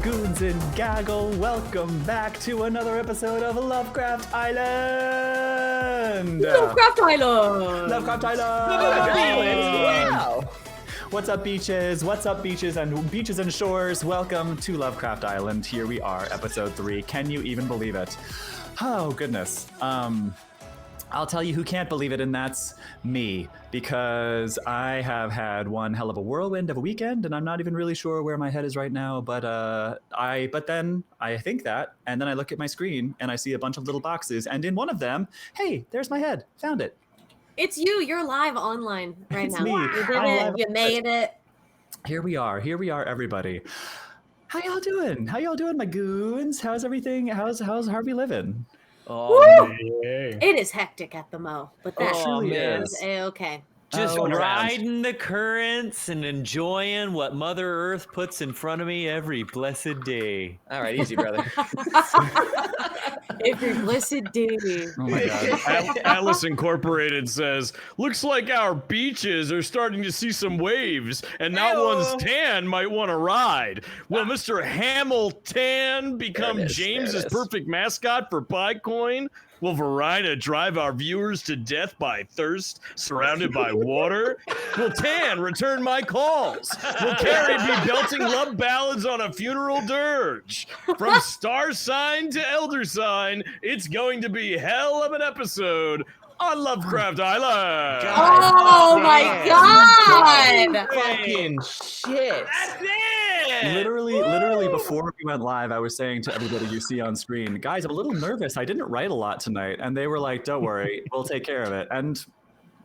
Goons and Gaggle, welcome back to another episode of Lovecraft Island! Lovecraft Island! Lovecraft Island! Wow! What's up, beaches? What's up, beaches and shores? Welcome to Lovecraft Island. Here we are, episode 3. Can you even believe it? Oh, goodness. I'll tell you who can't believe it, and that's me, because I have had one hell of a whirlwind of a weekend, and I'm not even really sure where my head is right now, but then I think that, and then I look at my screen, and I see a bunch of little boxes, and in one of them, hey, there's my head. Found it. It's you. You're live online right It's now. me. You did it. You made it. Here we are, everybody. How y'all doing? My goons? How's everything? How's Harvey living? Oh, It is hectic at the Mo, but that is okay. Just riding the currents and enjoying what Mother Earth puts in front of me every blessed day. All right, easy, brother. Every blessed day. Oh my God. Atlas Incorporated says, looks like our beaches are starting to see some waves, and that one's tan might want to ride. Will Mr. Hamilton become James's perfect mascot for Piecoin? Will Varina drive our viewers to death by thirst, surrounded by water? Will Tan return my calls? Will Carrie be belting love ballads on a funeral dirge? From star sign to elder sign, it's going to be hell of an episode on Lovecraft Island. Oh my God! Fucking shit. That's it! Literally before we went live, I was saying to everybody you see on screen, guys, I'm a little nervous. I didn't write a lot tonight. And they were like, don't worry, we'll take care of it. And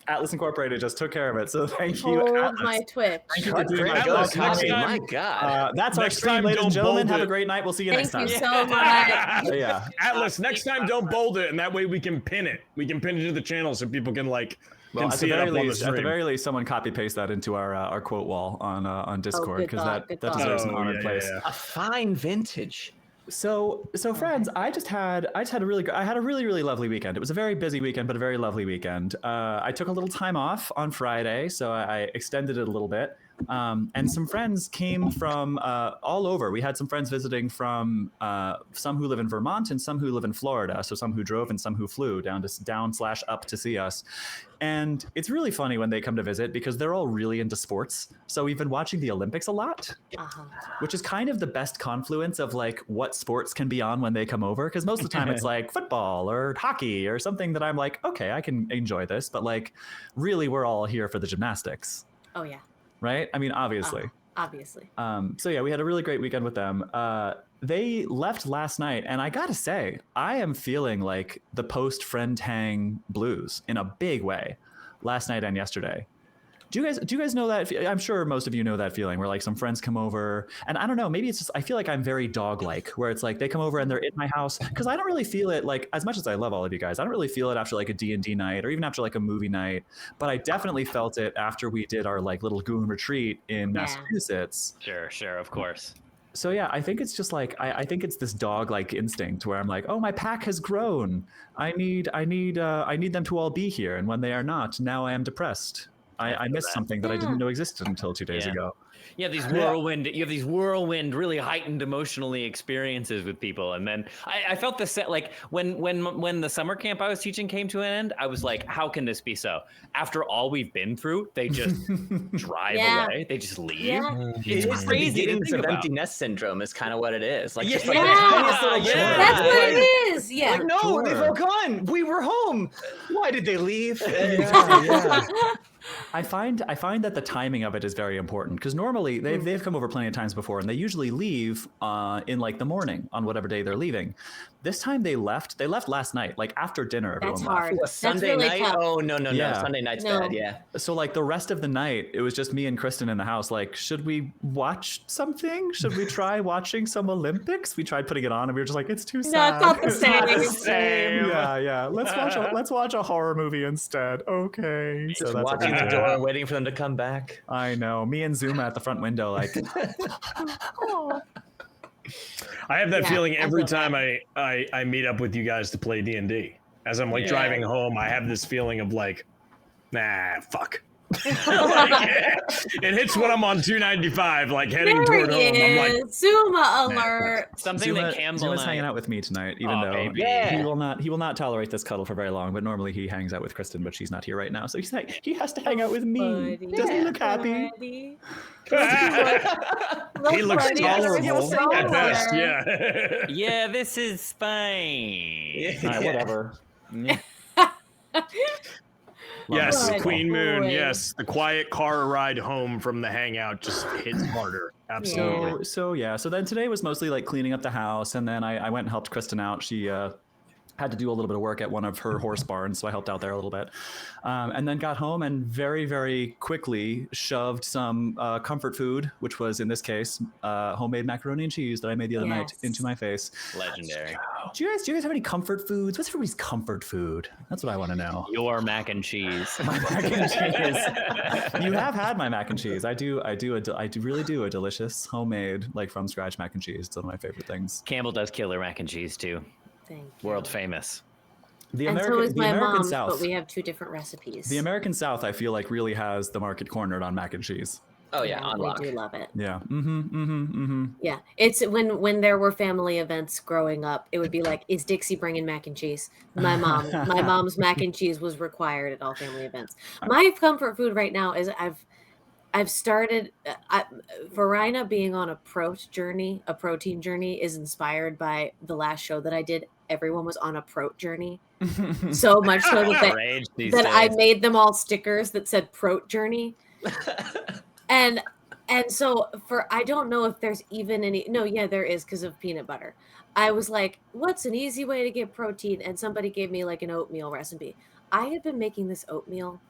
Atlas Incorporated just took care of it. So thank you, Hold Atlas. my Twitch. Thank you for doing my Atlas, job. next time- My God. That's our Next stream, time, ladies and don't gentlemen. bold Have a it. great night. We'll see you next Thank time. you so much. So, yeah. Atlas, next time don't bold it, and that way we can pin it. We can pin it to the channel so people can Well, can at the see it up very on the least, stream. someone copy paste that into our quote wall on Discord, good because thought, that good deserves an thought. honored Yeah, place. yeah, A fine vintage. So friends, I had a really lovely weekend. It was a very busy weekend, but a very lovely weekend. I took a little time off on Friday, so I extended it a little bit. And some friends came from all over. We had some friends visiting from some who live in Vermont and some who live in Florida. So some who drove and some who flew down/up to see us. And it's really funny when they come to visit because they're all really into sports. So we've been watching the Olympics a lot, which is kind of the best confluence of like what sports can be on when they come over. Because most of the time it's like football or hockey or something that I'm like, okay, I can enjoy this. But like, really, we're all here for the gymnastics. Oh yeah. Right? I mean, obviously. Obviously. So yeah, we had a really great weekend with them. They left last night, and I gotta say, I am feeling like the post-Friend Hang blues in a big way last night and yesterday. Do you guys know that? I'm sure most of you know that feeling where like some friends come over, and I don't know, maybe it's just I feel like I'm very dog-like, where it's like they come over and they're in my house, because I don't really feel it like, as much as I love all of you guys, I don't really feel it after like a D&D night or even after like a movie night, but I definitely felt it after we did our like little goon retreat in Massachusetts. Sure, of course. So yeah, I think it's just like I think it's this dog-like instinct where I'm like, oh, my pack has grown. I need them to all be here, and when they are not, now I am depressed. I missed something that I didn't know existed until 2 days ago. You have these whirlwind, really heightened emotionally experiences with people, and then I felt the set like when the summer camp I was teaching came to an end. I was like, how can this be so? After all we've been through, they just drive away. They just leave. Yeah. It's crazy to think about. Empty nest syndrome is kind of what it is. Like, That's what it is. Yeah. Like, no, they've all gone. We were home. Why did they leave? I find that the timing of it is very important because normally they've come over plenty of times before and they usually leave in like the morning on whatever day they're leaving. This time they left last night, like after dinner. That's everyone hard. left. That's Sunday really night? tough. Oh, no. Yeah. Sunday night's No. bad, yeah. So like the rest of the night, it was just me and Kristen in the house. Like, should we watch something? Should we try watching some Olympics? We tried putting it on and we were just like, it's too No, sad. it's not the same. It's not the same. Yeah. Let's watch a horror movie instead. Okay. So Just that's what watching we the did. door, waiting for them to come back. I know. Me and Zuma at the front window, like. I have that feeling I every feel time I meet up with you guys to play D&D. As I'm like driving home, I have this feeling of like, nah, fuck. Like, it hits when I'm on 295, like heading There toward he home. I'm like, is. Zuma alert. Something that Campbell Zuma's and I, hanging out with me tonight, even though baby. he will not tolerate this cuddle for very long. But normally he hangs out with Kristen, but she's not here right now, so he's like he has to hang out with me. Buddy. Does he look happy? Buddy. he looks Buddy. tolerable at best. Buddy. Yeah. yeah, this is fine. All right, whatever. Yes, Good Queen Moon. boy. Yes, the quiet car ride home from the hangout just hits harder. Absolutely. So then today was mostly like cleaning up the house, and then I went and helped Kristen out. She had to do a little bit of work at one of her horse barns, so I helped out there a little bit. And then got home and very, very quickly shoved some comfort food, which was in this case homemade macaroni and cheese that I made the other night, into my face. Legendary. Do you guys have any comfort foods? What's everybody's comfort food? That's what I want to know. Your mac and cheese. My mac and cheese. You have had my mac and cheese. I really do a delicious homemade, like from scratch mac and cheese. It's one of my favorite things. Campbell does killer mac and cheese too. Thank you. World famous. The And American, so is the my American mom's, South. but we have two different recipes. The American South, I feel like, really has the market cornered on mac and cheese. Oh, yeah, on we lock. do love it. Yeah. Yeah, it's when there were family events growing up, it would be like, is Dixie bringing mac and cheese? My mom's mac and cheese was required at all family events. My comfort food right now is I've started Varina being on a protein journey is inspired by the last show that I did. Everyone was on a prot journey. So much so that I made them all stickers that said prot journey. And so I don't know if there's even any, there is because of peanut butter. I was like, what's an easy way to get protein? And somebody gave me like an oatmeal recipe. I have been making this oatmeal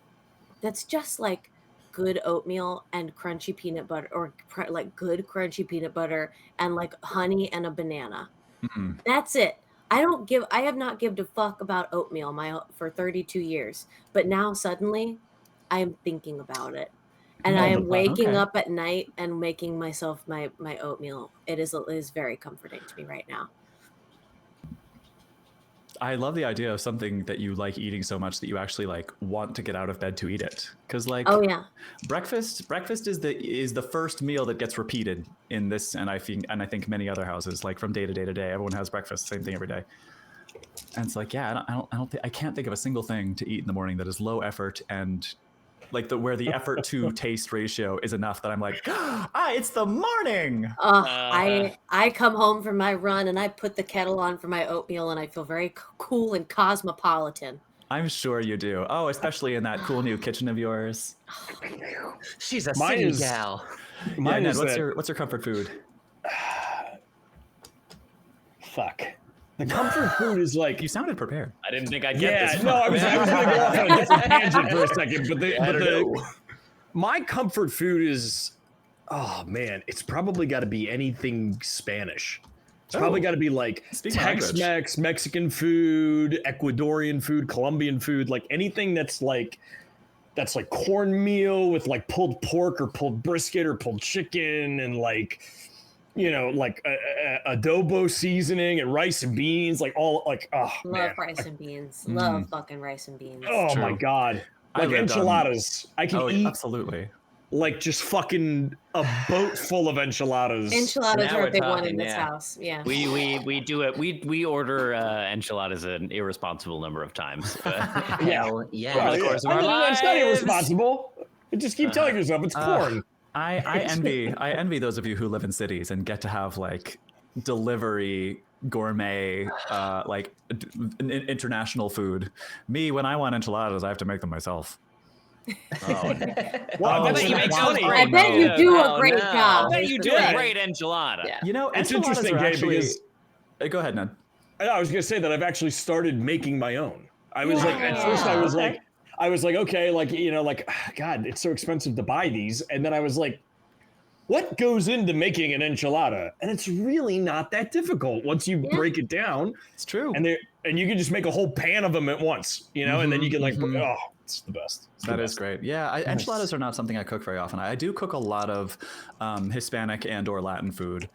that's just like good oatmeal and crunchy peanut butter, or like good crunchy peanut butter and like honey and a banana. Mm-hmm. That's it. I have not given a fuck about oatmeal for 32 years, but now suddenly I am thinking about it. And I am waking up at night and making myself my oatmeal. It is very comforting to me right now. I love the idea of something that you like eating so much that you actually like want to get out of bed to eat it. Because like, oh yeah, breakfast is the first meal that gets repeated in this, and I think many other houses, like from day to day to day, everyone has breakfast, same thing every day. And it's like, yeah, I can't think of a single thing to eat in the morning that is low effort and like where the effort to taste ratio is enough that I'm like, it's the morning. I come home from my run and I put the kettle on for my oatmeal and I feel very cool and cosmopolitan. I'm sure you do. Oh, especially in that cool new kitchen of yours. She's a city gal. Mine is what's your comfort food? Fuck. The comfort food is like, you sounded prepared. I didn't think I'd get this. No, I was going to go off on a different tangent for a second, but my comfort food is, oh man, it's probably got to be anything Spanish. It's probably got to be like Tex-Mex, Mexican food, Ecuadorian food, Colombian food, like anything that's like cornmeal with like pulled pork or pulled brisket or pulled chicken and like, you know, like adobo seasoning and rice and beans, like all like, oh, love rice and beans. Love fucking rice and beans. Oh my God. Like enchiladas. I can eat absolutely. like just fucking a boat full of enchiladas. Enchiladas Now are we're a big one talking, in this yeah. house. Yeah. We do it. We order enchiladas an irresponsible number of times. Hell yeah. Well, Over the course of our it's not lives. irresponsible. You just keep telling yourself it's corn. I envy those of you who live in cities and get to have like delivery gourmet like international food. Me, when I want enchiladas, I have to make them myself. Well, I bet you make those great. I bet you do a great I job. bet you do a great enchilada. Yeah. You know, It's enchiladas interesting, are Gabe, actually... because Go ahead, Ned. I was gonna say that I've actually started making my own. I was like, at first I was like, okay, like, you know, like, God, it's so expensive to buy these. And then I was like, what goes into making an enchilada? And it's really not that difficult once you break it down. It's true. And you can just make a whole pan of them at once, you know, and then you can like, oh, it's the best. That is great. Yeah, enchiladas are not something I cook very often. I do cook a lot of Hispanic and or Latin food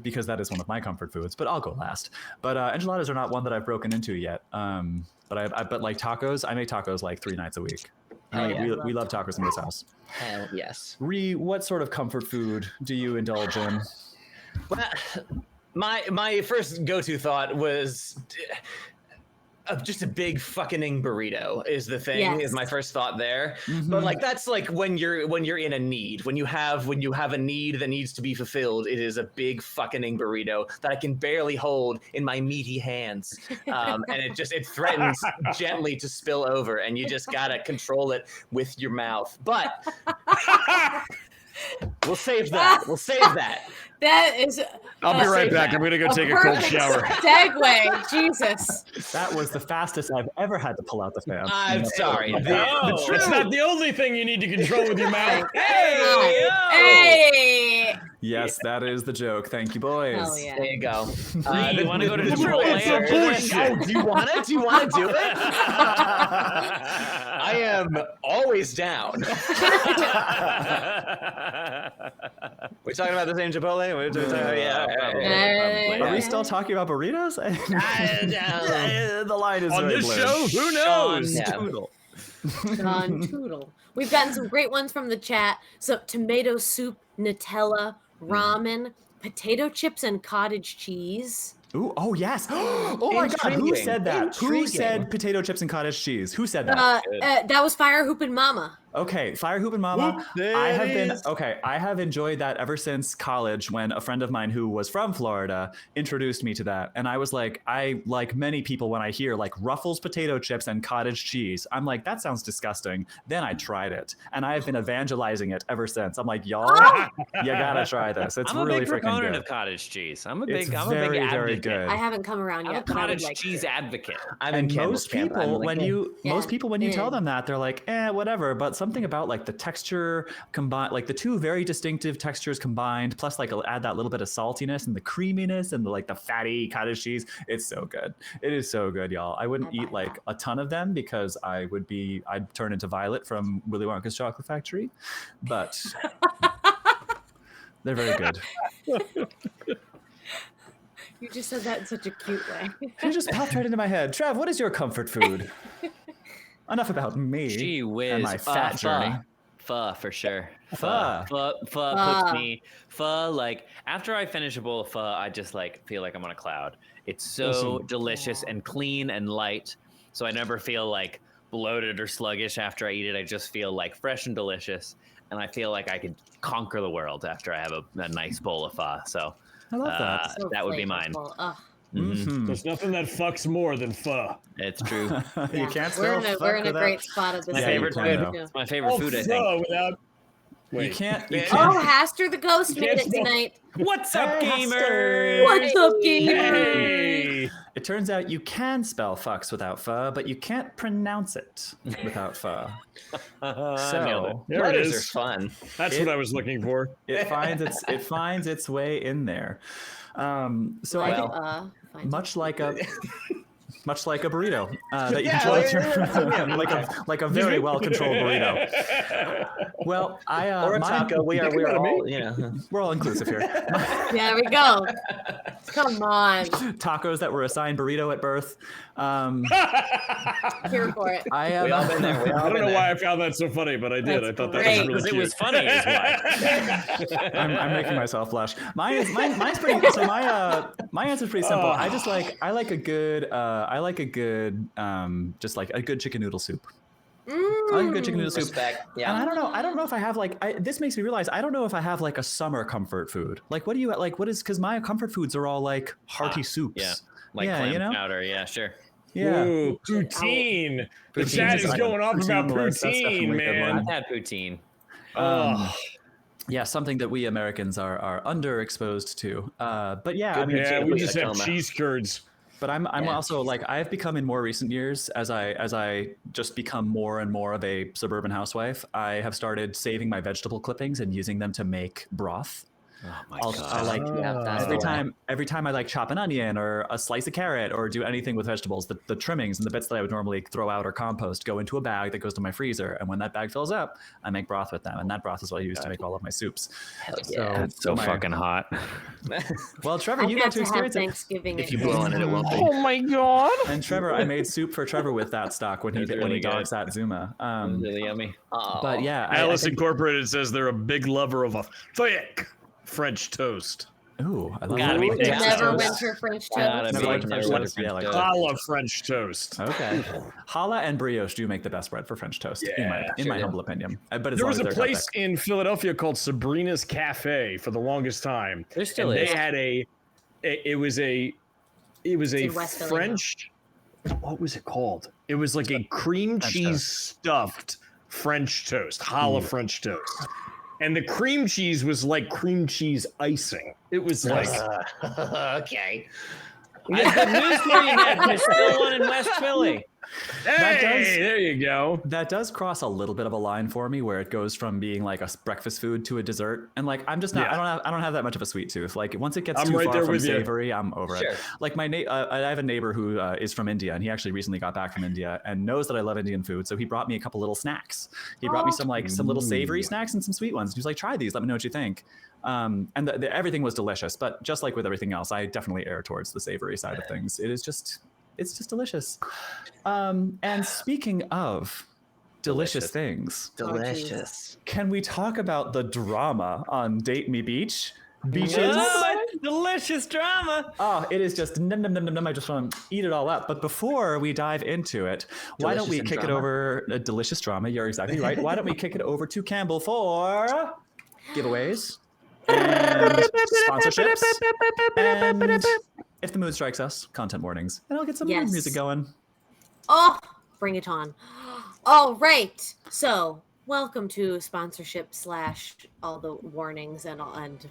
because that is one of my comfort foods, but I'll go last. But enchiladas are not one that I've broken into yet. But like tacos, I make tacos like 3 nights a week. We love tacos in this house. Hell yes. Rhi, what sort of comfort food do you indulge in? Well, my first go-to thought was just a big fucking burrito is the thing. Yes. Is my first thought there. But like that's like when you're in a need, when you have a need that needs to be fulfilled, it is a big fucking burrito that I can barely hold in my meaty hands, and it threatens gently to spill over, and you just gotta control it with your mouth. But we'll save that. That is. I'll be right back. I'm gonna go take a cold perfect shower. Segue, Jesus. That was the fastest I've ever had to pull out the fan. I'm sorry. It's not the only thing you need to control with your mouth. Hey. Yes, that is the joke. Thank you, boys. Hell yeah. There you go. You want to go to It's Chipotle? bullshit. Do you want to? Do you want to do it? I am always down. We're talking about the same Chipotle? Yeah. Are we still talking about burritos? The line is On very this blurred. show, who knows? John Toodle. We've gotten some great ones from the chat. So tomato soup, Nutella, ramen, potato chips, and cottage cheese. Ooh, oh yes. Oh my God, who said that? Who said potato chips and cottage cheese? Who said that? That was Fire Hoopin' Mama. Okay, Fire Hoopin' Mama. I have enjoyed that ever since college when a friend of mine who was from Florida introduced me to that. And I was like, like many people, when I hear like Ruffles potato chips and cottage cheese, I'm like, that sounds disgusting. Then I tried it and I have been evangelizing it ever since. I'm like, y'all, you gotta try this. It's I'm really a big freaking proponent good. of cottage cheese. I'm a It's big very, advocate. very good. I haven't come around I'm yet. a but I would cottage like cheese to. advocate. I'm in And Campbell's most camp. I'm people, like, most people, when you tell them that, they're like, whatever. But something about like the texture combined, like the two very distinctive textures combined, plus like add that little bit of saltiness and the creaminess and the fatty cottage cheese. It's so good. It is so good, y'all. I wouldn't eat like a ton of them because I'd turn into Violet from Willy Wonka's Chocolate Factory, but they're very good. You just said that in such a cute way. You just popped right into my head. Trev, what is your comfort food? Enough about me Gee whiz. and my fat journey. Pho for sure. Pho. Pho puts me. Pho, like after I finish a bowl of pho, I just like feel like I'm on a cloud. It's so delicious and clean and light, so I never feel like bloated or sluggish after I eat it. I just feel like fresh and delicious, and I feel like I could conquer the world after I have a nice bowl of pho. So I love that. So that would be mine. flavorful. Ugh. There's nothing that fucks more than pho. It's true. You can't We're spell we're in a without- great spot of this. My favorite you can, food. though. It's my favorite food, I think. Pho without. Wait. You can't. Oh, Haster the Ghost made it spell- tonight. What's up, Hey, gamers? What's up, gamer? Hey. It turns out you can spell fucks without pho, but you can't pronounce it without pho. So There it Letters is. are fun. That's what I was looking for. it finds its way in there. So I think Fine. much like a burrito that you can like a very well controlled burrito. Well, Or a taco. We are all, we're all inclusive here. There we go. Come on. Tacos that were assigned burrito at birth. Here for it. We all been there. I don't know why I found that so funny, but I did. That's I thought great. that was really Because cute. it was funny is why. I'm making myself blush. Mine's pretty. So my answer's pretty simple. I like a good just like a good chicken noodle soup. I like a good chicken noodle soup. Respect. Yeah. And I don't know if I have this makes me realize I don't know if I have like a summer comfort food. Like what do you like? What is, because my comfort foods are all like hearty soups. Yeah. Like clam chowder. Yeah, sure. Yeah. Ooh, poutine. The Poutine chat is is like- going off about poutine was- that's definitely poutine, a good man. I've had poutine. Yeah, something that we Americans are underexposed to. But yeah, I mean, Yeah, we just have Tacoma. cheese curds. but I'm also like, I've become in more recent years as I just become more and more of a suburban housewife. I have started saving my vegetable clippings and using them to make broth. Oh my I'll like that's every the way. time I like chop an onion or a slice of carrot or do anything with vegetables, the trimmings and the bits that I would normally throw out or compost go into a bag that goes to my freezer, and when that bag fills up, I make broth with them, and that broth is what I use to make all of my soups. Hell yeah. That's so my- fucking hot. Well, Trevor, I you got got to to have experience it. Thanksgiving. If you blow on it, it won't be. Oh my god. And Trevor, I made soup for Trevor with that stock when he That's really dog good. sat Zuma. Really yummy. But yeah, Alice I think, Incorporated says they're a big lover of a thick French toast. ooh, I love Gotta that. be thick. Never toast. winter French Gotta toast. Never liked be French never toast. Yeah, like toast. Challah French toast. Okay. Challah and brioche do make the best bread for French toast, in my humble opinion. But as There long was as a they're place cut thick. in Philadelphia called Sabrina's Cafe for the longest time. There still and is. They had it was a in West Philly French. What was it called? It was like a cream French cheese toast. stuffed French toast, challah French toast. And the cream cheese was like cream cheese icing. It was like Okay. I have good news for you, Ned. There's still one in West Philly. hey, there you go. That does cross a little bit of a line for me, where it goes from being like a breakfast food to a dessert, and like I'm just not. Yeah. I don't have that much of a sweet tooth. Like once it gets I'm too right far there from with you. savory, I'm over Sure. it. Like I have a neighbor who is from India, and he actually recently got back from India and knows that I love Indian food, so he brought me a couple little snacks. He brought me some little savory snacks and some sweet ones. He was like, "Try these. Let me know what you think." And everything was delicious, but just like with everything else, I definitely err towards the savory side of things. It's just delicious. And speaking of delicious things, Delicious. can we talk about the drama on Date Me Beach? Beaches. Delicious drama. Oh, it is just num num num num num. I just want to eat it all up. But before we dive into it, why don't we Delicious kick it drama. over? Delicious drama. You're exactly right. Why don't we kick it over to Campbell for giveaways and sponsorships, and if the mood strikes us, content warnings, and I'll get some mood Yes. music going. Oh, bring it on. All right. So, welcome to sponsorship / all the warnings and all. And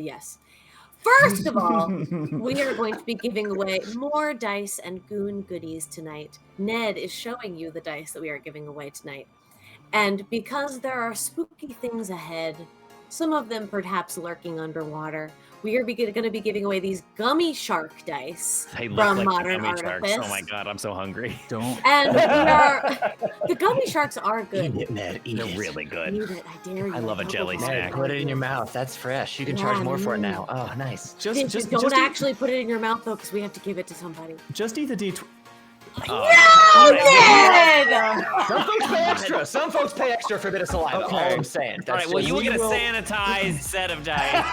yes. First of all, we are going to be giving away more dice and Goon goodies tonight. Ned is showing you the dice that we are giving away tonight. And because there are spooky things ahead, some of them perhaps lurking underwater, we are going to be giving away these gummy shark dice They look from like Modern gummy sharks. Artifice. Oh my god, I'm so hungry. Don't. And the gummy sharks are good. Eat it, Ned. Eat They're it. really good. Eat it, I dare you. I love a jelly Double snack. Ned, put it in your mouth. That's fresh. You can charge more for it now. Oh, nice. Just Don't actually put it in your mouth though, because we have to give it to somebody. Just eat the D20. No, Ned! Some folks pay extra. Some folks pay extra for a bit of saliva. Okay. All I'm saying. All right, well, just- you will get a will- sanitized set of dice.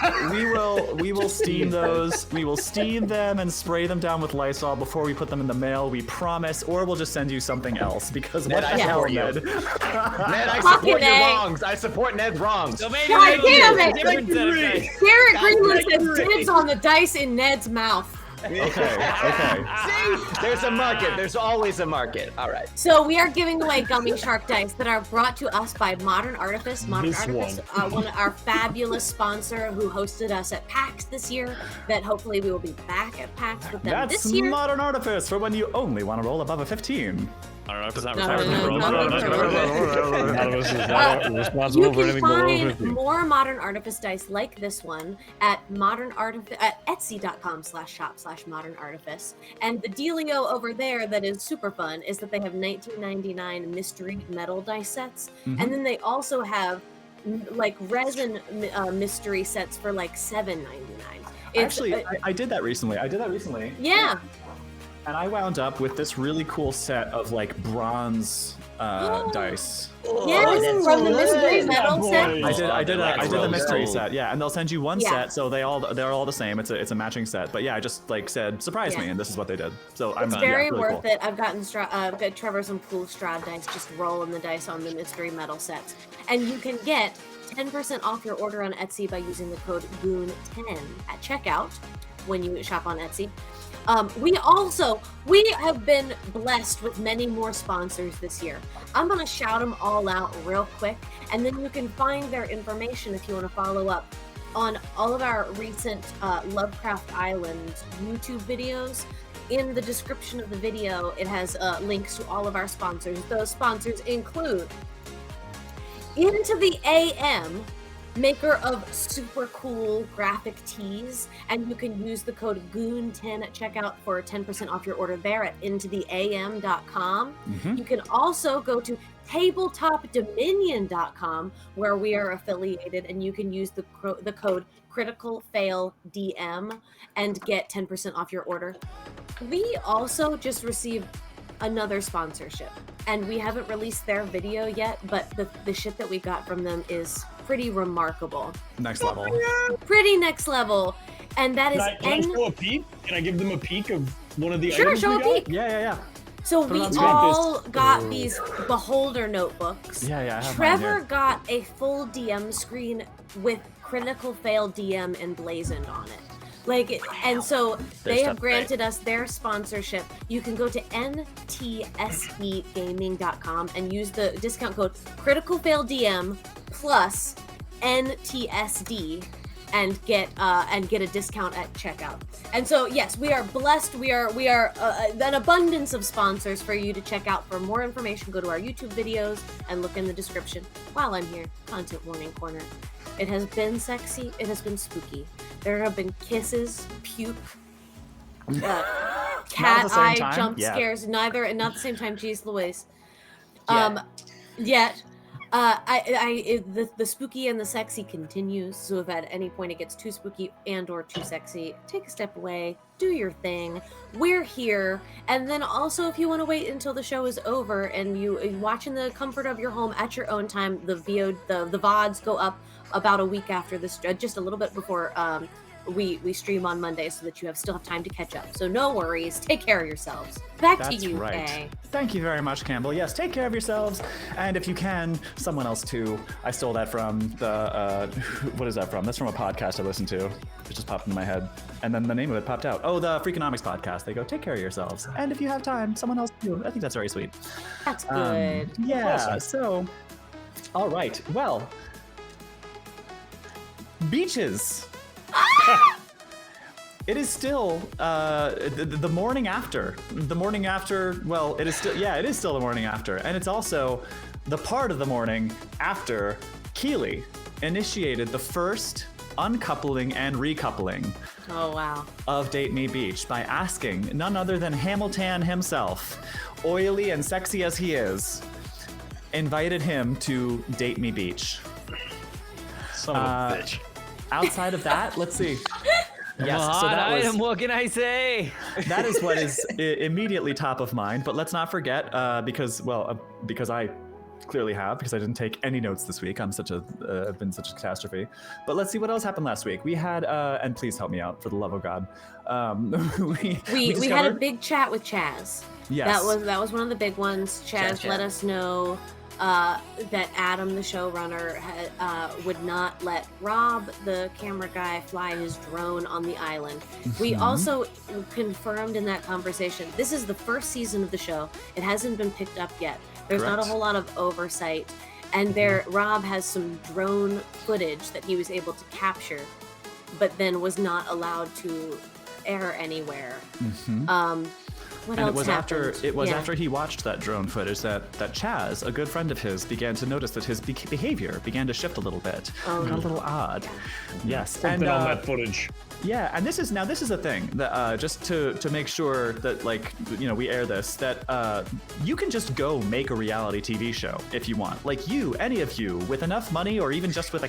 We will steam those. We will steam them and spray them down with Lysol before we put them in the mail. We promise, or we'll just send you something else. Because Ned, what I the hell, support you. Ned? Ned, I Fucking support your A. wrongs. I support Ned's wrongs. So maybe God we'll damn do a it. different set of dice. Garrett Greenland I says agree. dibs on the dice in Ned's mouth. Okay. Okay. See? There's a market. There's always a market. All right. So we are giving away gummy shark dice that are brought to us by Modern Artifice. Modern This Artifice, one of our fabulous sponsor who hosted us at PAX this year. That hopefully we will be back at PAX with them That's this year. Modern Artifice for when you only want to roll above a 15. I don't know if it's not No, retired. no, Roll. no, no, None of us is not You responsible for can anything below find 50. more Modern Artifice dice like this one at Etsy.com/shop/Modern Artifice. And the dealio over there that is super fun is that they have 1999 mystery metal dice sets, and then they also have like resin mystery sets for like $7.99. Actually, I did that recently. Yeah. And I wound up with this really cool set of like bronze dice. Yes, from the mystery metal set. I did the mystery set, yeah, and they'll send you one set, so they're all the same. It's a matching set, but yeah, I just like said surprise me, and this is what they did. So it's very really worth it. I've gotten got Trevor some cool Strahd dice, just rolling the dice on the mystery metal sets, and you can get 10% off your order on Etsy by using the code GOON10 at checkout when you shop on Etsy. We have been blessed with many more sponsors this year. I'm going to shout them all out real quick, and then you can find their information if you want to follow up on all of our recent Lovecraft Island YouTube videos. In the description of the video, it has links to all of our sponsors. Those sponsors include Into the AM, maker of super cool graphic tees, and you can use the code GOON10 at checkout for 10% off your order there at intotheam.com. You can also go to tabletopdominion.com, where we are affiliated, and you can use the code CriticalFailDM and get 10% off your order. We also just received another sponsorship, and we haven't released their video yet, but the shit that we got from them is pretty remarkable. Next level. Pretty next level. And that is Can I show a peek? Can I give them a peek of one of the Sure, items show we a got? peek. Yeah. So we all got these Beholder notebooks. Yeah, I have Trevor mine got a full DM screen with Critical Fail DM emblazoned on it. And so they have granted us their sponsorship. You can go to ntsdgaming.com and use the discount code CriticalFailDM plus NTSD and get a discount at checkout. And so yes, we are blessed. We are an abundance of sponsors for you to check out. For more information, go to our YouTube videos and look in the description. While I'm here, content warning corner. It has been sexy. It has been spooky. There have been kisses, puke, cat eye jump scares. Not at the same time. Jeez Louise. Yet. The spooky and the sexy continues. So if at any point it gets too spooky and/or too sexy, take a step away, do your thing. We're here. And then also, if you want to wait until the show is over and you watch in the comfort of your home at your own time, the VODs go up about a week after this, just a little bit before we stream on Monday, so that you still have time to catch up. So no worries. Take care of yourselves. Back to you, Kay. Thank you very much, Campbell. Yes, take care of yourselves, and if you can, someone else too. I stole that from the what is that from? That's from a podcast I listened to. It just popped into my head, and then the name of it popped out. Oh, the Freakonomics podcast. They go, take care of yourselves, and if you have time, someone else too. I think that's very sweet. That's good. Yeah. So, all right. Well, beaches. It is still the morning after. The morning after. Well, it is still. Yeah, it is still the morning after, and it's also the part of the morning after Keeley initiated the first uncoupling and recoupling. Oh wow. Of Date Me Beach by asking none other than Hamilton himself, oily and sexy as he is, invited him to Date Me Beach. Son of a bitch. Outside of that, let's see. Yes, so that was. What can I say? That is what is immediately top of mind. But let's not forget, because I clearly have, because I didn't take any notes this week. I've been such a catastrophe. But let's see what else happened last week. We had, and please help me out for the love of God. We had a big chat with Chaz. Yes. That was one of the big ones. Chaz let us know that Adam, the showrunner, would not let Rob, the camera guy, fly his drone on the island. We also confirmed in that conversation, this is the first season of the show. It hasn't been picked up yet. There's not a whole lot of oversight. And Rob has some drone footage that he was able to capture, but then was not allowed to air anywhere. It was after he watched that drone footage that Chaz, a good friend of his, began to notice that his behavior began to shift a little bit. Got a little odd. Yes. Something on that footage. Yeah, and this is a thing that just to make sure that like we air this, that you can just go make a reality TV show if you want. Like any of you with enough money, or even just with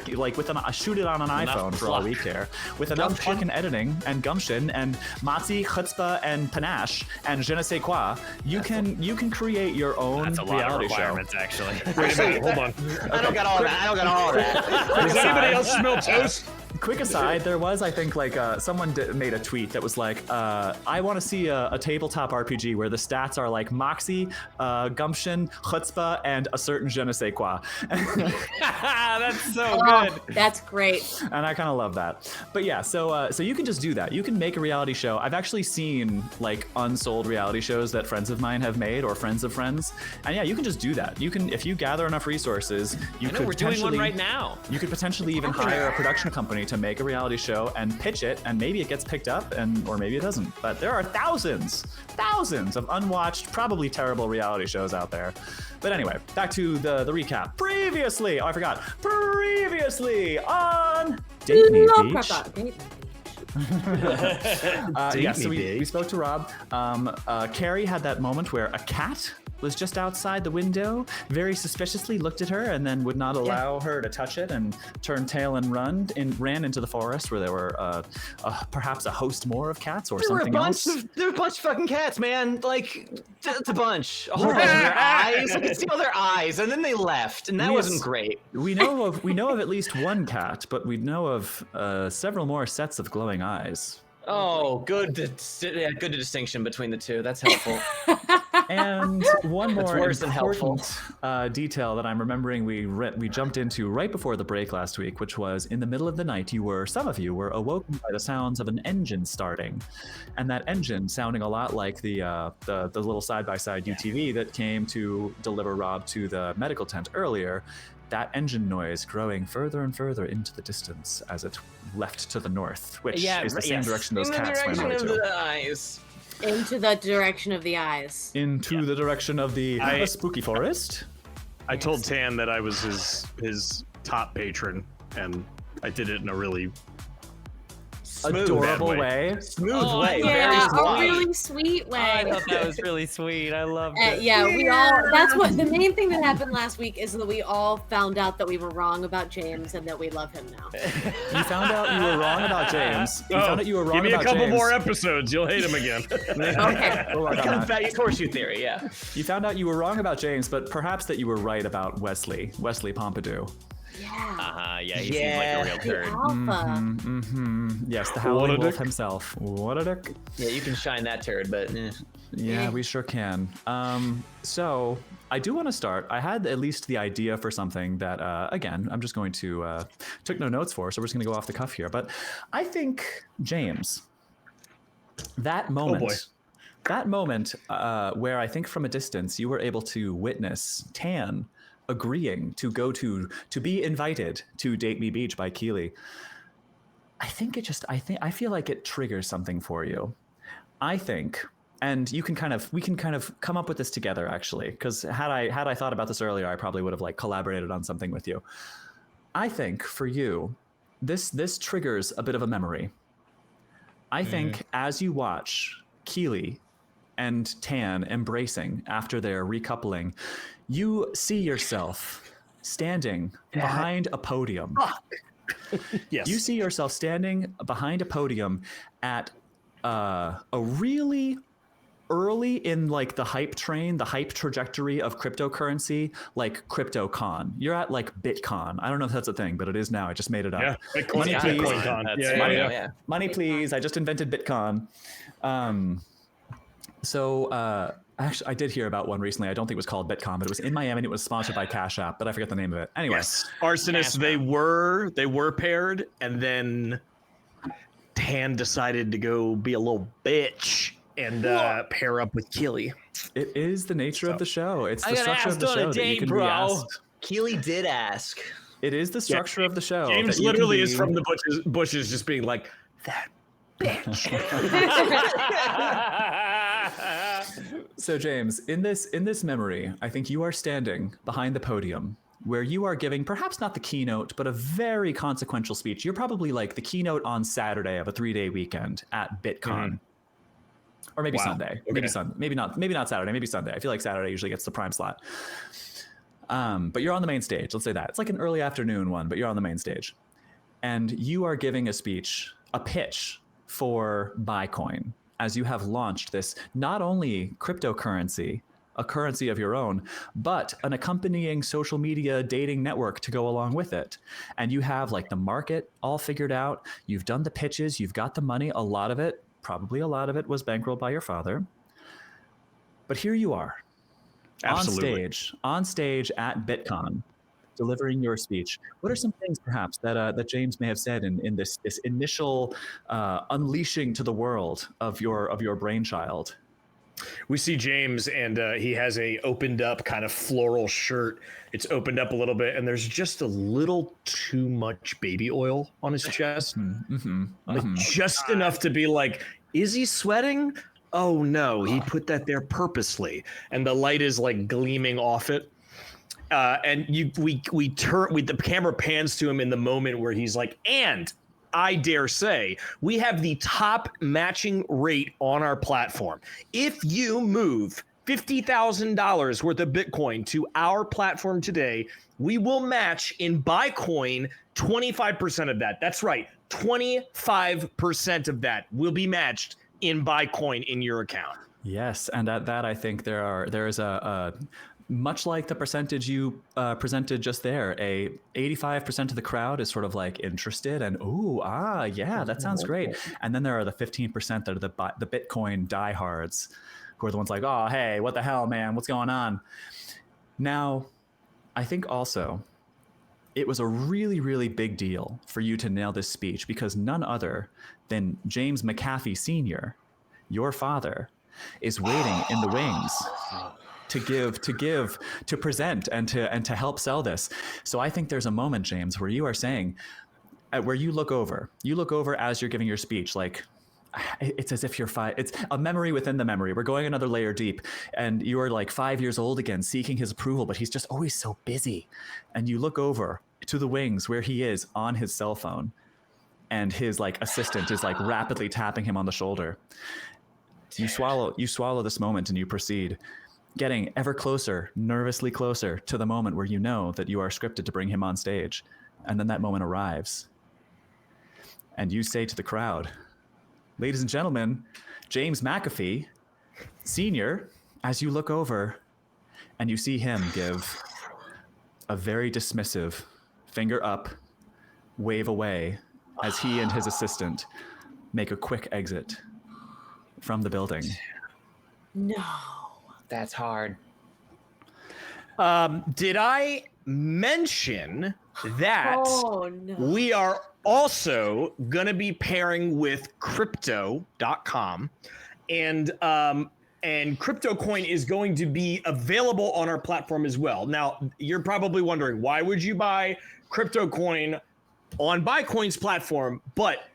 shoot it on an iPhone for all we care, with enough fucking editing and gumption and matzi, chutzpah and panache and je ne sais quoi, you can create your own That's a lot reality of requirements, show. actually. Wait a minute, hold on. I don't got all that. Does anybody else smell toast? Quick aside, there was, I think, like someone made a tweet that was like, I want to see a tabletop RPG where the stats are like moxie, gumption, chutzpah, and a certain je ne sais quoi. That's so good. That's great. And I kind of love that. But yeah, so you can just do that. You can make a reality show. I've actually seen like unsold reality shows that friends of mine have made, or friends of friends. And yeah, you can just do that. You can, if you gather enough resources, We're doing one right now. You could potentially even hire a production company to make a reality show and pitch it, and maybe it gets picked up, or maybe it doesn't. But there are thousands of unwatched, probably terrible reality shows out there. But anyway, back to the recap. Previously on Date Me Beach. Yeah, so we spoke to Rob. Carrie had that moment where a cat was just outside the window, very suspiciously looked at her, and then would not allow her to touch it, and turned tail and ran into the forest where there were perhaps a host more of cats or something else. There were a bunch of fucking cats, man. Like, it's a bunch. A whole bunch of their eyes. I could see all their eyes, and then they left, and that wasn't great. We know of at least one cat, but we know of several more sets of glowing eyes. Oh, good distinction between the two. That's helpful. And one more worse important detail that I'm remembering we jumped into right before the break last week, which was in the middle of the night, some of you were awoken by the sounds of an engine starting, and that engine sounding a lot like the little side-by-side UTV that came to deliver Rob to the medical tent earlier. That engine noise growing further and further into the distance as it left to the north, which is the same direction those cats went right to. Into the direction of the eyes. Into the direction of the spooky forest. I told Tan that I was his top patron, and I did it in a really adorable way. Smooth way. Yeah, very a really sweet way. I thought that was really sweet. I loved it. Yeah, we all. That's what the main thing that happened last week is that we all found out that we were wrong about James and that we love him now. You found out you were wrong about James. You found out you were wrong about James. Give me a couple more episodes. You'll hate him again. Okay. It comes back to horseshoe theory, yeah. You found out you were wrong about James, but perhaps that you were right about Wesley Pompidou. Yeah. Yeah, he seems like a real turd. Alpha. Yes, the howling wolf himself. What a dick. Yeah, you can shine that turd, but yeah, we sure can. So I do want to start. I had at least the idea for something that, again, I'm just going to took no notes for, so we're just going to go off the cuff here. But I think, James, that moment, where I think from a distance you were able to witness Tan agreeing to go to be invited to Date Me Beach by Keely. I feel like it triggers something for you. I think, and we can kind of come up with this together actually, because had I thought about this earlier, I probably would have like collaborated on something with you. I think for you, this triggers a bit of a memory. I think as you watch Keely and Tan embracing after their recoupling, you see yourself standing behind a podium. Yes. You see yourself standing behind a podium at a really early in like the hype train, the hype trajectory of cryptocurrency, like CryptoCon. You're at like BitCon. I don't know if that's a thing, but it is now. I just made it up. Yeah, Bitcoin, Money, please. Bitcoin. Money, please. I just invented BitCon. Actually, I did hear about one recently. I don't think it was called BitCon, but it was in Miami and it was sponsored by Cash App, but I forget the name of it. Anyway. Yes. Arsonists, they were paired, and then Tan decided to go be a little bitch and pair up with Keely. It is the nature of the show. It's the I got structure of asked the on show a that you date, can bro. be asked. Keely did ask. It is the structure of the show. James that you can literally be- is from the bushes just being like, that bitch. So James, in this memory, I think you are standing behind the podium where you are giving perhaps not the keynote, but a very consequential speech. You're probably like the keynote on Saturday of a 3-day weekend at BitCon. Or maybe Sunday. Okay. Maybe not Saturday, maybe Sunday. I feel like Saturday usually gets the prime slot. But you're on the main stage. Let's say that. It's like an early afternoon one, but you're on the main stage. And you are giving a speech, a pitch for Bitcoin, as you have launched this not only cryptocurrency, a currency of your own, but an accompanying social media dating network to go along with it. And you have like the market all figured out. You've done the pitches. You've got the money. Probably a lot of it was bankrolled by your father. But here you are. Absolutely. On stage at BitCon, delivering your speech. What are some things, perhaps, that James may have said in this initial unleashing to the world of your brainchild? We see James, and he has a opened up kind of floral shirt. It's opened up a little bit, and there's just a little too much baby oil on his chest, just enough to be like, is he sweating? Oh no, he put that there purposely, and the light is like gleaming off it. And the camera pans to him in the moment where he's like, and I dare say we have the top matching rate on our platform. If you move $50,000 worth of Bitcoin to our platform today, we will match in Bitcoin 25% of that. That's right, 25% of that will be matched in Bitcoin in your account. Yes, and at that, I think there is a much like the percentage you presented just there, 85% of the crowd is sort of like interested and yeah, that sounds great. And then there are the 15% that are the Bitcoin diehards, who are the ones like, oh, hey, what the hell, man, what's going on? Now, I think also it was a really, really big deal for you to nail this speech because none other than James Macaffey Sr., your father, is waiting in the wings to present and to help sell this. So I think there's a moment, James, where you are saying, where you look over as you're giving your speech, like it's as if you're it's a memory within the memory. We're going another layer deep, and you are like 5 years old again, seeking his approval, but he's just always so busy. And you look over to the wings where he is on his cell phone, and his like assistant is like rapidly tapping him on the shoulder. You swallow this moment and you proceed, getting ever closer, nervously closer to the moment where you know that you are scripted to bring him on stage. And then that moment arrives. And you say to the crowd, ladies and gentlemen, James Macaffey Sr., as you look over and you see him give a very dismissive finger up, wave away, as he and his assistant make a quick exit from the building. No. That's hard. Did I mention that we are also going to be pairing with crypto.com, and CryptoCoin is going to be available on our platform as well. Now, you're probably wondering, why would you buy CryptoCoin on Bitcoin's platform? But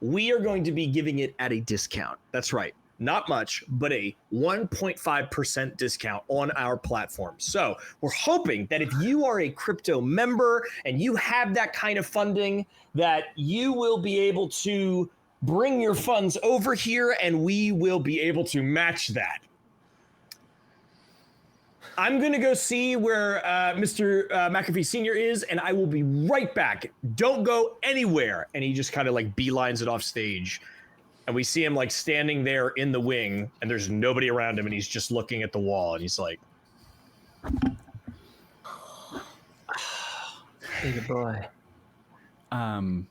we are going to be giving it at a discount. That's right. Not much, but a 1.5% discount on our platform. So we're hoping that if you are a crypto member and you have that kind of funding, that you will be able to bring your funds over here and we will be able to match that. I'm going to go see where Mr. Macaffey Sr. is, and I will be right back. Don't go anywhere. And he just kind of like beelines it off stage. And we see him like standing there in the wing, and there's nobody around him, and he's just looking at the wall, and he's like, "Big boy." Okay.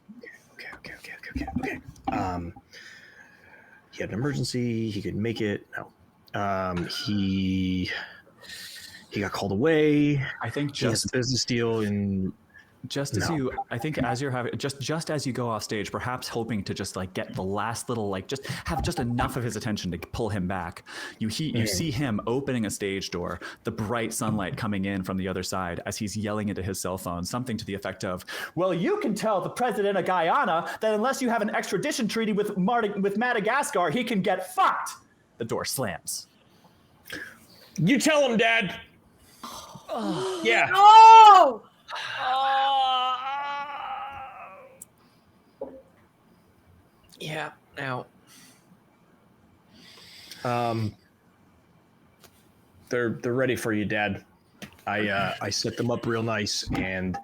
He had an emergency. He could make it. No. He got called away. I think he has a business deal in. Just as as you go off stage, perhaps hoping to just like get the last little, like just have just enough of his attention to pull him back. You see him opening a stage door, the bright sunlight coming in from the other side as he's yelling into his cell phone, something to the effect of, "Well, you can tell the president of Guyana that unless you have an extradition treaty with Madagascar, he can get fucked." The door slams. You tell him, Dad. Yeah. Oh! Yeah. Now. They're ready for you, Dad. I set them up real nice, and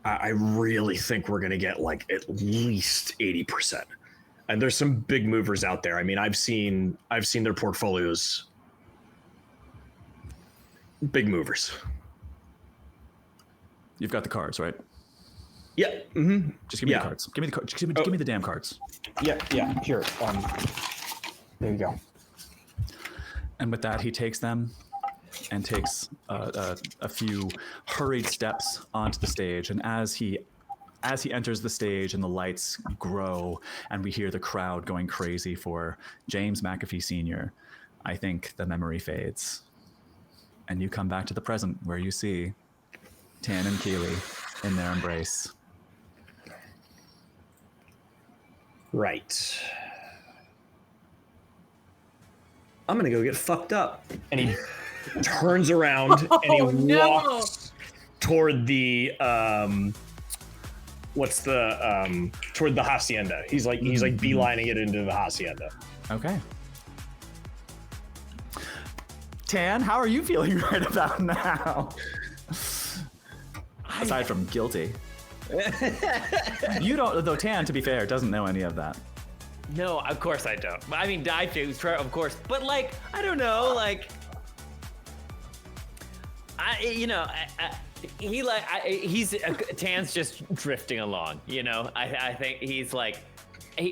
I really think we're gonna get like at least 80%. And there's some big movers out there. I mean, I've seen their portfolios. Big movers. You've got the cards, right? Yeah. Mm-hmm. Just give me the cards. Give me the cards. Give me the damn cards. Yeah. Here. There you go. And with that, he takes them and takes a few hurried steps onto the stage. And as he enters the stage and the lights grow and we hear the crowd going crazy for James Macaffey Sr., I think the memory fades. And you come back to the present where you see Tan and Keely in their embrace. Right. I'm gonna go get fucked up. And he turns around and he walks toward the toward the hacienda. He's like beelining it into the hacienda. Okay. Tan, how are you feeling right about now? Aside from guilty. You don't, though Tan, to be fair, doesn't know any of that. No, of course I don't. I mean, I do, of course. But like, I don't know, like, Tan's just drifting along, you know? I think he's like,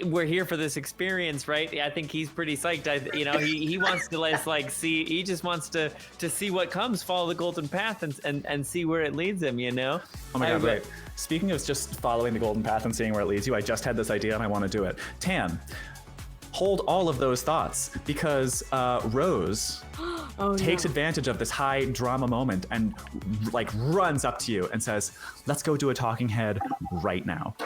we're here for this experience, right? I think he's pretty psyched. He wants to see. He just wants to see what comes, follow the golden path, and see where it leads him. You know. Oh my God! Wait. Speaking of just following the golden path and seeing where it leads you, I just had this idea and I want to do it. Tan, hold all of those thoughts because Rose takes advantage of this high drama moment and like runs up to you and says, "Let's go do a talking head right now."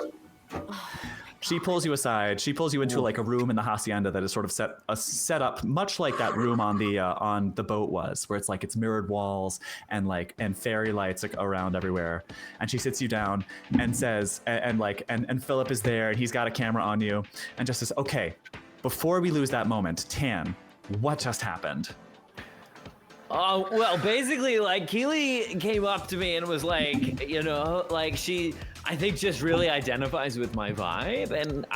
She pulls you aside. She pulls you into like a room in the hacienda that is sort of set up much like that room on the boat was, where it's mirrored walls and fairy lights around everywhere. And she sits you down and says, and Philip is there and he's got a camera on you and just says, "Okay, before we lose that moment, Tan, what just happened?" Oh, well, basically, Keely came up to me and was like, she, I think, just really identifies with my vibe. And,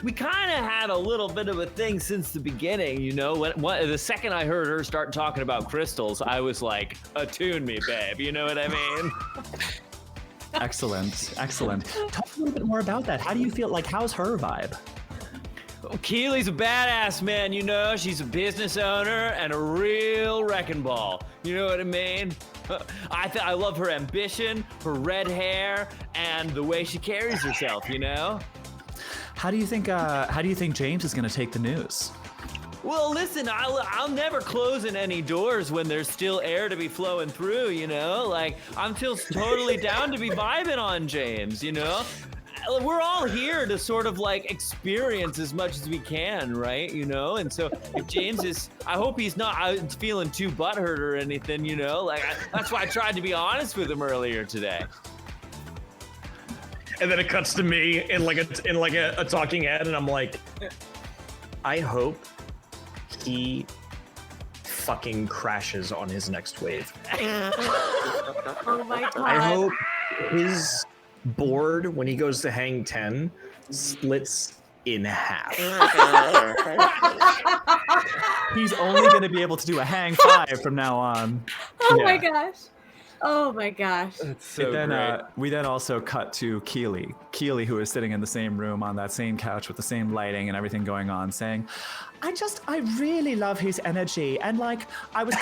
we kind of had a little bit of a thing since the beginning, the second I heard her start talking about crystals, I was like, attune me, babe. You know what I mean? Excellent. Talk a little bit more about that. How do you feel? How's her vibe? Keely's a badass, man, she's a business owner and a real wrecking ball. You know what I mean? I love her ambition, her red hair, and the way she carries herself, How do you think James is going to take the news? Well, listen, I'll never close in any doors when there's still air to be flowing through, I'm still totally down to be vibing on James, We're all here to sort of experience as much as we can, right? And so if James is, I hope he's not feeling too butthurt or anything, that's why I tried to be honest with him earlier today. And then it cuts to me in a talking head, and I'm like, I hope he fucking crashes on his next wave. Oh my God. I hope his board, when he goes to hang 10, splits in half. He's only going to be able to do a hang 5 from now on. Oh my gosh. That's so great. We then also cut to Keely, who is sitting in the same room on that same couch with the same lighting and everything going on, saying, I really love his energy. And I was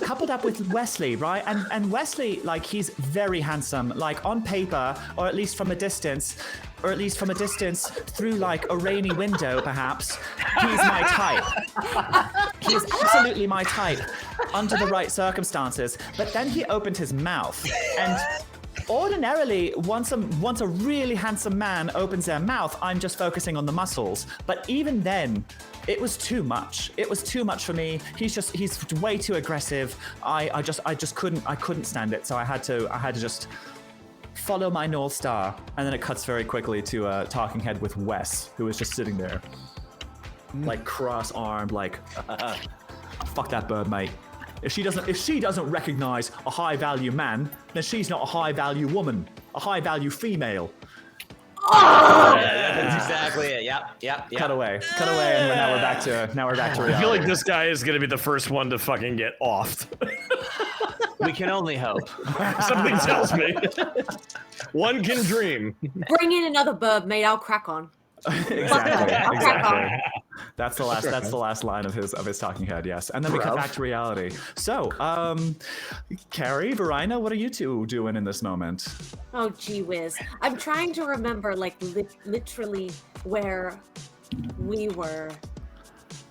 coupled up with Wesley, right? And Wesley, he's very handsome, on paper, or at least from a distance, through a rainy window, perhaps. He's my type. He is absolutely my type under the right circumstances. But then he opened his mouth and ordinarily, once a really handsome man opens their mouth, I'm just focusing on the muscles. But even then, it was too much. It was too much for me. He's way too aggressive. I just couldn't stand it. So I had to just follow my North Star. And then it cuts very quickly to a talking head with Wes, who was just sitting there, like cross-armed, like, fuck that bird, mate. If she doesn't recognize a high-value man, then she's not a high-value woman, a high-value female. Oh! That's exactly it. Yep. Cut away, and now we're back to reality. I feel like this guy is gonna be the first one to fucking get offed. We can only hope. Something tells me. One can dream. Bring in another burb, mate. I'll crack on. Exactly. That's the last line of his talking head. Yes, and then we come back to reality. So, Carrie, Varina, what are you two doing in this moment? Oh, gee whiz! I'm trying to remember, like, literally where we were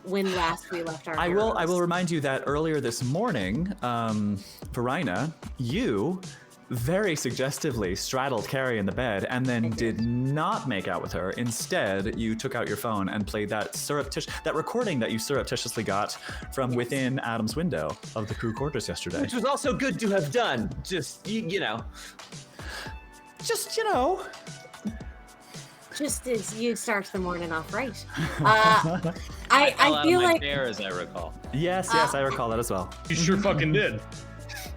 when last we left our. I will remind you that earlier this morning, Varina, you very suggestively straddled Carrie in the bed and then did not make out with her. Instead, you took out your phone and played that recording that you surreptitiously got from within Adam's window of the crew quarters yesterday. Which was also good to have done. Just, you know. Just, you know. Just as you start the morning off right. I feel like. Chair, as I recall. Yes, I recall that as well. You sure fucking did.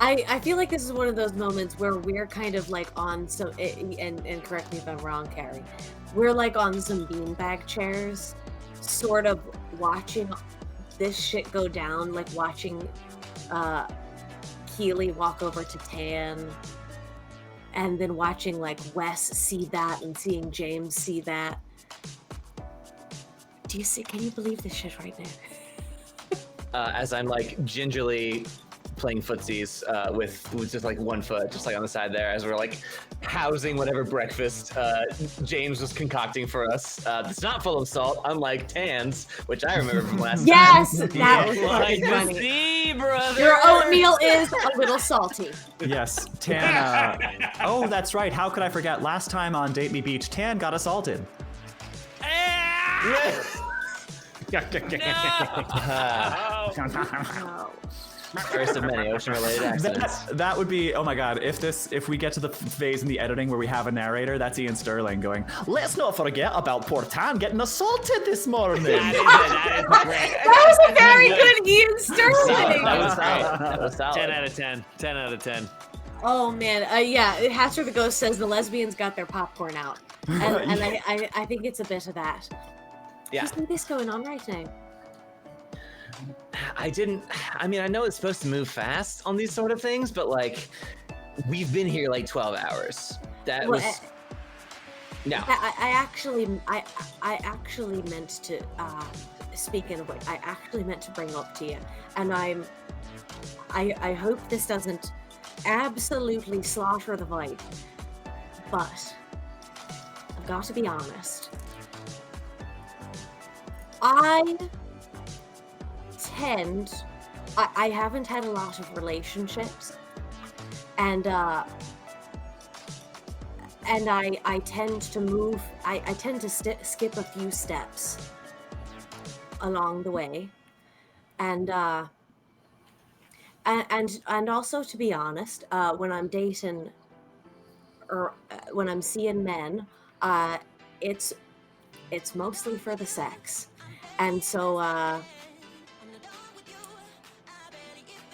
I feel like this is one of those moments where we're kind of like on some, and correct me if I'm wrong, Carrie, we're like on some beanbag chairs, sort of watching this shit go down, like watching Keely walk over to Tan, and then watching like Wes see that and seeing James see that. Can you believe this shit right now? As I'm like gingerly playing footsies with just like one foot, just like on the side there, as we're like housing whatever breakfast James was concocting for us. That's not full of salt, unlike Tan's, which I remember from last yes, time. that was fucking funny. See, brother. Your oatmeal is a little salty. Yes, Tan. Oh, that's right. How could I forget? Last time on Date Me Beach, Tan got assaulted. No. First of many ocean-related accidents. That would be, oh my god, if we get to the phase in the editing where we have a narrator, that's Ian Sterling going, let's not forget about poor Tan getting assaulted this morning. That is great. That was a very good Ian Sterling. That was solid. 10 out of 10. 10 out of 10. Oh man, yeah. Hatcher the Ghost says the lesbians got their popcorn out, and I think it's a bit of that. Yeah. Isn't this going on right now? I mean, I know it's supposed to move fast on these sort of things, but like, we've been here like 12 hours. No. I actually meant to, speaking of which, I actually meant to bring up to you, and I hope this doesn't absolutely slaughter the vibe, but I've got to be honest. I haven't had a lot of relationships, and I tend to move. I tend to skip a few steps along the way, and also, to be honest, when I'm dating or when I'm seeing men, it's mostly for the sex, and so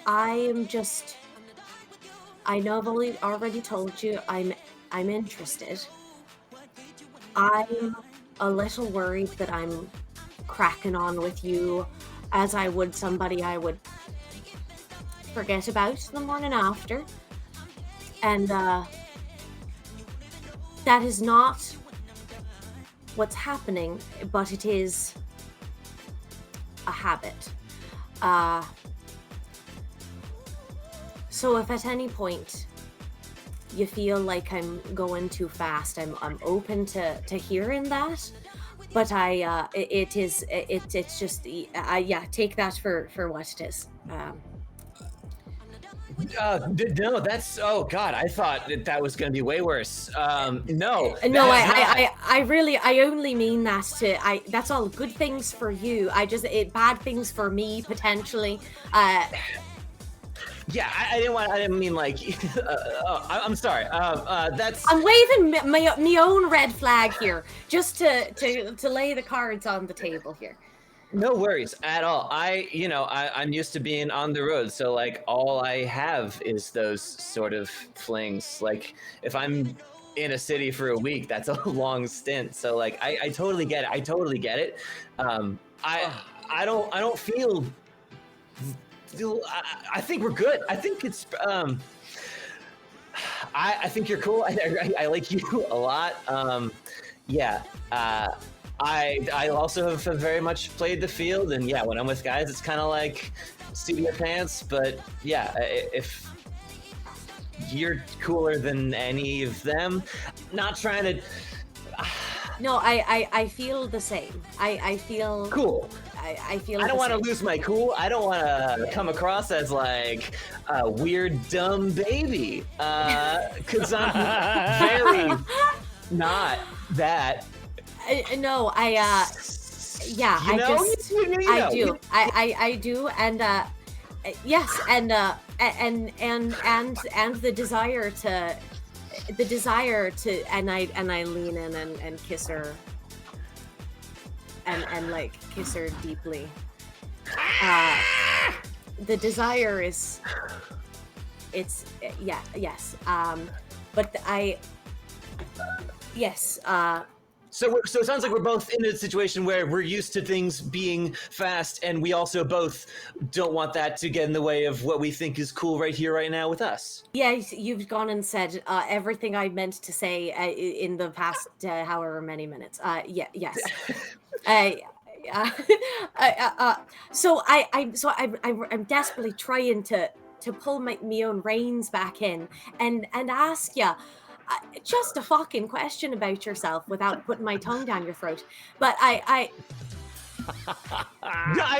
I know I've already told you I'm interested. I'm a little worried that I'm cracking on with you as I would somebody I would forget about the morning after. And that is not what's happening, but it is a habit. So if at any point you feel like I'm going too fast, I'm open to hearing that. But it's just take that for what it is. No, that's, oh God, I thought that was going to be way worse. No, I only mean that that's all good things for you. Bad things for me potentially. Yeah, I didn't mean like, I'm sorry. I'm waving my own red flag here, just to lay the cards on the table here. No worries at all. I'm used to being on the road, so like all I have is those sort of flings. Like if I'm in a city for a week, that's a long stint. So like I totally get it. I totally get it. I don't feel. I think we're good. I think it's. I think you're cool. I like you a lot. Yeah. I also have very much played the field, and yeah, when I'm with guys, it's kind of like seat your pants. But yeah, if you're cooler than any of them, not trying to. No, I feel the same. I feel cool. I feel. I don't want to lose my cool. I don't want to come across as like a weird, dumb baby, because I'm very not that. No, yeah, you know? I do, I do, and yes, and the desire to, and I lean in and kiss her, and like kiss her deeply. The desire is, it's yeah, yes, but yes. So it sounds like we're both in a situation where we're used to things being fast, and we also both don't want that to get in the way of what we think is cool right here, right now with us. Yeah, you've gone and said everything I meant to say in the past however many minutes. Yeah, yes. So I'm desperately trying to pull my own reins back in and ask you. Just a fucking question about yourself without putting my tongue down your throat. But I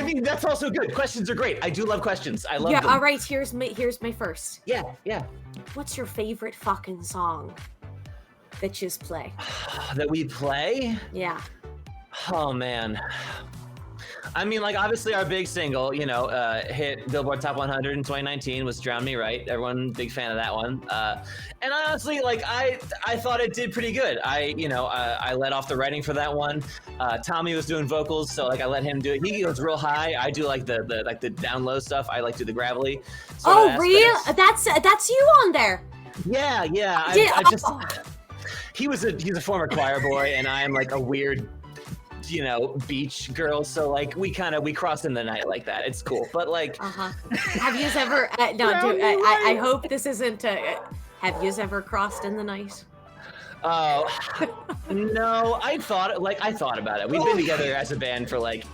mean, that's also good. Questions are great. I do love questions. I love them. All right, here's my first. Yeah. What's your favorite fucking song that you play? That we play? Yeah. Oh, man. I mean, like, obviously our big single, hit Billboard Top 100 in 2019 was Drown Me Right. Everyone, big fan of that one. And honestly, like, I thought it did pretty good. I let off the writing for that one. Tommy was doing vocals, so like I let him do it. He goes real high. I do like the down low stuff. I like do the gravelly. Oh, real? That's you on there. Yeah. He's a former choir boy, and I am like a weird, beach girl, so like we cross in the night like that. It's cool, but like have you ever I hope this isn't have you ever crossed in the night? Oh no, I thought about it. We've been together as a band for like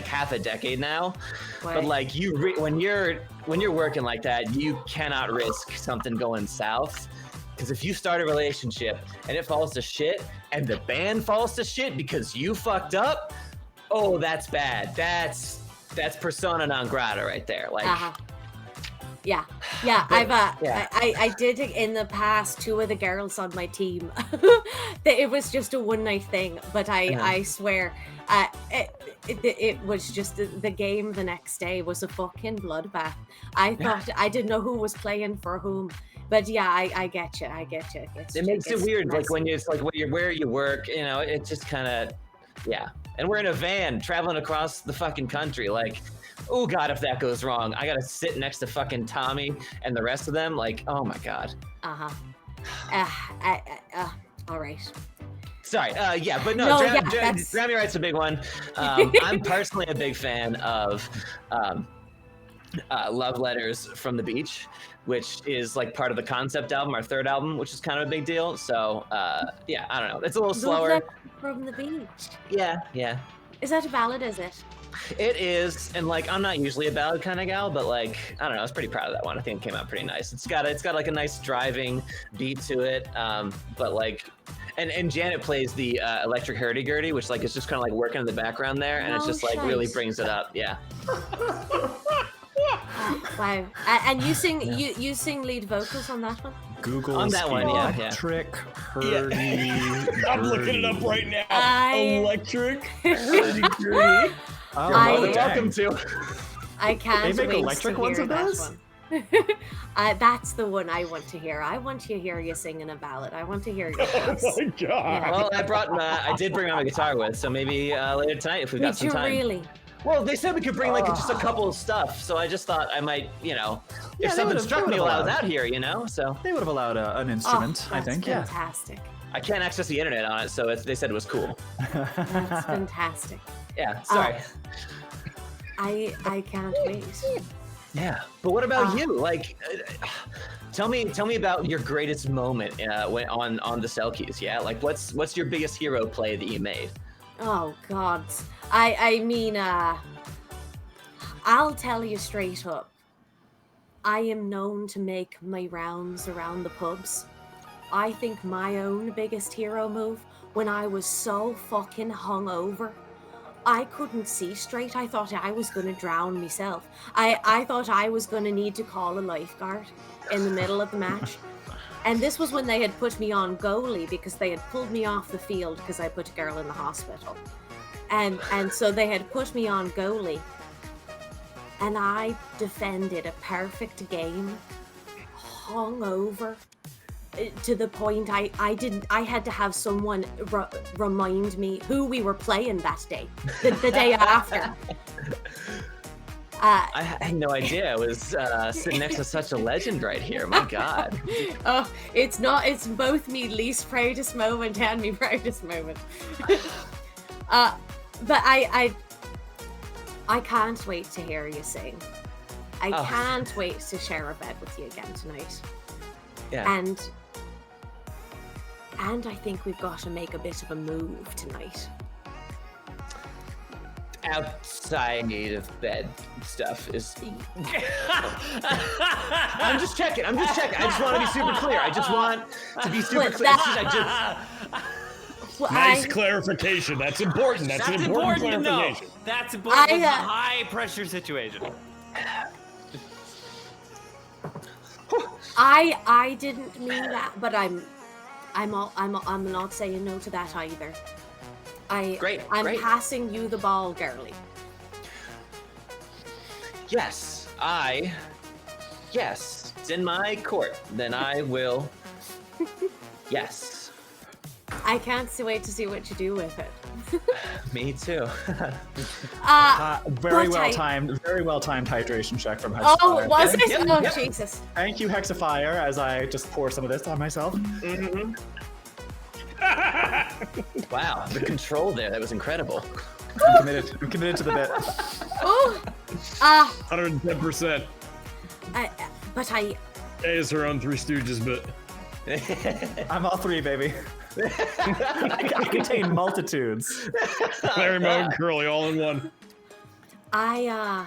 half a decade now. What? But like when you're working like that, you cannot risk something going south. Because if you start a relationship and it falls to shit, and the band falls to shit because you fucked up, oh, that's bad. That's persona non grata right there. Like, yeah. I did it in the past. Two of the girls on my team. It was just a one night thing, but I swear, it was just the game. The next day was a fucking bloodbath. I thought I didn't know who was playing for whom. But yeah, I get you. It makes it weird, like when it's like where you work, it just kind of, yeah. And we're in a van traveling across the fucking country. Like, oh God, if that goes wrong, I gotta sit next to fucking Tommy and the rest of them. Like, oh my God. All right. Sorry. Yeah, but no, Drown Me Right's a big one. I'm personally a big fan of Love Letters from the Beach, which is like part of the concept album, our third album, which is kind of a big deal. So yeah, I don't know. It's a little slower. From the Beach. Yeah. Is that a ballad, is it? It is, and like I'm not usually a ballad kind of gal, but like I don't know, I was pretty proud of that one. I think it came out pretty nice. It's got like a nice driving beat to it, but like, and Janet plays the electric hurdy-gurdy, which like is just kind of like working in the background there, and it's just like really brings it up. Yeah. Wow. And you sing you sing lead vocals on that one? Google On that one, yeah. Electric hurdy. I'm looking it up right now. Electric. Oh, I- welcome to. I can't They make wait electric to ones hear of that those? one. That's the one I want to hear. I want to hear you singing a ballad. I want to hear your voice. Oh my god. Well, I did bring my guitar with, so maybe later tonight if we got Did some you time. really? Well, they said we could bring like just a couple of stuff, so I just thought I might, Yeah, if they something would've- struck they me would've while I was allowed. out here, so They would have allowed an instrument, I that's think. fantastic. I can't access the internet on it, so they said it was cool. That's fantastic. Yeah, sorry. I can't wait. Yeah, but what about you? Like, tell me about your greatest moment when on the Selkies. Yeah, like what's your biggest hero play that you made? Oh God. I mean, I'll tell you straight up. I am known to make my rounds around the pubs. I think my own biggest hero move, when I was so fucking hungover, I couldn't see straight. I thought I was going to drown myself. I thought I was going to need to call a lifeguard in the middle of the match. And this was when they had put me on goalie because they had pulled me off the field because I put a girl in the hospital. And so they had put me on goalie. And I defended a perfect game, hungover, to the point I had to have someone remind me who we were playing that day, the day after. I had no idea. I was sitting next to such a legend right here. My God. Oh, it's both me least proudest moment and me proudest moment. But I can't wait to hear you sing. I can't wait to share a bed with you again tonight. Yeah. And I think we've got to make a bit of a move tonight. Outside of bed stuff is. I'm just checking. I just want to be super clear. I just want to be super clear. Nice clarification. That's important. That's an important to know. clarification. That's important. It's a high pressure situation. I didn't mean that, but I'm not saying no to that either. I'm Great. passing you the ball, girly. Yes, it's in my court. Then I will. Yes. I can't wait to see what you do with it. Me too. Very well timed hydration check from Hexafire. Oh, was it? Yep, Oh, yep. Jesus. Thank you, Hexafire, as I just pour some of this on myself. Mm-hmm. Wow, the control there, that was incredible. I'm committed to the bit. Oh, 110%. but I. A is her own Three Stooges, but I'm all three, baby. I contain multitudes. Larry, Mo, and Curly all in one. I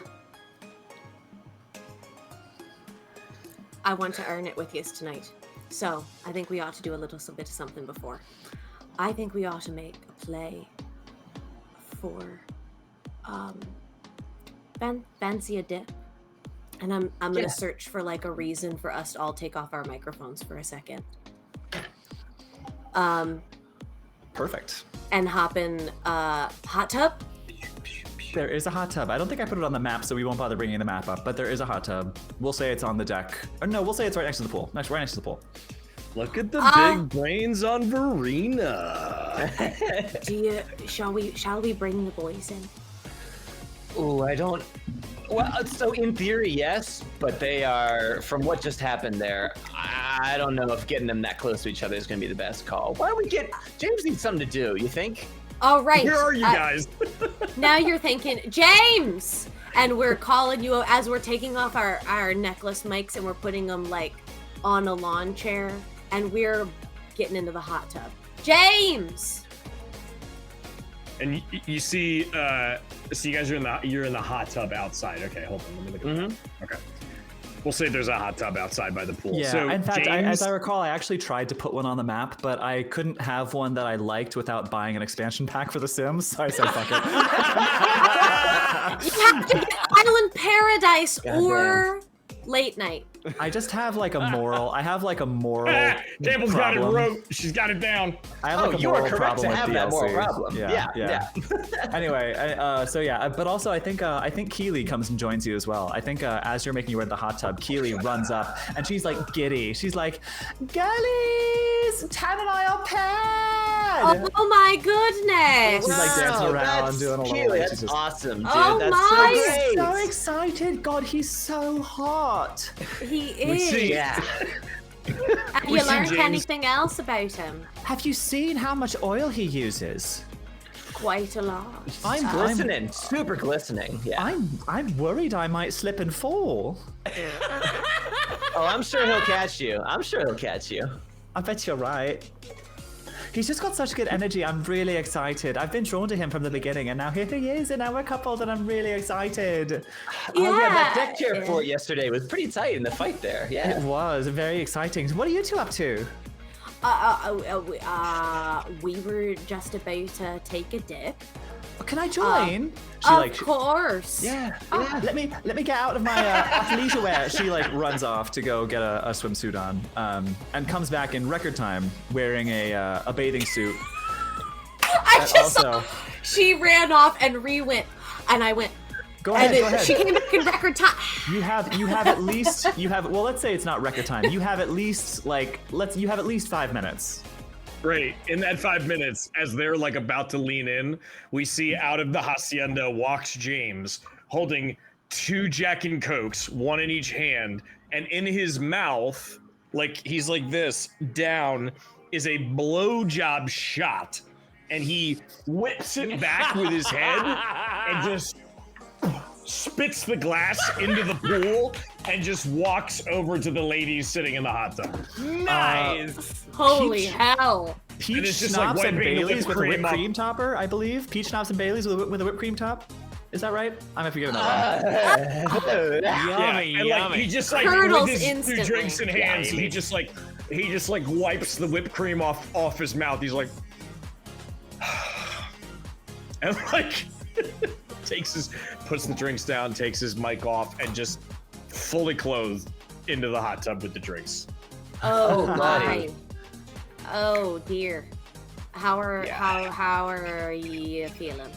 want to earn it with you tonight. So I think we ought to do a little bit of something before. I think we ought to make a play for fancy a dip. And I'm gonna search for like a reason for us to all take off our microphones for a second. Perfect. And hop in hot tub. There is a hot tub. I don't think I put it on the map, so we won't bother bringing the map up, but there is a hot tub. We'll say it's on the deck. Or no, we'll say it's right next to the pool. Right next to the pool. Look at the big brains on Varina. Shall we bring the boys in? Ooh, I don't. Well, so in theory, yes, but they are, from what just happened there, I don't know if getting them that close to each other is going to be the best call. Why don't we get, James needs something to do, you think? All right. Where are you guys? Now you're thinking, James! And we're calling you as we're taking off our necklace mics and we're putting them like on a lawn chair and we're getting into the hot tub. James! And you see, so you guys are you're in the hot tub outside. Okay, hold on, let me look at that. Okay, we'll say there's a hot tub outside by the pool. Yeah, so in fact, James... as I recall, I actually tried to put one on the map, but I couldn't have one that I liked without buying an expansion pack for The Sims, so I said fuck it. You Island Paradise or late night. I just have like a moral. I have like a moral. Campbell's got it problem. wrote. She's got it down. I have like a you moral are correct problem to have with that moral DLC. problem. Yeah. Anyway, so yeah, but also I think Keely comes and joins you as well. I think as you're making your way to the hot tub, Keely runs up and she's like giddy. She's like, "Girlies, Tan and I are paired." Oh my goodness! She's like dancing around, that's doing a little. cute. She's That's just- awesome, dude. Oh that's my. so great. So excited! God, he's so hot. He We is. see- Yeah. Have we you see learned James- anything else about him? Have you seen how much oil he uses? Quite a lot. I'm Glistening. Super glistening. Yeah. I'm worried I might slip and fall. Oh, I'm sure he'll catch you. I bet you're right. He's just got such good energy. I'm really excited. I've been drawn to him from the beginning, and now here he is, and now we're coupled, and I'm really excited. Oh, yeah, that Yeah. deck chair fort yesterday was pretty tight in the fight there. It Yeah. was very exciting. What are you two up to? We were just about to take a dip. Can I join? Of course. Yeah. Let me get out of my athleisure wear. She like runs off to go get a swimsuit on, and comes back in record time wearing a bathing suit. I And just also- saw she ran off and re-went, and I went. Go And ahead. then she came back in record time. You have at least well, let's say it's not record time. You have at least 5 minutes. Right. In that 5 minutes, as they're like about to lean in, we see out of the hacienda walks James holding 2 Jack and Cokes, one in each hand, and in his mouth, like he's like this, down, is a blowjob shot. And he whips it back with his head and just spits the glass into the pool and just walks over to the ladies sitting in the hot tub. Nice. Holy Peach- hell. Peach it's just schnapps like and wiping the Baileys whipped with a whipped cream off. cream topper, I believe. Peach schnapps and Baileys with a whipped cream top. Is that right? I might be getting that wrong. Yummy, and like he just like Curdles with his instantly. 2 drinks in hands, he just like wipes the whipped cream off his mouth. He's like, and like puts the drinks down, takes his mic off, and just fully clothed into the hot tub with the drinks. Oh, Oh, my. buddy. Oh dear. How are you feeling?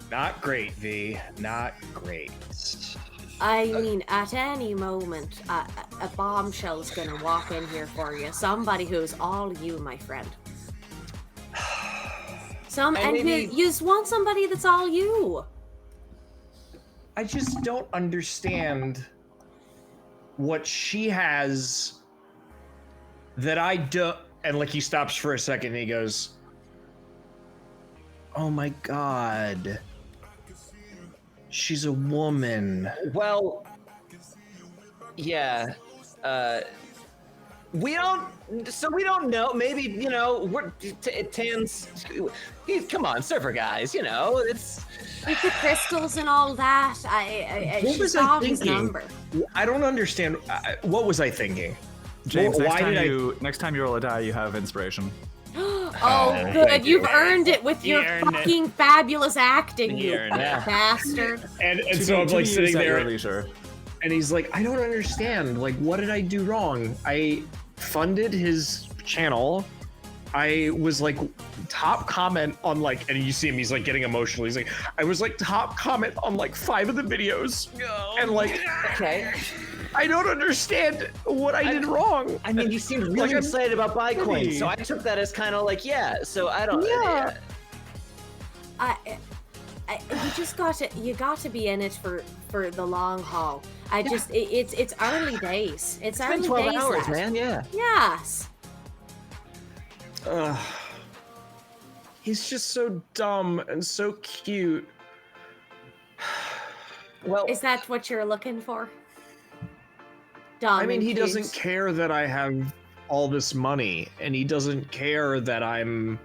Not great, V. Not great. I mean, at any moment, a bombshell's gonna walk in here for you. Somebody who's all you, my friend. You just want somebody that's all you. I just don't understand what she has that I do. And like he stops for a second and he goes, "Oh my God, she's a woman." Well, yeah. We don't know. Maybe, we're Tan's. Come on, surfer guys. It's. With the crystals and all that, What she was saw I his thinking? number. I don't understand. What was I thinking? James, Well, next time you roll a die, you have inspiration. Oh, thank good. you. You've earned it with your earned it. fucking fabulous acting, You you earned it. bastard. And so I'm like sitting there, Leisure. and he's like, "I don't understand. Like, what did I do wrong? I funded his channel. I was like top comment on like," and you see him, he's like getting emotional. He's like, "I was like top comment on like 5 of the videos, and like, Okay. I don't understand what I did wrong." I mean, you seemed really Like, I'm- excited about Bitcoin, Really? so I took that as kind of like, yeah. So I don't. Yeah. You got to be in it for the long haul. It's early days. It's It's early been 12 days, hours, lad. man. Yeah. Yes. He's just so dumb and so cute. Well, Is that what you're looking for? Dumb I mean, and he cute. doesn't care that I have all this money, and he doesn't care that I'm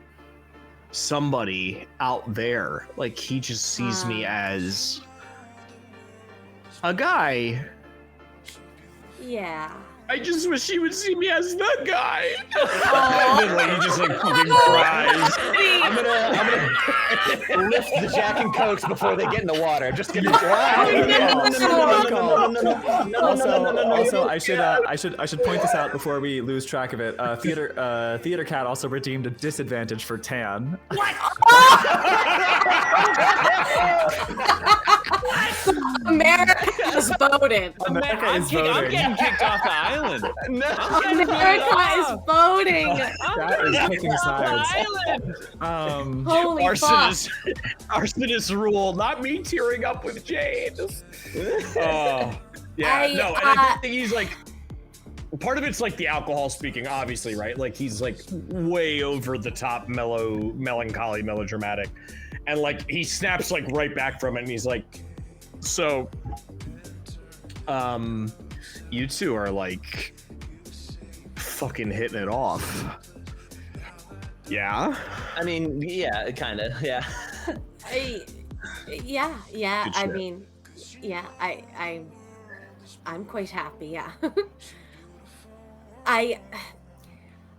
somebody out there. Like, he just sees me as a guy. Yeah. I just wish he would see me as the guy. And then like he just like fucking cries. I'm gonna lift the Jack and Cokes before they get in the water. Just get Also, I should point this out before we lose track of it. Theater Cat also redeemed a disadvantage for Tan. What? America is voting. America is voting. I'm getting kicked off the island. No. America is voting. That is picking sides. Holy fuck. Arsonist rule, not me tearing up with James. Oh, yeah. I think he's like, part of it's like the alcohol speaking, obviously, right? Like he's like way over the top melancholy, melodramatic. And like he snaps like right back from it and he's like, so, you two are like fucking hitting it off. Yeah? I mean, yeah, kind of, yeah. Yeah. I mean, yeah, I'm quite happy, yeah.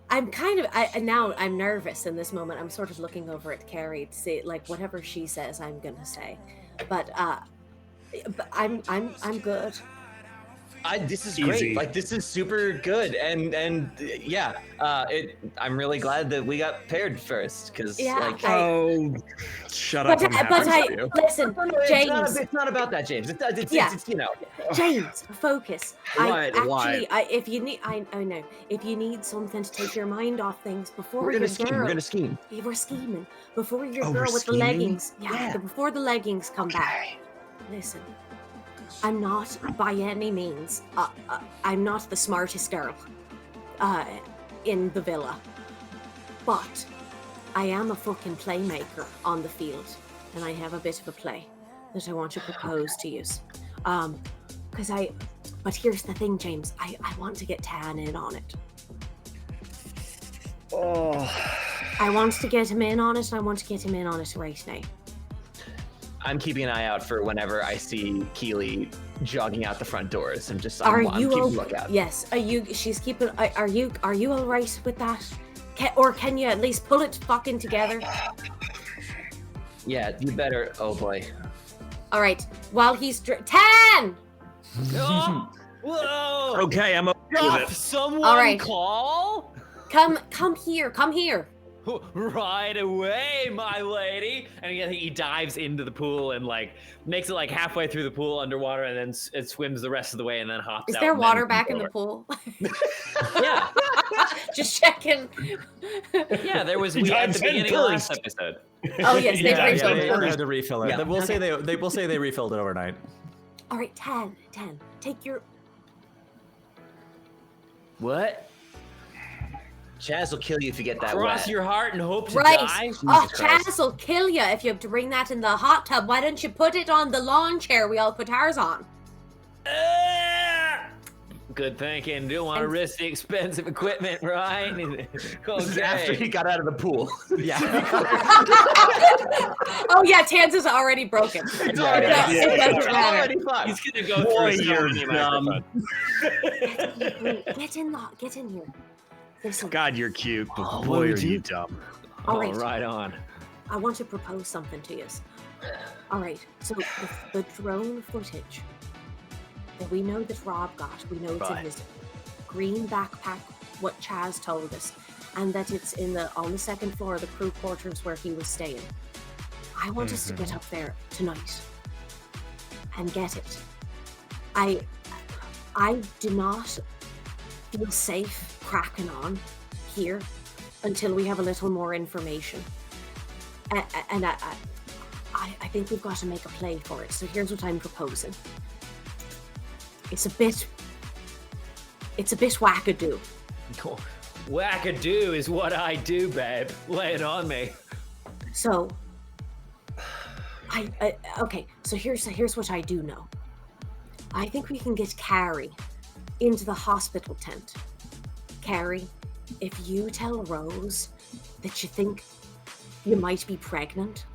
I'm kind of, now I'm nervous in this moment. I'm sort of looking over at Carrie to see, like, whatever she says, I'm gonna say. But I'm good. This is great. Easy. Like, this is super good, and yeah, I'm really glad that we got paired first, because like, shut up. Listen, James. It's not about that, James. It's you know. James, focus. Why? If you need, I know. If you need something to take your mind off things before We're gonna scheme. We're scheming before your girl we're with scheming? the leggings. Yeah, before the leggings come back. Listen, I'm not by any means. I'm not the smartest girl in the villa, but I am a fucking playmaker on the field, and I have a bit of a play that I want to propose to you. But here's the thing, James. I want to get Tan in on it. Oh. I want to get him in on it, and I want to get him in on it right now. I'm keeping an eye out for whenever I see Keely jogging out the front doors. I'm Are you keeping a lookout. Yes. She's keeping. Are you all right with that? Can you at least pull it fucking together? Yeah, you better. Oh boy. All right. While he's Tan. Oh, whoa! Okay, I'm okay with it. Someone All right. call? Come here. Come here. Right away, my lady. And he dives into the pool and like makes it like halfway through the pool underwater, and then it swims the rest of the way and then hops out. Is there water back in the pool? Yeah. Just checking. Yeah, there was at the beginning of last episode. Oh yes, they refilled it. They had to refill it. Yeah. We'll say they refilled it overnight. All right, Tan, take your. What? Chaz will kill you if you get that Cross wet. your heart and hope to Right. die? Oh, Christ. Chaz will kill you if you have to bring that in the hot tub. Why don't you put it on the lawn chair we all put ours on? Good thinking. Don't want to risk the expensive equipment, right? Okay. After he got out of the pool. Yeah. Oh yeah, Tan's is already broken. It doesn't matter. He's gonna go Boy, through you're so many dumb. microphones. Get in here. Listen, God, you're cute, but Oh, boy, what are would you you- dumb. all right. Right on. I want to propose something to you. All right, so the drone footage that we know that Rob got, we know it's in Right. his green backpack, what Chaz told us, and that it's on the second floor of the crew quarters where he was staying. I want us to get up there tonight and get it. I do not feel safe cracking on here until we have a little more information. And I think we've got to make a play for it. So here's what I'm proposing. It's a bit wackadoo. Wackadoo is what I do, babe. Lay it on me. So okay, so here's what I do know. I think we can get Carrie into the hospital tent. Carrie, if you tell Rose that you think you might be pregnant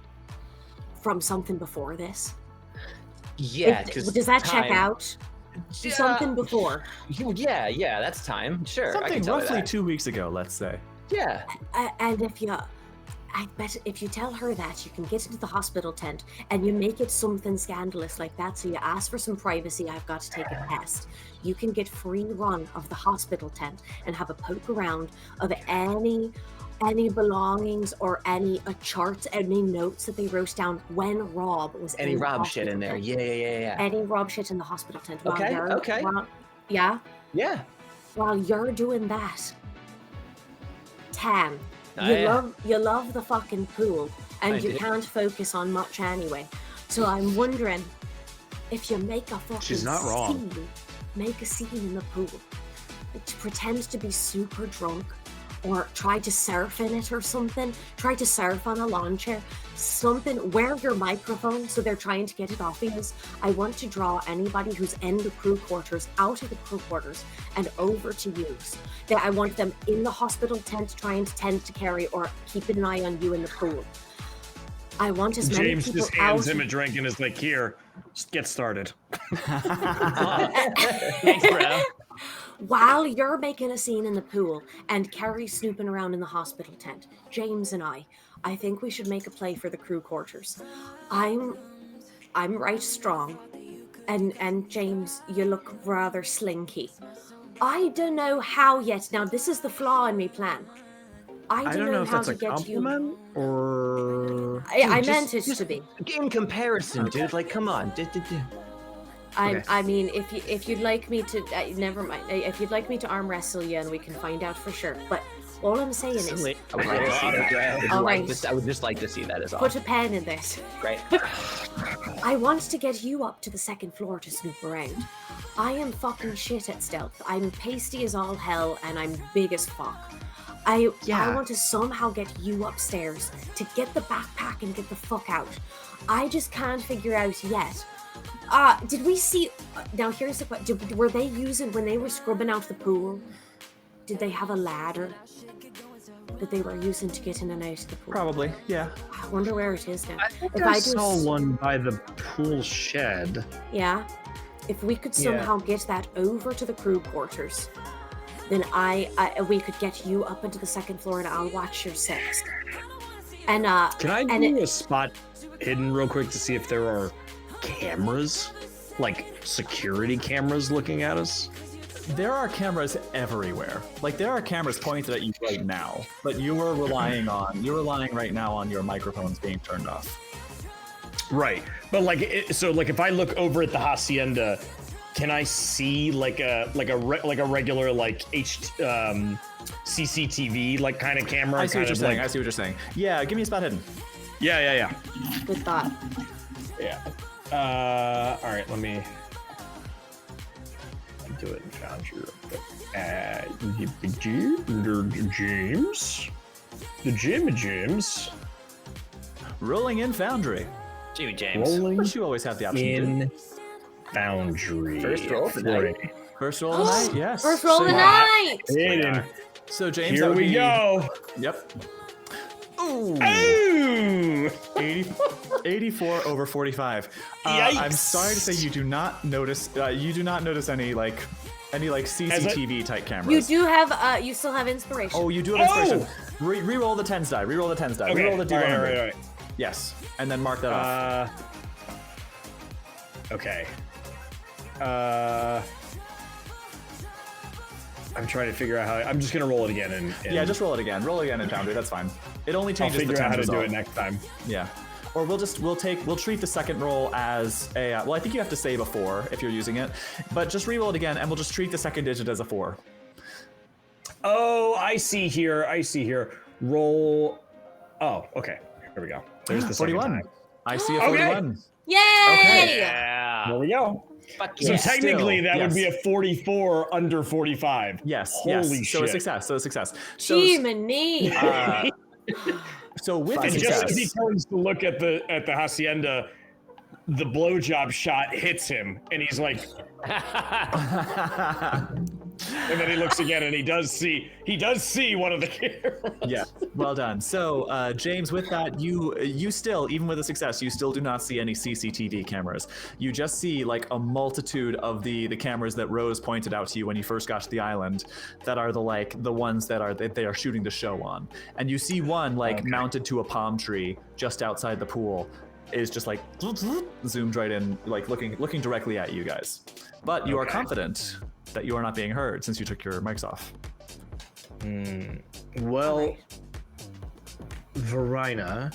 from something before this, Yeah, does that check out? Something before. Yeah, that's time. Sure. I Something can tell her roughly that. 2 weeks ago, let's say. Yeah. And I bet if you tell her that, you can get into the hospital tent and you make it something scandalous like that. So you ask for some privacy. I've got to take a test. You can get free run of the hospital tent and have a poke around of any belongings or any charts, any notes that they wrote down when Rob was Any in the Rob shit in there. hospital tent. Yeah. Any Rob shit in the hospital tent. Okay. Yeah. Yeah. While you're doing that, Tam, you love the fucking pool, and you can't focus on much anyway. So I'm wondering if you make a fucking She's not wrong. Make a scene in the pool. Pretend to be super drunk, or try to surf in it or something. Try to surf on a lawn chair. Something. Wear your microphone so they're trying to get it off you. I want to draw anybody who's in the crew quarters out of the crew quarters and over to you. I want them in the hospital tent trying to tend to Carrie or keeping an eye on you in the pool. I want as many James people just hands out. him a drink and is like, here, just get started. Thanks, bro. While you're making a scene in the pool and Carrie snooping around in the hospital tent, James and I think we should make a play for the crew quarters. I'm right strong, and James, you look rather slinky. I don't know how yet. Now this is the flaw in me plan. I don't know if how that's to a get compliment or. I meant it to be. In comparison, dude. Like, come on. I mean, if you'd like me to, never mind. If you'd like me to arm wrestle you, and we can find out for sure. But all I'm saying is, I would like to see that. All right. I would just like to see that as all. Put a pen in this. Great. I want to get you up to the second floor to snoop around. I am fucking shit at stealth. I'm pasty as all hell, and I'm big as fuck. I want to somehow get you upstairs to get the backpack and get the fuck out. I just can't figure out yet. Did we see? Now here's the question: were they using when they were scrubbing out the pool? Did they have a ladder that they were using to get in and out of the pool? Probably, yeah. I wonder where it is now. I think I saw one by the pool shed. Yeah. If we could somehow get that over to the crew quarters, then we could get you up into the second floor, and I'll watch your six. And can I do a spot hidden real quick to see if there are cameras, like security cameras looking at us? There are cameras everywhere. Like, there are cameras pointed at you right now, but you're relying right now on your microphones being turned off. Right, but if I look over at the hacienda, can I see like a regular CCTV like kind of camera? I see what you're saying. Yeah, give me a spot hidden. Yeah. Good thought. Yeah. All right, let me do it in Foundry. James. Rolling in Foundry. Jimmy James. Rolling Which you always have the option to do. in Foundry. First roll for night. First roll of the night, yes. First roll of the night! Hidden. So James, Here we go. Yep. Ooh. 84 over 45. I'm sorry to say you do not notice any CCTV type cameras. You do have you still have inspiration. Oh, you do have inspiration. Reroll the 10s die. Reroll the 10s die. Okay. Reroll the D100. All right. Yes, and then mark that off. Okay. I'm trying to figure out how. I'm just gonna roll it again and yeah, just roll it again. Roll it again in Foundry. That's fine. It only I'll changes the figure out how to result. do it next time. Yeah. Or we'll treat the second roll as a well, I think you have to save a 4 if you're using it, but just re-roll it again and we'll just treat the second digit as a 4. Oh, I see here. Roll. Oh, okay. Here we go. There's the 41. second time. I see a 41. Okay. Yay! Okay. Yeah. There we go. Fuck So yeah. technically, Still, that would be yes. a 44 under 45. Yes. Holy yes. shit. So a success. So Jiminy. so with And the just as he success, turns to look at the hacienda, the blowjob shot hits him, and he's like, And then he looks again, and he does see one of the cameras. Yeah, well done. So, James, with that, you still, even with a success, you still do not see any CCTV cameras. You just see like a multitude of the cameras that Rose pointed out to you when you first got to the island, that are the ones that they are shooting the show on. And you see one mounted to a palm tree just outside the pool, is just like zoomed right in, like looking directly at you guys. But you are confident that you are not being heard since you took your mics off. Well, Varina,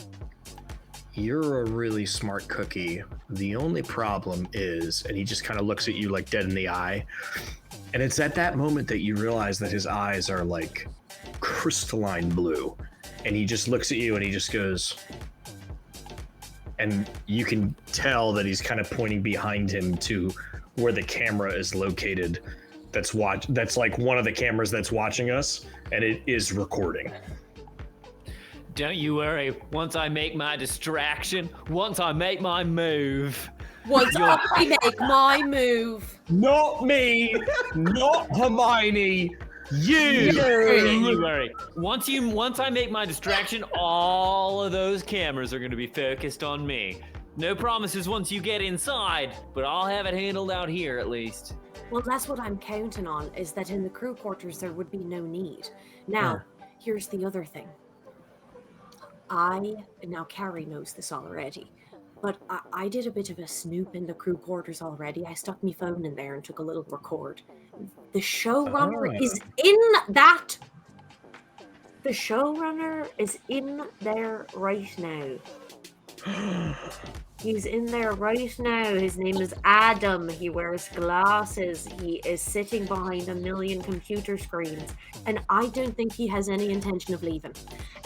you're a really smart cookie. The only problem is, and he just kind of looks at you like dead in the eye, and it's at that moment that you realize that his eyes are like crystalline blue, and he just looks at you and he just goes, and you can tell that he's kind of pointing behind him to where the camera is located. That's like one of the cameras that's watching us, and it is recording. Don't you worry. Once I make my distraction, once I make my move. Once I make my move. Not me, not Hermione. You. Don't you worry. Once I make my distraction, all of those cameras are going to be focused on me. No promises once you get inside, but I'll have it handled out here at least. Well, that's what I'm counting on, is that in the crew quarters there would be no need. Now, here's the other thing. Now Carrie knows this already, but I did a bit of a snoop in the crew quarters already. I stuck my phone in there and took a little record. The showrunner is in that. The showrunner is in there right now. He's in there right now. His name is Adam. He wears glasses. He is sitting behind a million computer screens. And I don't think he has any intention of leaving.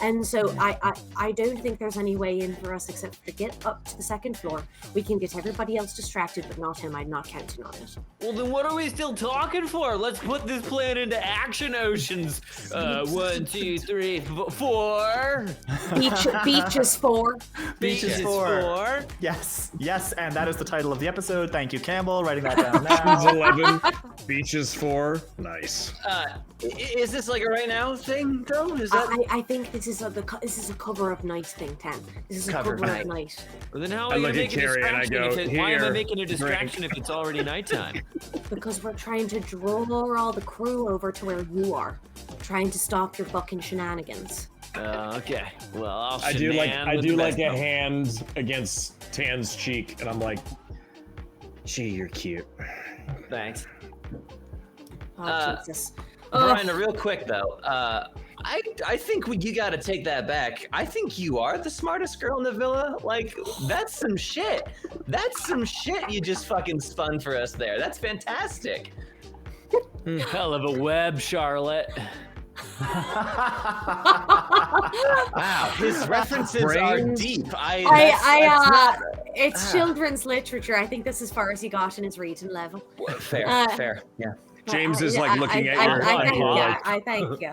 And so I don't think there's any way in for us except to get up to the second floor. We can get everybody else distracted, but not him. I'm not counting on it. Well, then what are we still talking for? Let's put this plan into action, Oceans. 1, 2, 3, 4. Beaches 4. Beaches 4. Yes, and that is the title of the episode. Thank you, Campbell, writing that down now. 11, Beaches 4. Nice. Is this like a right now thing, though? Is that? I think this is a cover of night thing, Ten. This is a cover of night. Well, then how I are we look going at to make a Carrie and I distraction? go, Why am I "Here, making a distraction drink." if it's already nighttime? Because we're trying to draw all the crew over to where you are. Trying to stop your fucking shenanigans. Okay. Well, I do like a hand against Tan's cheek, and I'm like, gee, you're cute. Thanks. Oh, Jesus. Varina, real quick though, I think you got to take that back. I think you are the smartest girl in the villa. Like, that's some shit. That's some shit you just fucking spun for us there. That's fantastic. Hell of a web, Charlotte. Wow, his references are deep. It's children's literature. I think that's as far as he got in his reading level. Fair, yeah. James is like looking at your. I thank you.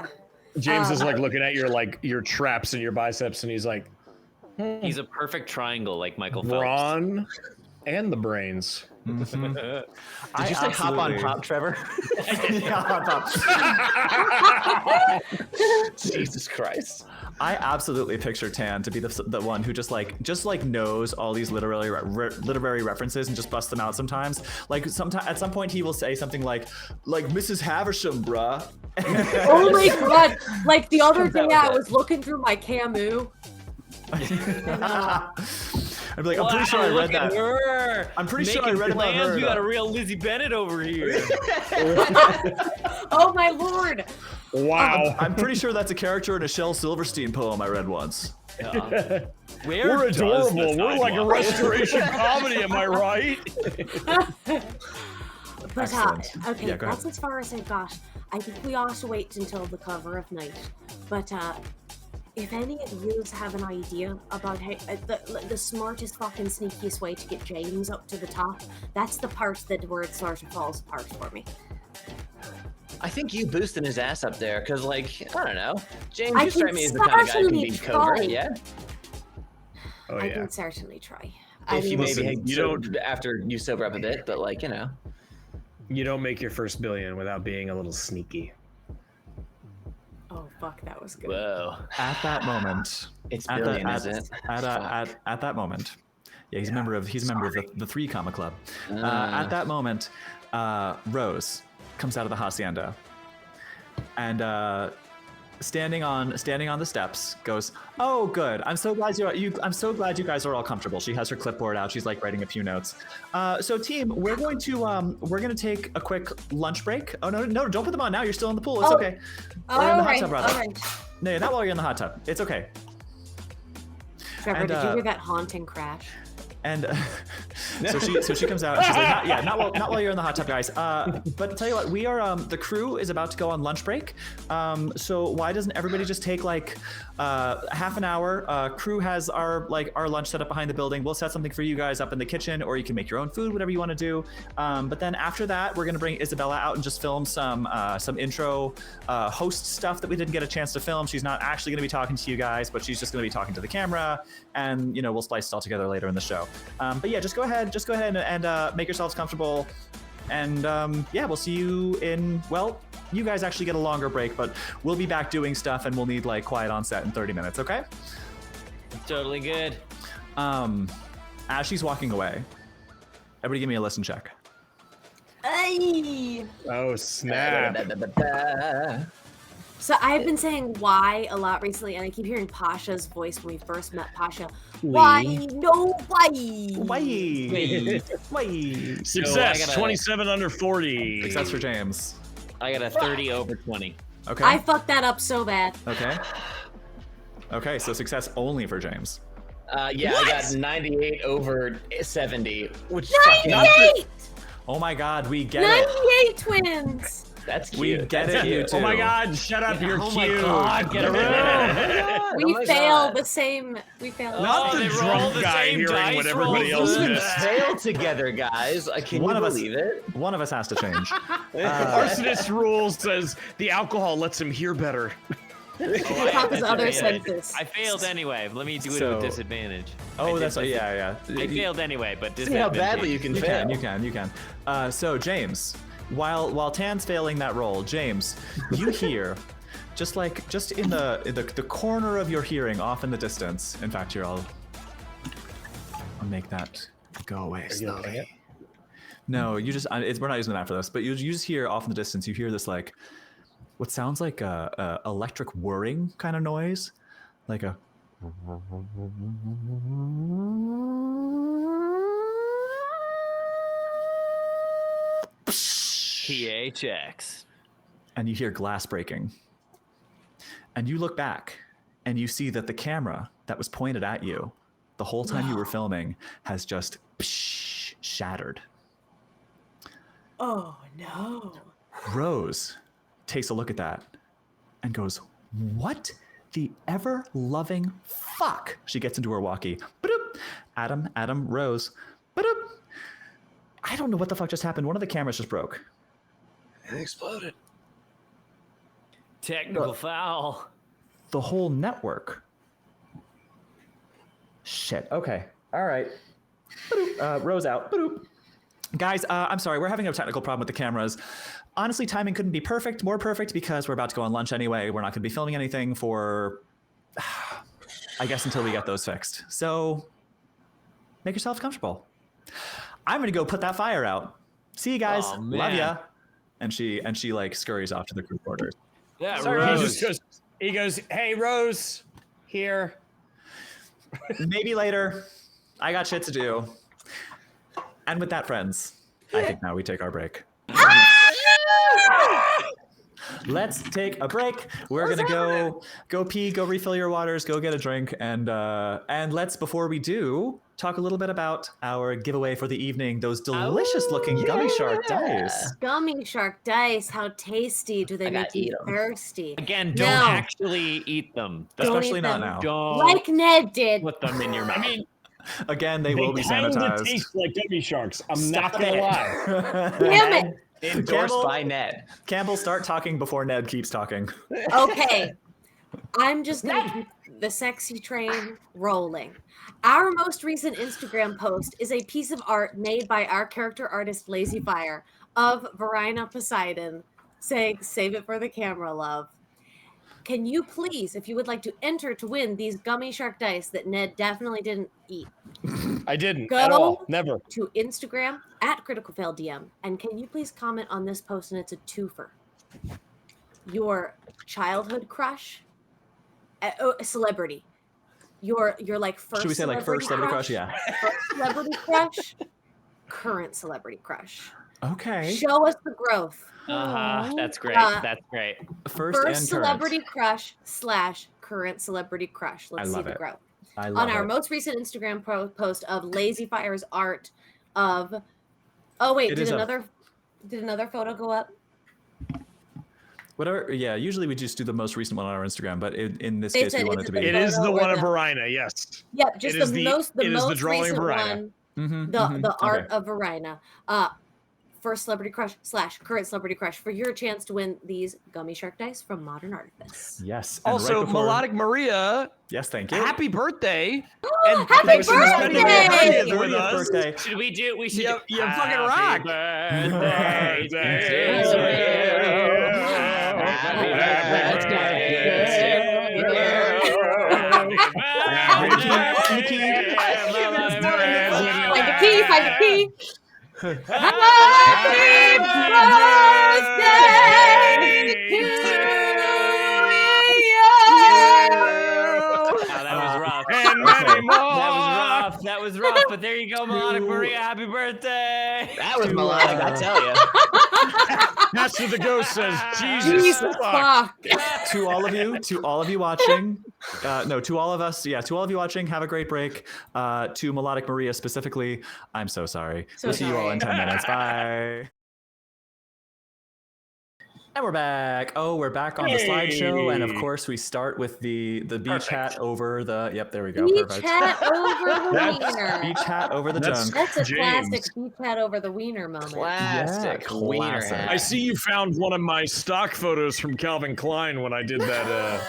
James is like looking at your traps and your biceps, and he's like, He's a perfect triangle, like Michael Phelps. brawn and the brains. Mm-hmm. Did you say hop on pop, Trevor? Yeah, hop on. Jesus Christ. I absolutely picture Tan to be the one who just knows all these literary references and just busts them out sometimes. Like at some point he will say something like Mrs. Havisham, bruh. Oh my god! Like the other day, I was looking through my Camus. I'm like, I'm pretty sure I read that. Her. I'm pretty sure I read about her. You got a real Lizzie Bennett over here. Oh my lord! Wow. I'm pretty sure that's a character in a Shel Silverstein poem I read once. We're adorable. We're like a restoration comedy, am I right? But okay, Yeah, go that's ahead. as far as I got. I think we ought to wait until the cover of night. But if any of you have an idea about how the smartest fucking sneakiest way to get James up to the top, that's the part where it sort of falls apart for me. I think you boosting his ass up there, because, like, I don't know. James, I you strike can me as the kind of guy who can certainly be covert, try. yeah? Oh I yeah. can certainly try. If you Listen, maybe you don't- after you sober up a bit, but, like, you know. You don't make your first billion without being a little sneaky. Oh fuck, that was good. Whoa. At that moment, It's at billion, the, is it? at that moment, yeah, he's a member of the 3 Comma Club. At that moment, Rose comes out of the hacienda, and standing on the steps, goes, "Oh, good. I'm so glad you guys are all comfortable." She has her clipboard out. She's like writing a few notes. So, team, we're going to take a quick lunch break. Oh no, don't put them on now. You're still in the pool. It's okay. Or in the hot tub, rather. All right. No, not while you're in the hot tub. It's okay. Trevor, And, did you hear that haunting crash? And so she comes out and she's like, not while you're in the hot tub, guys. But tell you what, we are the crew is about to go on lunch break. So why doesn't everybody just take like half an hour? Crew has our lunch set up behind the building. We'll set something for you guys up in the kitchen, or you can make your own food, whatever you want to do. But then after that, we're gonna bring Isabella out and just film some intro host stuff that we didn't get a chance to film. She's not actually gonna be talking to you guys, but she's just gonna be talking to the camera, and we'll splice it all together later in the show. But yeah, just go ahead and make yourselves comfortable. And yeah, we'll see you in, well, you guys actually get a longer break, but we'll be back doing stuff and we'll need like quiet on set in 30 minutes, okay? Totally good. As she's walking away, everybody give me a listen check. Ay! Oh, snap. So I've been saying why a lot recently, and I keep hearing Pasha's voice when we first met Pasha. Why? No, why? Why? Success, gotta- 27 under 40. Success for James. I got a 30 over 20. Okay. I fucked that up so bad. Okay, so success only for James. Yeah, What? I got 98 over 70, which 98! Oh my god, we get it. 98 twins! that's cute. We get That's it, you cute. two. Oh my god, shut up, you're Oh cute. my god, get a room. We fail the same. We fail. Not Oh, the they roll drunk the guy same hearing dice what everybody else rolls. missed. Fail together, guys. Can One you of us- believe it? One of us has to change. Arsonist rule says the alcohol lets him hear better. Top his other Disadvantage. senses. I failed anyway. Let me do it So- with disadvantage. Oh, I that's did- yeah. I failed anyway, but See how disadvantage. badly you can You fail. can. So James, while Tan's failing that roll, James, you hear just in the corner of your hearing, off in the distance. In fact, I'll make that go away slowly. No, you just we're not using that for this, but you just hear off in the distance. You hear this like what sounds like a electric whirring kind of noise, like a. PHX. And you hear glass breaking. And you look back and you see that the camera that was pointed at you the whole time you were filming has just shattered. Oh no. Rose takes a look at that and goes, "What the ever-loving fuck?" She gets into her walkie. Ba-doop. Adam, Rose. Ba-doop. I don't know what the fuck just happened. One of the cameras just broke. It exploded. Technical foul. The whole network. Shit. Okay. All right. Ba-doop. Rose out. Ba-doop. Guys, I'm sorry. We're having a technical problem with the cameras. Honestly, timing couldn't be more perfect, because we're about to go on lunch anyway. We're not going to be filming anything for, I guess, until we get those fixed. So, make yourselves comfortable. I'm going to go put that fire out. See you guys. Oh, Love man. ya. And she like scurries off to the group quarters. Yeah, Sorry, Rose. he goes, hey, Rose, here. Maybe later. I got shit to do. And with that, friends, I think now we take our break. Let's take a break. We're gonna go pee, go refill your waters, go get a drink, and let's, before we do, talk a little bit about our giveaway for the evening. Those delicious-looking gummy shark dice. Gummy shark dice. How tasty do they I gotta make you eat 'em. thirsty? Again, don't No. actually eat them. Don't Especially eat not them. now. Don't Like Ned did. put them in your mouth. I mean, Again, they will be kinda sanitized. taste like gummy sharks. I'm Stop not gonna it. lie. Damn it. Endorsed Campbell- by Ned. Campbell, start talking before Ned keeps talking. Okay. I'm just going to keep the sexy train rolling. Our most recent Instagram post is a piece of art made by our character artist Lazy Fire of Varina Poseidon saying, "Save it for the camera, love." Can you please, if you would like to enter to win these gummy shark dice that Ned definitely didn't eat, I didn't Go at all. Never. to Instagram at Critical Fail DM, and can you please comment on this post, and it's a twofer. Your childhood crush, a celebrity. Your like first. Should we say like first celebrity crush? Yeah. First celebrity crush, current celebrity crush. Okay. Show us the growth. That's great. That's great. First and celebrity current. crush / current celebrity crush. Let's I see love the it. growth. I love On our it. most recent Instagram post of Lazy Fire's art of. Oh wait, It did is another photo go up? Whatever. Yeah. Usually we just do the most recent one on our Instagram, but in this They case, said we want it it's to be. It is the Photo or one of the- Varina, yes. Yep, just It is the the- most it is the most drawing recent Varina. one. Mhm, The mhm. art Okay. of Varina. First celebrity crush / current celebrity crush for your chance to win these gummy shark dice from Modern Artifice. Yes. And Also, right before- Melodic Maria, Yes. Thank you. happy birthday. Happy thanks for spending your birthday! 30th with 30th us. birthday. Should we do? We should. You- do, you fucking Happy rock. birthday to Find the key, find the key. Happy birthday to That was rough. And many more. That was rough. But there you go, Melodic Maria. Happy birthday. That was melodic, I tell you. Master the Ghost says, Jesus, Jesus fuck. fuck. To all of you watching, no, to all of us, yeah, to all of you watching, have a great break. To Melodic Maria specifically, I'm so sorry. So We'll see you all in sorry. 10 minutes. Bye. And we're back. Oh, we're back on the slideshow, and of course we start with the beach hat over the. Yep, there we go. Beach Perfect. hat over the That's- wiener. Beach hat over the That's- junk. That's a James. classic beach hat over the wiener moment. Classic Yeah, wiener classic. hat. I see you found one of my stock photos from Calvin Klein when I did that,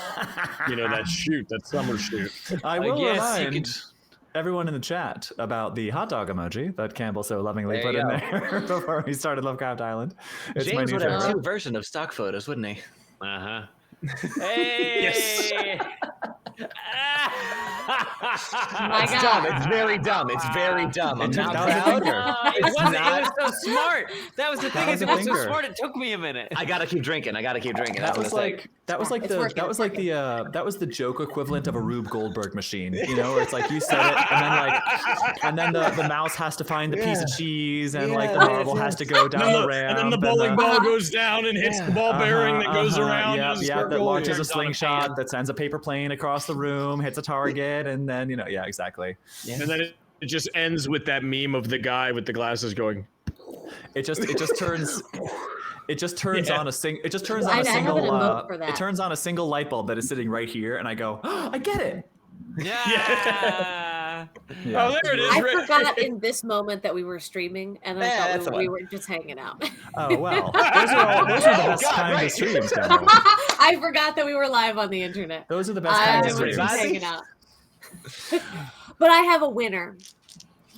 that shoot, that summer shoot. I will guess you remind everyone in the chat about the hot dog emoji that Campbell so lovingly There put you in go. there before we started Lovecraft Island. It's my James new would have favorite. two versions of stock photos, wouldn't he? Uh-huh. Hey. My It's God. dumb. It's very dumb. It's very dumb. I'm It not that was a proud. thinker. It It's wasn't. not- It was so smart. That was the thing. was Is a it was so thinker. smart. It took me a minute. I gotta keep drinking. That was like It's working, that was like the joke equivalent of a Rube Goldberg machine, where it's like you said it and then the mouse has to find the piece of cheese and like the marble has to go down the ramp and then the bowling ball goes down and hits the ball bearing that goes around. in a Yeah, that circle. launches a on a slingshot pan. that sends a paper plane across the room, hits a target, and then yeah, exactly. And then it just ends with that meme of the guy with the glasses going. It just turns Yeah. on a single I have an emote for that. it turns on a single light bulb that is sitting right here, and I go, I get it. Yeah. Yeah. Oh, there it is. I right- forgot in this moment that we were streaming, and I Yeah, that's thought the we one. were just hanging out. Oh well, those are the best God, kinds right. of streams, Campbell. I forgot that we were live on the internet. Those are the best I kinds was of just streams. hanging out. But I have a winner.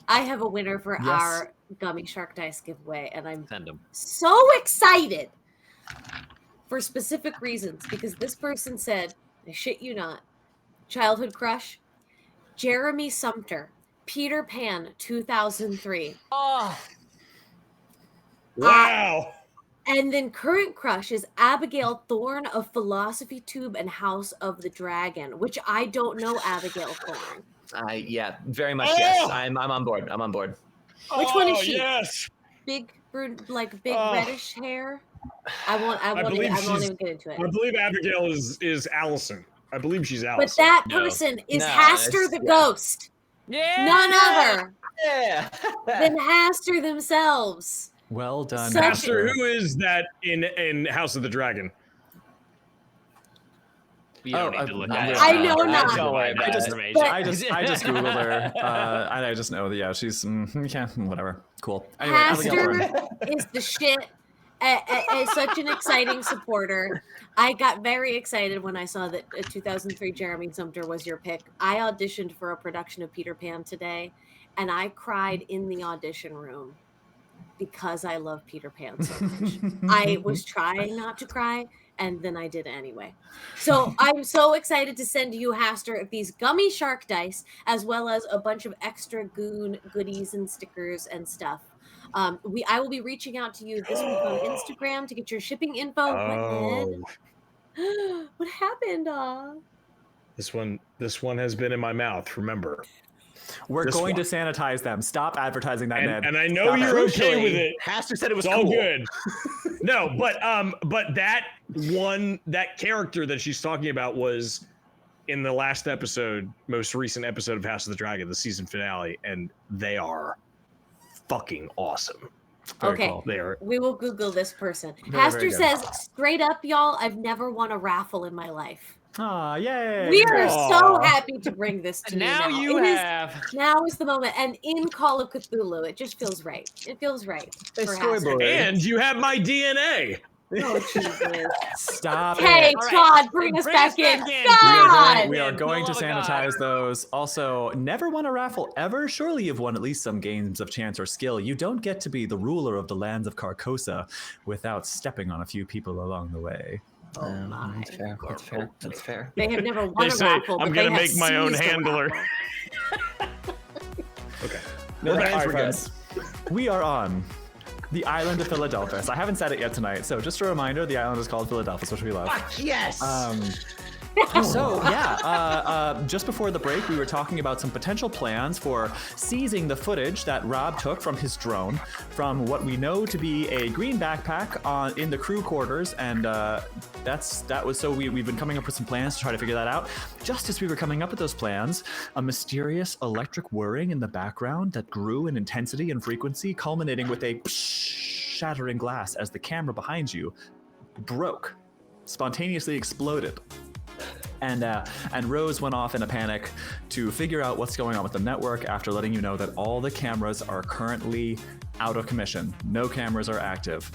I have a winner for Yes. our Gummy Shark Dice giveaway, and I'm Send them. so excited for specific reasons because this person said, I shit you not, childhood crush, Jeremy Sumter, Peter Pan 2003. Oh. Wow. And then current crush is Abigail Thorne of Philosophy Tube and House of the Dragon, which I don't know Abigail Thorne. Yeah, very much. Oh! Yes, I'm on board. I'm on board. Which one is Oh, she? Yes. Big, like big Oh. reddish hair. I won't believe even she's- get into it. I believe Abigail is Allison. I believe she's Allison. But that No. person is No, Haster it's- the yeah. Ghost. Yeah. None other Yeah. than Haster themselves. Well done, Such- Master, who is that in House of the Dragon? You don't Oh, need to look I at it. I know not. Don't worry I about just- information. but- I just googled her. And I just know that she's yeah, whatever. Cool. Anyway, Abigail Thorne. Haster is the shit, as such an exciting supporter. I got very excited when I saw that 2003 Jeremy Sumter was your pick. I auditioned for a production of Peter Pan today, and I cried in the audition room because I love Peter Pan so much. I was trying not to cry, and then I did anyway. So I'm so excited to send you, Haster, these gummy shark dice, as well as a bunch of extra Goon goodies and stickers and stuff. I will be reaching out to you this week on Instagram to get your shipping info. Oh, What happened? this one has been in my mouth. Remember, We're This going one. to sanitize them. Stop advertising that, Ned. and I know Stop you're it. okay with it. Haster said it was It's all cool. good. No, but that character that she's talking about was in the last episode, most recent episode of House of the Dragon, the season finale, and they are fucking awesome. Very Okay. cool. They are. We will Google this person. Very, very Haster good. says, straight up, y'all, I've never won a raffle in my life. Aw, yay. We are Aw. so happy to bring this to Now you. you It is- have. Now is the moment. And in Call of Cthulhu, it just feels right. It feels right. Hey, for storyboard. Haster. And you have my DNA. Oh, Jesus. Stop Hey, it. All right. Todd, bring us back in. We God! are Man, going to for the love of God. sanitize those. Also, never won a raffle ever. Surely you've won at least some games of chance or skill. You don't get to be the ruler of the lands of Carcosa without stepping on a few people along the way. Oh, my. That's fair. That's fair. That's fair. They have never won They a say, raffle, "I'm but gonna they have make my own seized a handler." raffle. Okay. No, We're back, we're good. friends. We are on the island of Philadelphus. I haven't said it yet tonight, so just a reminder, the island is called Philadelphus, which we love. Fuck yes. So yeah, just before the break, we were talking about some potential plans for seizing the footage that Rob took from his drone from what we know to be a green backpack in the crew quarters, and we've been coming up with some plans to try to figure that out. Just as we were coming up with those plans, a mysterious electric whirring in the background that grew in intensity and frequency, culminating with a shattering glass as the camera behind you broke, spontaneously exploded. And Rose went off in a panic to figure out what's going on with the network after letting you know that all the cameras are currently out of commission. No cameras are active.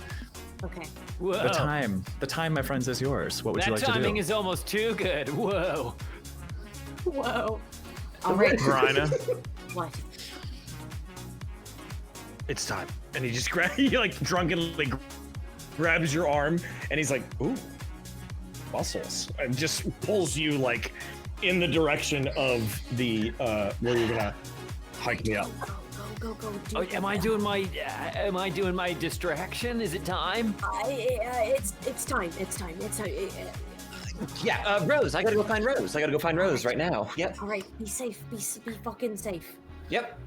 Okay. Whoa. The time, my friends, is yours. What would That you like to do? timing is almost too good. Whoa. Whoa. All right. Varina, What? it's time. And he just he like drunkenly grabs your arm, and he's like, "Ooh, muscles," and just pulls you like in the direction of the where you're gonna hike me up. Go. Oh, am I doing my distraction? Is it time? It's time. Yeah, Rose. I gotta go find Rose. Right now. Yep. All right. Be safe. Be fucking safe. Yep.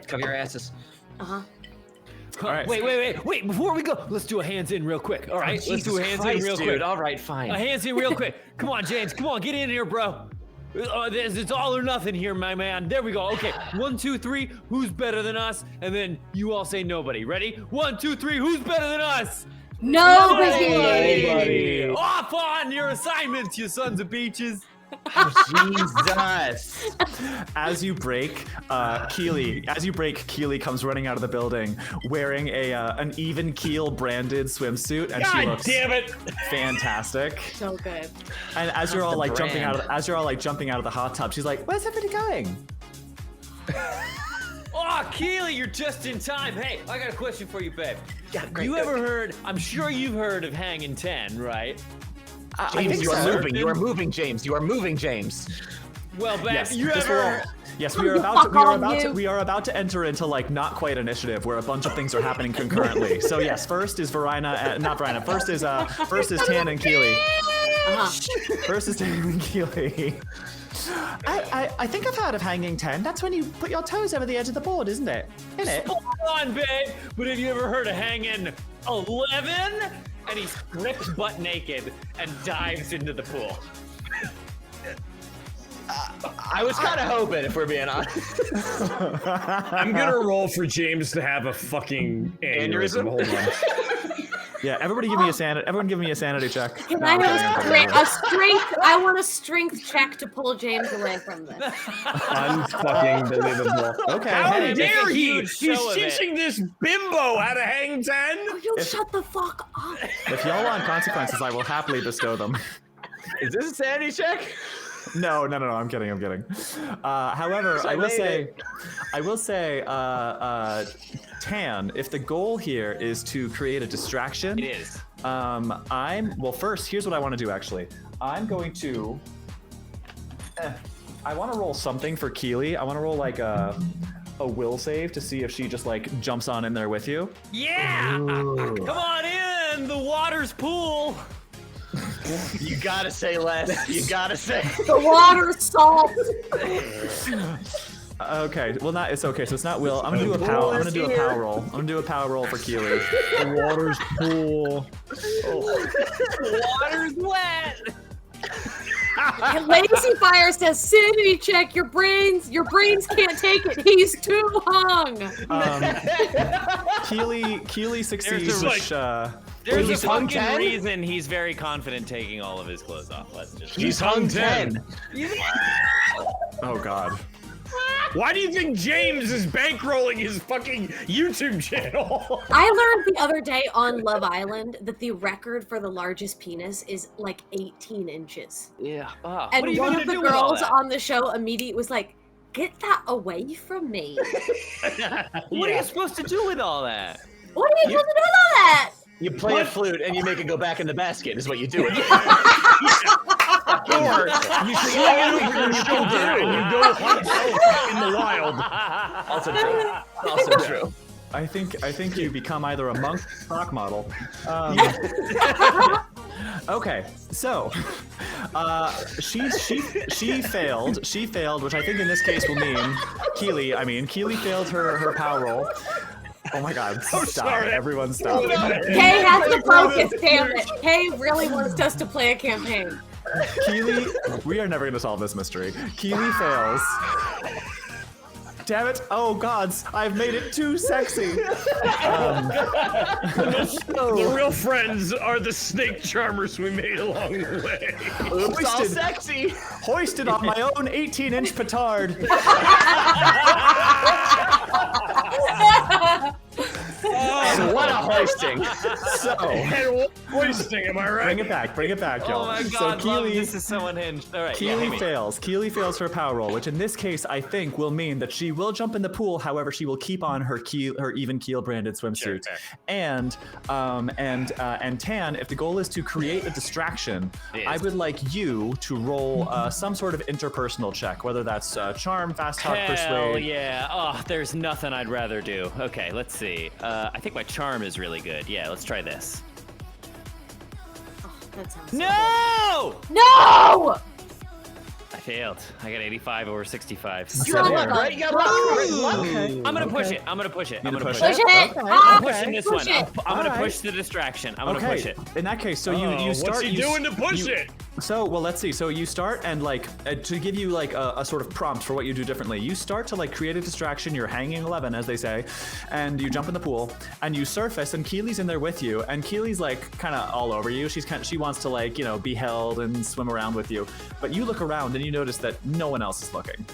Cover your asses. Uh-huh. All right. Wait! Before we go, let's do a hands in real quick. All right, let's do a hands in real dude. quick. All right, fine. A hands in real quick. Come on, James. Come on, get in here, bro. It's all or nothing here, my man. There we go. Okay, 1, 2, 3. Who's better than us? And then you all say nobody. Ready? 1, 2, 3. Who's better than us? Nobody. Off on your assignments, you sons of beaches. Jesus. As you break, Keely comes running out of the building wearing an even keel branded swimsuit, and she God looks damn it! fantastic. So good. And as you're all the like jumping out brand. jumping out of the hot tub, she's like, "Where's everybody going?" Oh, Keely, you're just in time. Hey, I got a question for you, babe. Yeah, great, You good. ever heard? I'm sure you've heard of Hanging 10, right? James, you are so. moving. You are moving, James. You are moving, James. Well, babe, Yes, you just ever? Yes, we are about to enter into like not quite initiative where a bunch of things are happening concurrently. So yes, first is not Varina. First is Tan and Keely. First is Tan and Keely. I think I've heard of Hanging 10. That's when you put your toes over the edge of the board, isn't it? Spot on, babe. But have you ever heard of Hanging 11? And he strips butt naked and dives into the pool. I was kind of hoping, if we're being honest. I'm gonna roll for James to have a fucking aneurysm. Aneurysm? Hold on. Yeah, everybody give me a sanity. Everyone give me a sanity check. Can No, I I'm kidding, have I'm kidding. a strength? I want a strength check to pull James away from this. Unfucking believable. Okay. How Hey, dare a he? huge He's show of it. teaching this bimbo how to hang 10. Oh, you shut the fuck up. if y'all want consequences, I will happily bestow them. Is this a sanity check? No, I'm kidding. However, I will say, Tan, if the goal here is to create a distraction, It is. First, here's what I want to do. Actually, I'm going to. I want to roll something for Keely. I want to roll like a will save to see if she just like jumps on in there with you. Yeah! Come on in! The water's pool! You gotta say less. You gotta say. The water's salt. Okay, well, it's okay. So it's not will. I'm gonna do a power. I'm gonna do a power roll. I'm gonna do a power roll for Keely. The water's cool. Water's wet! And Lazy Fire says, sanity check, your brains can't take it. He's too hung. Keely succeeds. There's Keely a fucking 10? reason he's very confident taking all of his clothes off. Let's just. He's hung 10. Oh God. Why do you think James is bankrolling his fucking YouTube channel? I learned the other day on Love Island that the record for the largest penis is like 18 inches. Yeah. Oh, And what are you one gonna of the do with all girls that? on the show immediately was like, get that away from me. What are you supposed to do with all that? What are you supposed to do with all that? You play a flute and you make it go back in the basket. Is what you do. Or you sling it over your shoulder and you go hunt elk in the wild. Also true. Also true. I think you become either a monk or a stock model. Okay, so she failed. She failed, which I think in this case will mean Keely failed her power roll. Oh my God! Stop! sorry. Everyone, stop! Kay has to focus, damn it. Kay really wants us to play a campaign. Keely, we are never going to solve this mystery. Keely fails. Damn it! Oh gods, I've made it too sexy. The real friends are the snake charmers we made along the way. Oops, all sexy. Hoisted on my own 18-inch petard. And what a hoisting. So, And what hoisting, am I right? bring it back, y'all. Oh my So God! love, Keely, this is so unhinged. All right. yeah, Keely hit me. fails. Keely fails her power roll, which in this case I think will mean that she will jump in the pool. However, she will keep on her even keel branded swimsuit. Sure. And Tan, if the goal is to create a distraction, Yes. I would like you to roll some sort of interpersonal check, whether that's charm, fast talk, Hell persuade. yeah! Oh, there's nothing I'd rather do. Okay, let's see. I think my charm is really good. Yeah, let's try this. Oh, that sounds so No! good. No! I failed. I got 85 over 65. You're on luck. Right? You got luck. Okay. I'm gonna push it. I'm gonna push it. I'm gonna push Push it. it! Okay. Ah, I'm pushing this push one. it. I'm gonna Alright. push the distraction. I'm gonna Okay. push it. In that case, so you start. What's he doing to push it? So, well, let's see. So you start and like to give you like a sort of prompt for what you do differently. You start to like create a distraction. You're hanging 11, as they say, and you jump in the pool and you surface. And Keely's in there with you, and Keely's like kind of all over you. She wants to like be held and swim around with you. But you look around and you notice that no one else is looking.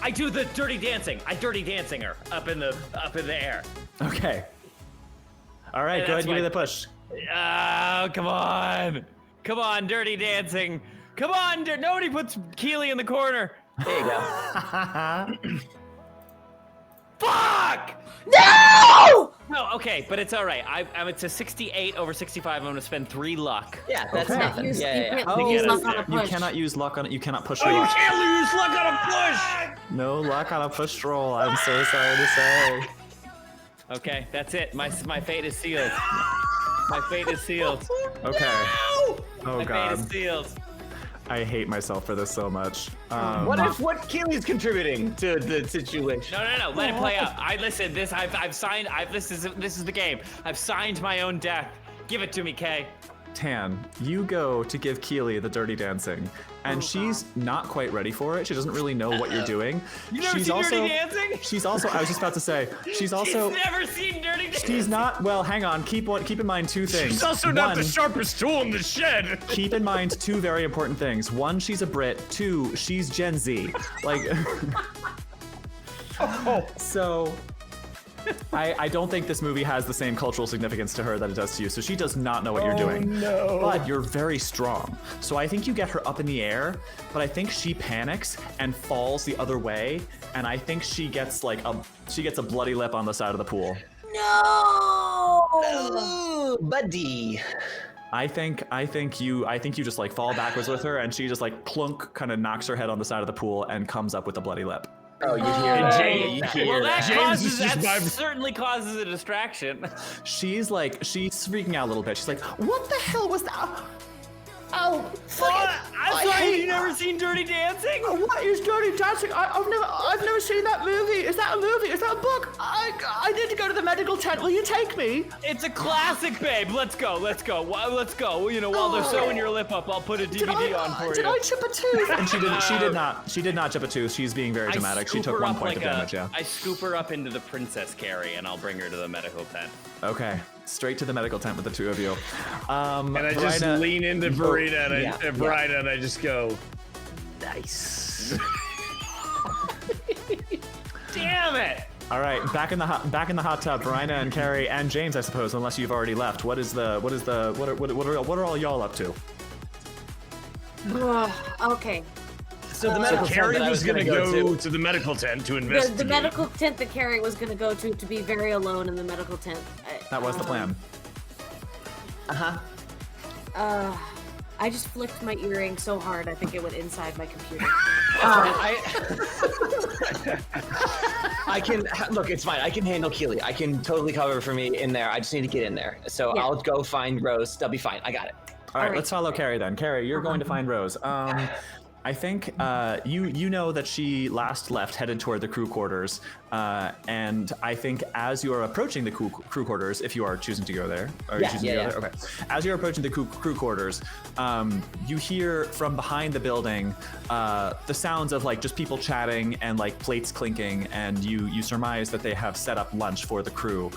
I do the dirty dancing. I dirty dancing her up in the air. Okay. All right, Yeah, go ahead, that's give me my- the push. Oh, come on. Come on, dirty dancing. Come on, nobody puts Keely in the corner. There you go. Fuck! No! No, okay, but it's all right. It's a 68 over 65. I'm gonna spend 3 luck. Yeah, that's Okay. nothing. You Yeah. can't Oh, use get luck us on a there. You push. cannot use luck on it. You cannot push Oh, roll. you can't lose luck on a push! No luck on a push roll. I'm so sorry to say. Okay, that's it. My fate is sealed. My fate is sealed. Okay. Oh My God. fate is sealed. I hate myself for this so much. What Keely's contributing to the situation? No. Let it play out. Listen. I've signed. This is the game. I've signed my own death. Give it to me, Kay. Tan, you go to give Keely the dirty dancing, and she's not quite ready for it. She doesn't really know what you're doing. You never seen Dirty Dancing? She's also, I was just about to say, she's also... She's never seen Dirty Dancing. She's not, well, hang on, keep in mind two things. She's also not the sharpest tool in the shed. Keep in mind two very important things. One, she's a Brit. Two, she's Gen Z. Like, so... I don't think this movie has the same cultural significance to her that it does to you, so she does not know what you're doing. No. But you're very strong. So I think you get her up in the air, but I think she panics and falls the other way, and I think she gets like a bloody lip on the side of the pool. No! Hello, buddy. I think you just like fall backwards with her, and she just like clunk, kind of knocks her head on the side of the pool and comes up with a bloody lip. Oh, you hear that? Well, that James certainly causes a distraction. She's freaking out a little bit. She's like, "What the hell was that? Oh, I'm sorry, you never seen Dirty Dancing? What is Dirty Dancing? I've never seen that movie. Is that a movie? Is that a book? I need to go to the medical tent. Will you take me? It's a classic, babe. Let's go. Let's go. You know, while they're sewing your lip up, I'll put a DVD on for you. Did I chip a tooth? And she did not chip a tooth. She's being very dramatic. She took 1 point of damage. Yeah. I scoop her up into the Princess Carrie, and I'll bring her to the medical tent. Okay. Straight to the medical tent with the two of you. And I just lean into Varina and I just go, nice. Damn it! All right, back in the hot tub, Varina and Carrie and James, I suppose, unless you've already left. What are all y'all up to? Okay. So the medical Carrie tent was going to go to the medical tent to investigate. The medical tent that Carrie was going to go to be very alone in the medical tent. That was the plan. I just flicked my earring so hard I think it went inside my computer. I can look. It's fine. I can handle Keely. I can totally cover for me in there. I just need to get in there. So I'll go find Rose. They'll be fine. I got it. All right, let's follow Carrie then. Carrie, you're going to find Rose. I think you know that she last left, headed toward the crew quarters, and I think as you are approaching the crew quarters, if you are choosing to go there, okay. As you're approaching the crew quarters, you hear from behind the building the sounds of like just people chatting and like plates clinking, and you surmise that they have set up lunch for the crew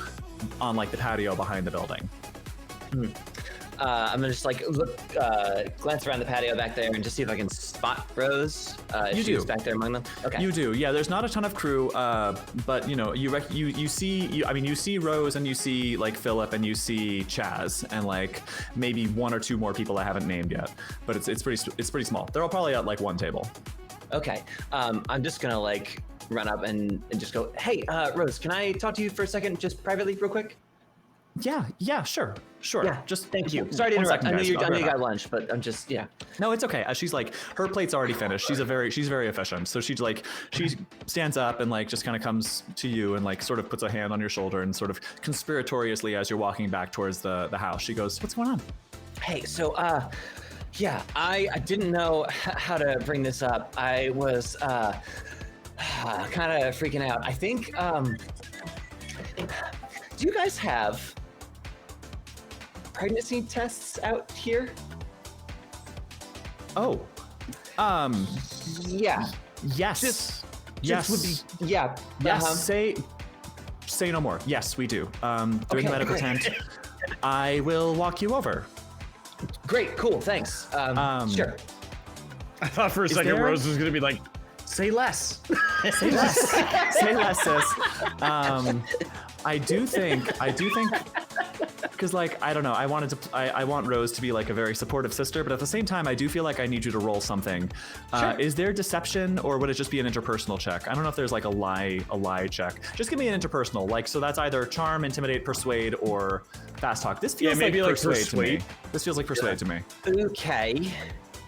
on like the patio behind the building. I'm gonna just like look, glance around the patio back there and just see if I can spot Rose. She's back there among them. Okay. You do. Yeah. There's not a ton of crew, but you know, you see Rose and you see like Philip and you see Chaz and like maybe one or two more people I haven't named yet. But it's pretty small. They're all probably at like one table. Okay. I'm just gonna like run up and just go, hey, Rose, can I talk to you for a second, just privately, real quick? Yeah, sure. Yeah, just thank you. Sorry to interrupt. I know you got lunch, but I'm just No, it's okay. She's like, her plate's already finished. She's very efficient. So she stands up and like just kind of comes to you and like sort of puts a hand on your shoulder and sort of conspiratoriously as you're walking back towards the house, she goes, "What's going on?" Hey, so I didn't know how to bring this up. I was kind of freaking out. I think do you guys have pregnancy tests out here? Oh. Yeah. Yes. Just yes. would be Yes. Say no more. Yes, we do. Doing the medical tent. I will walk you over. Great, cool, thanks. Sure. I thought for a second Rose was gonna be like, say less. Say less. Say less, sis. I do think, because like, I don't know, I want Rose to be like a very supportive sister, but at the same time, I do feel like I need you to roll something. Sure. Is there deception, or would it just be an interpersonal check? I don't know if there's like a lie check. Just give me an interpersonal, like, so that's either charm, intimidate, persuade, or fast talk. This feels like persuade to me. This feels like persuade to me. Okay.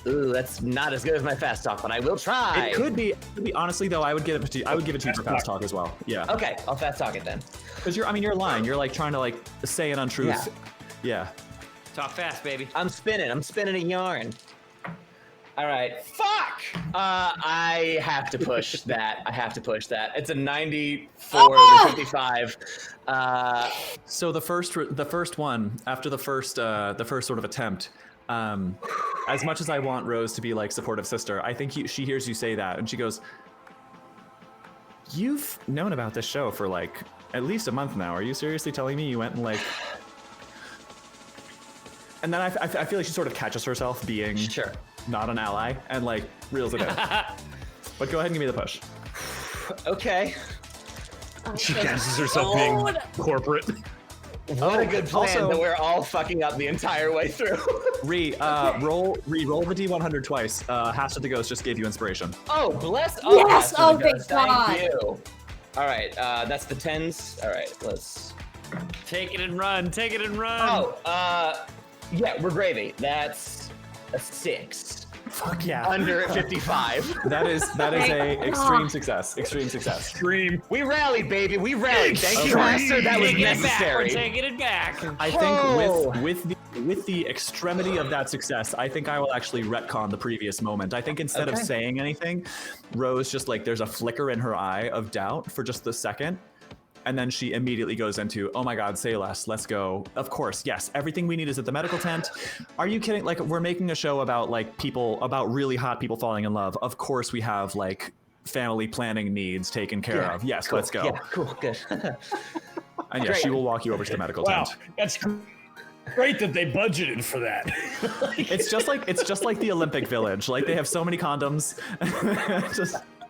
Ooh, that's not as good as my fast talk, but I will try. It could be. Honestly, though, I would give it to you for fast talk as well. Yeah. Okay, I'll fast talk it then. Because you're lying. You're like trying to like say an untruth. Yeah. Talk fast, baby. I'm spinning a yarn. All right. Fuck. I have to push that. It's a 94 over 55. So the first one after the first sort of attempt. As much as I want Rose to be like supportive sister, I think she hears you say that and she goes, "You've known about this show for like at least a month now. Are you seriously telling me you went and like?" And then I feel like she sort of catches herself being not an ally and like reels it in. But go ahead and give me the push. Okay. She catches herself being corporate. What a good plan that we're all fucking up the entire way through. Roll the D100 twice. Hashtag the Ghost just gave you inspiration. Oh, bless. Yes. Oh, thank God. Thank you. All right. That's the 10s. All right. Let's take it and run. Oh, yeah, we're gravy. That's a 6. Fuck yeah. Under 55. That is a extreme success. Extreme. We rallied, baby. We rallied. Thank you, Master. That was necessary. We're taking it back. I think with the extremity of that success, I think I will actually retcon the previous moment. I think instead of saying anything, Rose just like there's a flicker in her eye of doubt for just the second. And then she immediately goes into, "Oh my God, say less, let's go." Of course, yes, everything we need is at the medical tent. Are you kidding? Like, we're making a show about like about really hot people falling in love. Of course we have like family planning needs taken care of. Yes, cool. let's go. Yeah, cool, good. And yes, she will walk you over to the medical tent. That's great that they budgeted for that. It's just like the Olympic Village. Like they have so many condoms.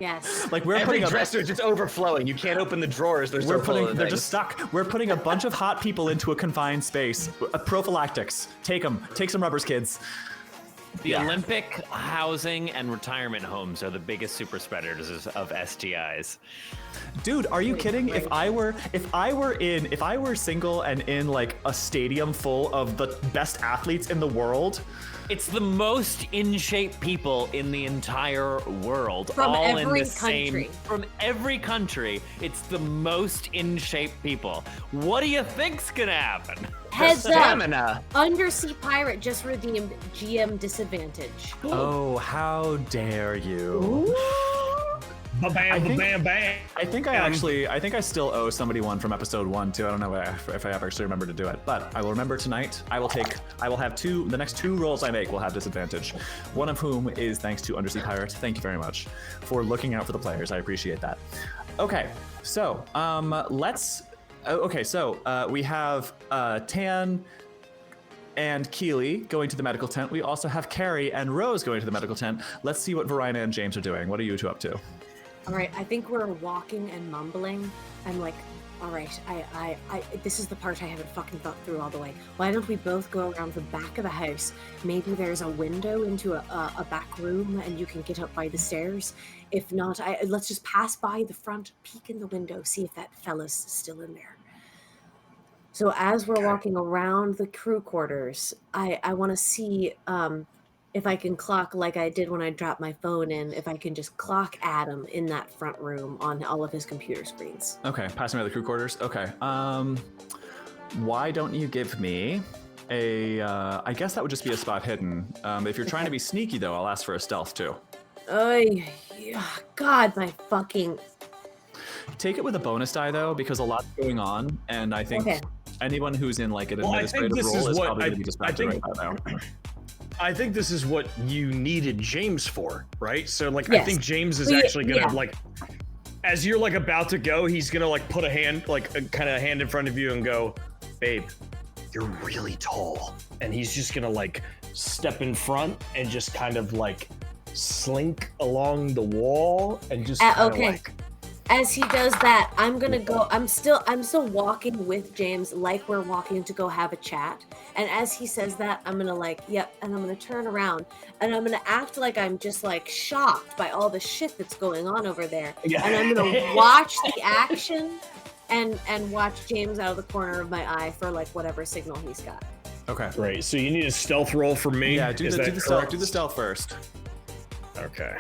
Yes. Like Every dresser is just overflowing. You can't open the drawers. They're just stuck. We're putting a bunch of hot people into a confined space. Prophylactics. Take some rubbers, kids. The Olympic housing and retirement homes are the biggest super spreaders of STIs. Dude, are you kidding? If I were single and in like a stadium full of the best athletes in the world. It's the most in shape people in the entire world. From all every in the country. From every country, it's the most in shape people. What do you think's gonna happen? Heads Stamina. up. Undersea Pirate just redeemed GM disadvantage. Oh, how dare you. Ooh. Bam. I think I still owe somebody one from episode 1 too. I don't know if I ever actually remember to do it, but I will remember tonight. I will have the next 2 rolls I make will have disadvantage. One of whom is thanks to Undersea Pirate. Thank you very much for looking out for the players. I appreciate that. Okay, so we have Tan and Keely going to the medical tent. We also have Carrie and Rose going to the medical tent. Let's see what Varina and James are doing. What are you two up to? All right, I think we're walking and mumbling. I'm like, all right, I this is the part I haven't fucking thought through all the way. Why don't we both go around the back of the house? Maybe there's a window into a back room and you can get up by the stairs. If not, let's just pass by the front, peek in the window, see if that fella's still in there. So as we're walking around the crew quarters, I want to see if I can clock like I did when I dropped my phone in, if I can just clock Adam in that front room on all of his computer screens. Okay, passing by the crew quarters. Okay. Why don't you give me a, I guess that would just be a spot hidden. If you're trying to be sneaky though, I'll ask for a stealth too. God, my fucking... Take it with a bonus die though, because a lot's going on, and I think anyone who's in like an administrative role is probably going to be distracted right now. I think this is what you needed James for, right? So like, I think James is actually gonna like, as you're like about to go, he's gonna like put a hand, like a kind of hand in front of you and go, "Babe, you're really tall," and he's just gonna like step in front and just kind of like slink along the wall and just like. As he does that, I'm gonna go. I'm still walking with James, like we're walking to go have a chat. And as he says that, I'm gonna like, yep, and I'm gonna turn around and I'm gonna act like I'm just like shocked by all the shit that's going on over there. Yeah. And I'm gonna watch the action and watch James out of the corner of my eye for like whatever signal he's got. Okay. Right. So you need a stealth roll from me. Yeah. Do the stealth. Do the stealth first. Okay.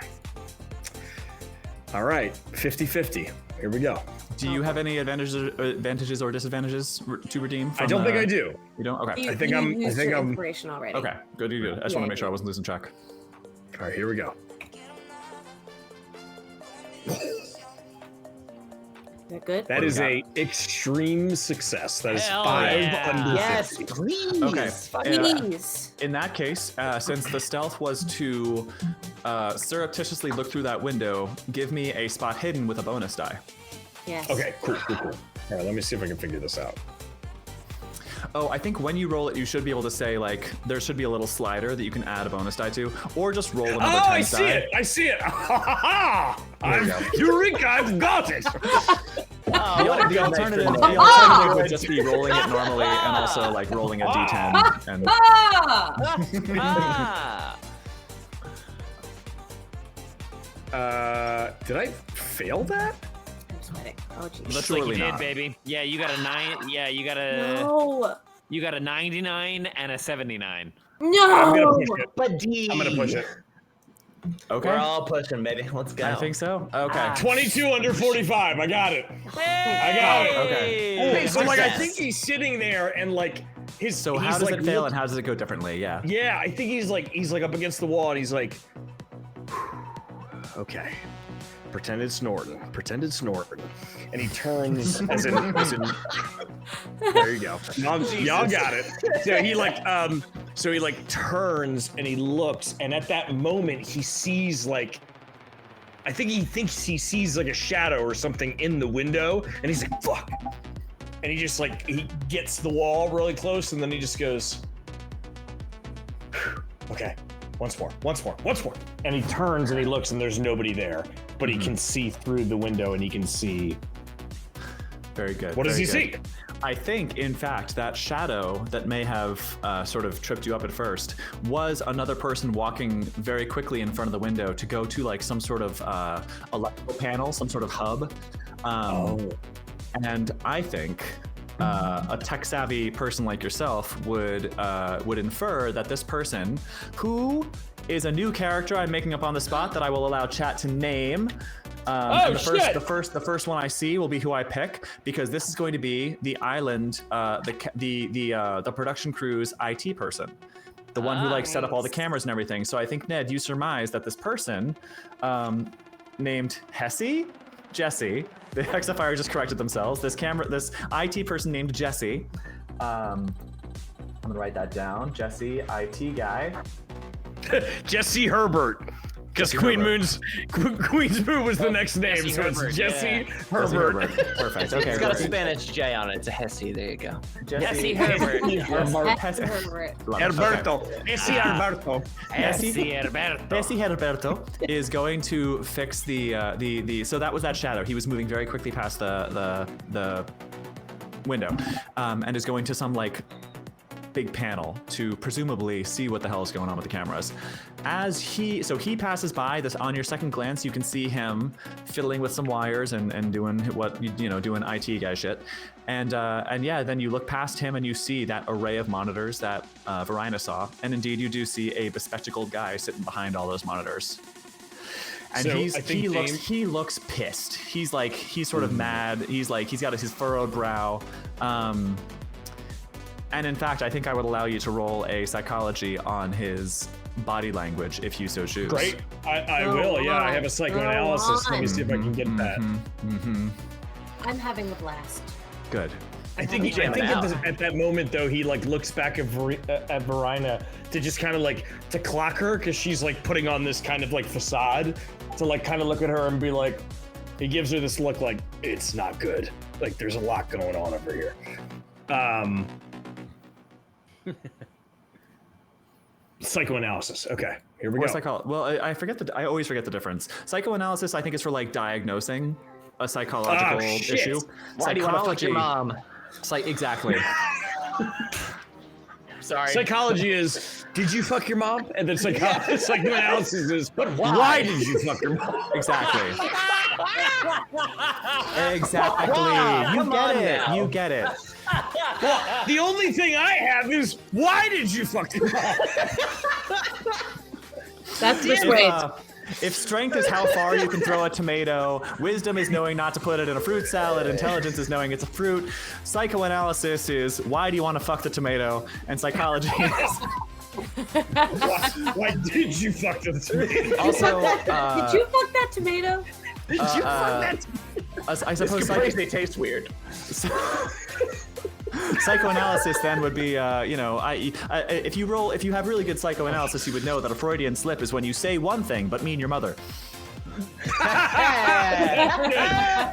All right, 50-50. Here we go. Do you have any advantages or disadvantages to redeem? I don't think I do. You don't? Okay. I think I'm inspiration already. Okay. Good. I just want to make sure I wasn't losing track. All right, here we go. They're good. That is a extreme success. That is Hell 5 yeah. under Yes, 50. please. Okay. Please. In that case, since the stealth was to surreptitiously look through that window, give me a spot hidden with a bonus die. Yes. Okay, cool. All right, let me see if I can figure this out. Oh, I think when you roll it, you should be able to say, like, there should be a little slider that you can add a bonus die to, or just roll another 10 die. I see it. There you go. Eureka, I've got it. The alternative would just be rolling it normally and also, like, rolling a d10. And Did I fail that? I'm sweating. Oh, jeez. Looks Surely like you did, not. baby. Yeah, you got a 9. Yeah, you got a. No. You got a 99 and a 79. No. I'm gonna push it. But I'm gonna push it. okay. We're all pushing, baby. Let's go. I think so. Okay. 22 under 45. I got it. I got it. Okay. So like, I think he's sitting there and like his. So how does it fail and how does it go differently? Yeah. Yeah, I think he's like up against the wall and he's like, okay, pretended snorting, and he turns as in there you go. Y'all got it. So he like turns and he looks, and at that moment he sees like. I think he thinks he sees like a shadow or something in the window, and he's like, fuck. And he just like, he gets the wall really close, and then he just goes, okay, once more. And he turns and he looks, and there's nobody there, but he can see through the window, and he can see. Very good. What does he see? I think, in fact, that shadow that may have sort of tripped you up at first was another person walking very quickly in front of the window to go to like some sort of electrical panel, some sort of hub. And I think a tech-savvy person like yourself would infer that this person, who is a new character I'm making up on the spot that I will allow chat to name. And the first one I see will be who I pick, because this is going to be the island, the production crew's IT person, the one who like set up all the cameras and everything. So I think, Ned, you surmise that this person, named Jesse, the XFIR just corrected themselves. This IT person named Jesse. I'm gonna write that down. Jesse, IT guy. Jesse Herbert. Because Queen's Moon was the next name, Jesse so Herbert, it's Jesse yeah. Herbert. Perfect. Okay. It's got a great. Spanish J on it. It's a Hesse. There you go. Jesse Herbert. That's Herbert. Alberto. Jesse Alberto. Jesse Herberto is going to fix the so that was that shadow. He was moving very quickly past the window, and is going to some like big panel to presumably see what the hell is going on with the cameras. He passes by this. On your second glance, you can see him fiddling with some wires and doing what doing IT guy shit. And yeah, then you look past him and you see that array of monitors that Varina saw, and indeed you do see a bespectacled guy sitting behind all those monitors. And So he looks pissed. He's sort of mad. He's got his furrowed brow. And in fact, I think I would allow you to roll a psychology on his body language if you so choose. Great. I will. Yeah, I have a psychoanalysis. Let me see if I can get that. I'm having a blast. Good. I think at that moment though, he like looks back at Varina to just kind of like to clock her, because she's like putting on this kind of like facade, to like kind of look at her and be like, he gives her this look like, it's not good. Like there's a lot going on over here. Psychoanalysis. Okay, here we go. Well, I always forget the difference. Psychoanalysis, I think, is for like diagnosing a psychological issue. Why do you want to fuck your mom? Exactly. Sorry. Psychology is, did you fuck your mom? And then psychoanalysis is, but why did you fuck your mom? Exactly. You get it. Well, the only thing I have is, why did you fuck your mom? That's persuade. If strength is how far you can throw a tomato, wisdom is knowing not to put it in a fruit salad, intelligence is knowing it's a fruit, psychoanalysis is why do you want to fuck the tomato, and psychology is Why did you fuck the tomato? Also, did you fuck that tomato? Did you fuck that? I suppose They taste weird. psychoanalysis then would be, if you have really good psychoanalysis, you would know that a Freudian slip is when you say one thing but mean your mother.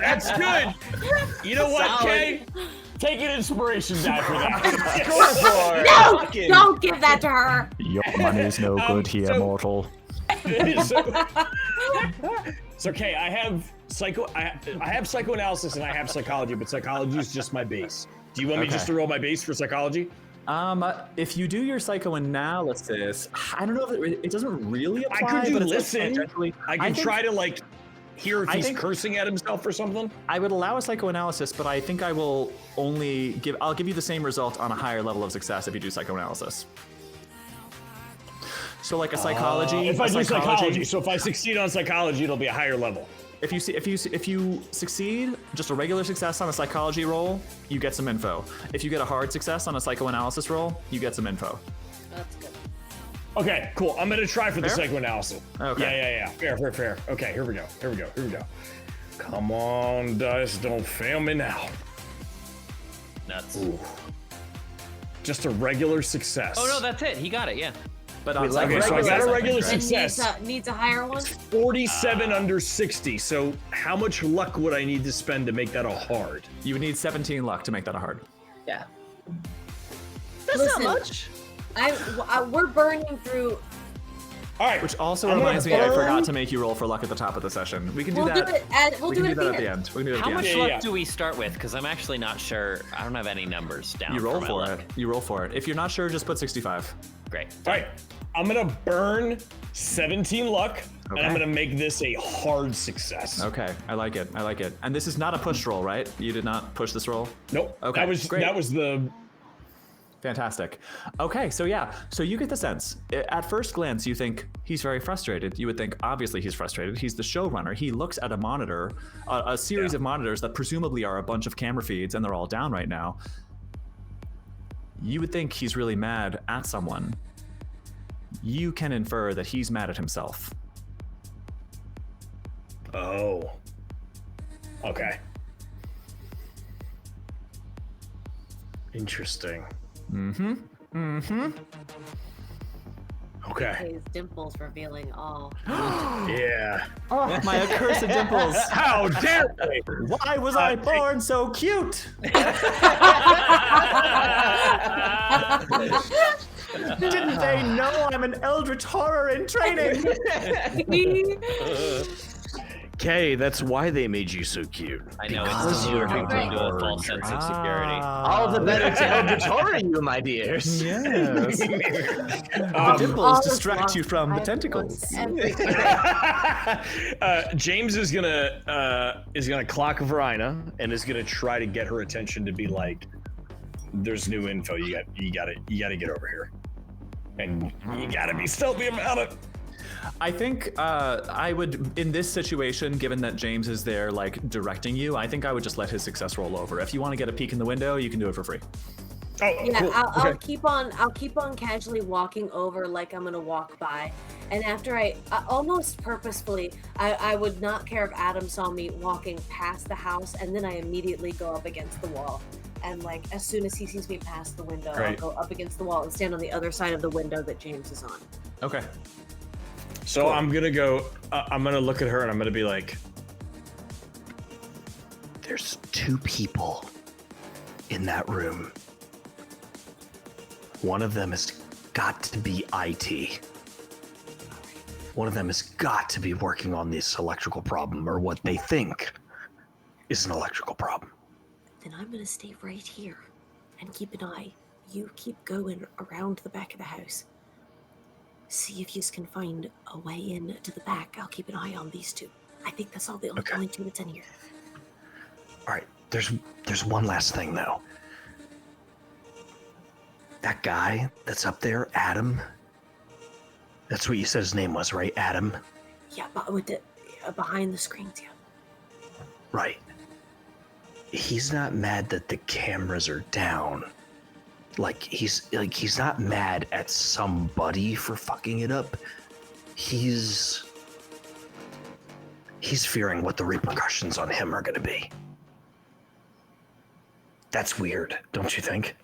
That's good. You know what, Kay? Take an inspiration die for that. No, don't give that to her. Your money's no good here, mortal. So, Kay, I have psychoanalysis and I have psychology, but psychology is just my base. Do you want me just to roll my base for psychology? If you do your psychoanalysis, I don't know if it doesn't really apply. I could do but listen. I can try to hear if he's think- cursing at himself or something. I would allow a psychoanalysis, but I think I will I'll give you the same result on a higher level of success if you do psychoanalysis. So like a psychology. If I do psychology, so if I succeed on psychology, it'll be a higher level. If you succeed, just a regular success on a psychology roll, you get some info. If you get a hard success on a psychoanalysis roll, you get some info. That's good. Okay, cool. I'm gonna try for the Fair? psychoanalysis. Okay. Yeah. Fair. Okay, here we go. Come on, dice, don't fail me now. Nuts. Ooh. Just a regular success. Oh no, that's it. He got it. Yeah. But on so I got a regular It success. needs a higher one. 47 under 60. So how much luck would I need to spend to make that a hard? You would need 17 luck to make that a hard. Yeah. That's Not much. We're burning through. All right. Which also I'm reminds me, gonna I burn- forgot to make you roll for luck at the top of the session. We can do We'll that. do it at We can do that at the end. We can do it at How the much end. luck yeah. do we start with? Because I'm actually not sure. I don't have any numbers down. You roll my for luck. it. You roll for it. If you're not sure, just put 65. Great. All right. I'm gonna burn 17 luck, and I'm Okay. gonna make this a hard success. Okay, I like it. And this is not a push roll, right? You did not push this roll? Nope. Okay, That was great. the. Fantastic. Okay, so you get the sense. At first glance, you think he's very frustrated. You would think, obviously, he's frustrated. He's the showrunner. He looks at a monitor, a series of monitors that presumably are a bunch of camera feeds, and they're all down right now. You would think he's really mad at someone. You can infer that he's mad at himself. Oh. Okay. Interesting. Okay. His dimples revealing all. Yeah. Oh, my accursed dimples. How dare they? Why was I born so cute? Didn't they know I'm an eldritch horror in training? Kay, that's why they made you so cute. I know it's deluding into a false sense of security. All the better to auditory you, my dears. Yes. The all dimples this distract love you from the I tentacles. want everything. James is gonna clock Varina and is gonna try to get her attention to be like, "There's new info. You gotta get over here, and you gotta be stealthy about it." I think I would, in this situation, given that James is there, like, directing you, I think I would just let his success roll over. If you want to get a peek in the window, you can do it for free. Oh, Yeah, cool. I'll Okay. keep on casually walking over like I'm gonna walk by, and after I almost purposefully, I would not care if Adam saw me walking past the house, and then I immediately go up against the wall, and like as soon as he sees me past the window, Great. I'll go up against the wall and stand on the other side of the window that James is on. Okay. So I'm gonna go. I'm gonna look at her and I'm gonna be like, There's two people in that room. One of them has got to be IT. One of them has got to be working on this electrical problem, or what they think is an electrical problem. Then I'm gonna stay right here and keep an eye. You keep going around the back of the house. See if you can find a way in to the back. I'll keep an eye on these two. I think that's all the only two that's in here. All right, there's one last thing though. That guy that's up there, Adam. That's what you said his name was, right? Adam? Yeah, but with the behind the screens, yeah. Right. He's not mad that the cameras are down. like he's not mad at somebody for fucking it up. He's fearing what the repercussions on him are going to be. That's weird, don't you think?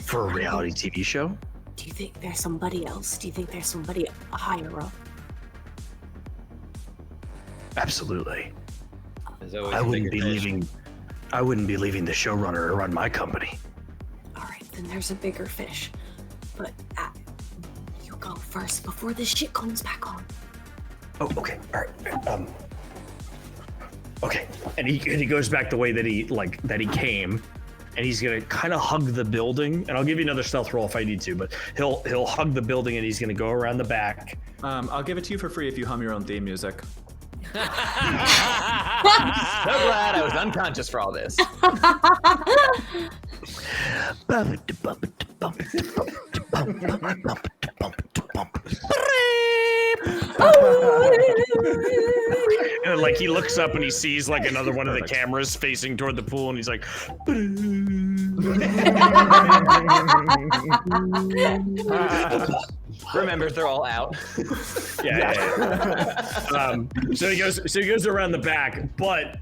For a reality TV show? Do you think there's somebody else? Do you think there's somebody higher up? Absolutely. I wouldn't be leaving the showrunner to run my company. All right, then there's a bigger fish. But you go first before this shit comes back on. Oh, okay. All right. Okay. And he goes back the way that he came, and he's gonna kind of hug the building. And I'll give you another stealth roll if I need to, but he'll hug the building, and he's gonna go around the back. I'll give it to you for free if you hum your own theme music. So glad I was unconscious for all this. And like he looks up and he sees like another one of the cameras facing toward the pool, and he's like, Remembers they're all out. yeah. So he goes around the back, but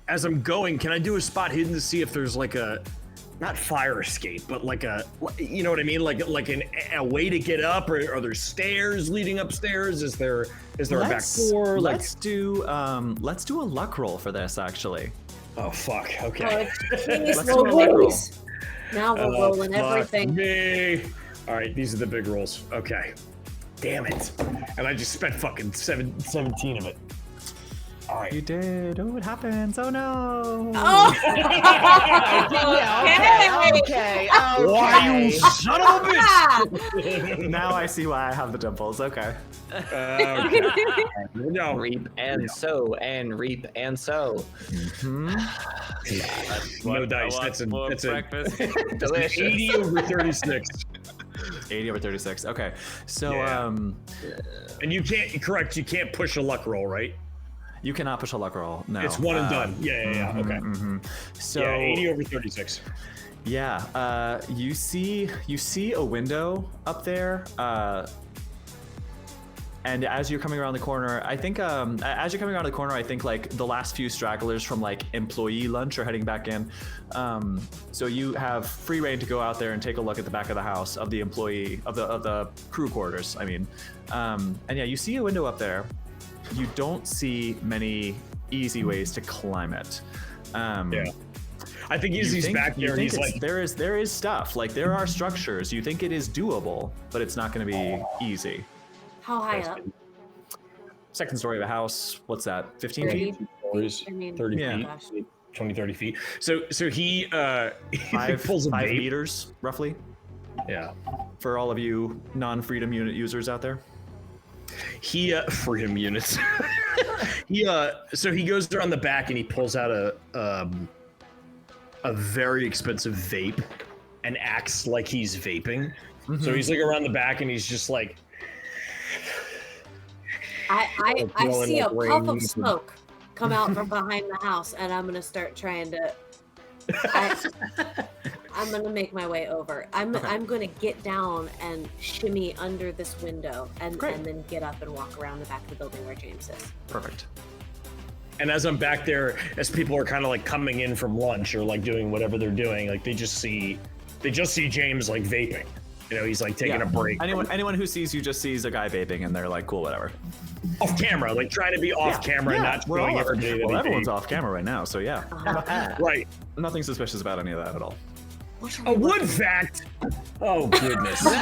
as I'm going, can I do a spot hidden to see if there's like a, not fire escape, but like a, you know what I mean, like a way to get up, or are there stairs leading upstairs? Is there a back door? Let's do a luck roll for this, actually. Oh fuck. Okay. Let's do a luck roll. Now we're rolling everything. Me. All right, these are the big rolls. Okay. Damn it. And I just spent fucking 17 of it. All right. You did. Oh, it happens. Oh no. Oh. Okay. Why, you son of a bitch! Now I see why I have the dimples. Okay. Okay. No. Reap and sow and reap and sow. No dice. That's a breakfast. Delicious. 80 over 36. 80 over 36. Okay. So Yeah. And you can't push a luck roll, right? you cannot push a luck roll. No. It's one and done. Yeah. Okay. So yeah, 80 over 36. Yeah, you see a window up there, and as you're coming around the corner, I think like the last few stragglers from like employee lunch are heading back in. So you have free reign to go out there and take a look at the back of the house of the employee of the crew quarters. I mean, and yeah, you see a window up there. You don't see many easy ways to climb it. Yeah. I think he's back there and he's like, there is stuff, like there are structures. You think it is doable, but it's not going to be easy. How high up? Second story of a house. What's that? 15 feet? 30 yeah. feet, 20, 30 feet. So he pulls a 5 vape. meters, roughly. Yeah. For all of you non-freedom unit users out there. He freedom units. So he goes around the back and he pulls out a very expensive vape and acts like he's vaping. So he's like around the back and he's just like, I see a puff of smoke come out from behind the house, and I'm gonna start trying to. I'm gonna make my way over. I'm gonna get down and shimmy under this window, and then get up and walk around the back of the building where James is. Perfect. and as I'm back there, as people are kind of like coming in from lunch or like doing whatever they're doing, like they just see James like vaping. You know, he's like taking a break. Anyone who sees you just sees a guy vaping, and they're like, cool, whatever. Off camera, like trying to be off camera, and not showing everybody that everyone's off camera right now, so yeah. Right. Nothing suspicious about any of that at all. A wood fact. Oh goodness. Just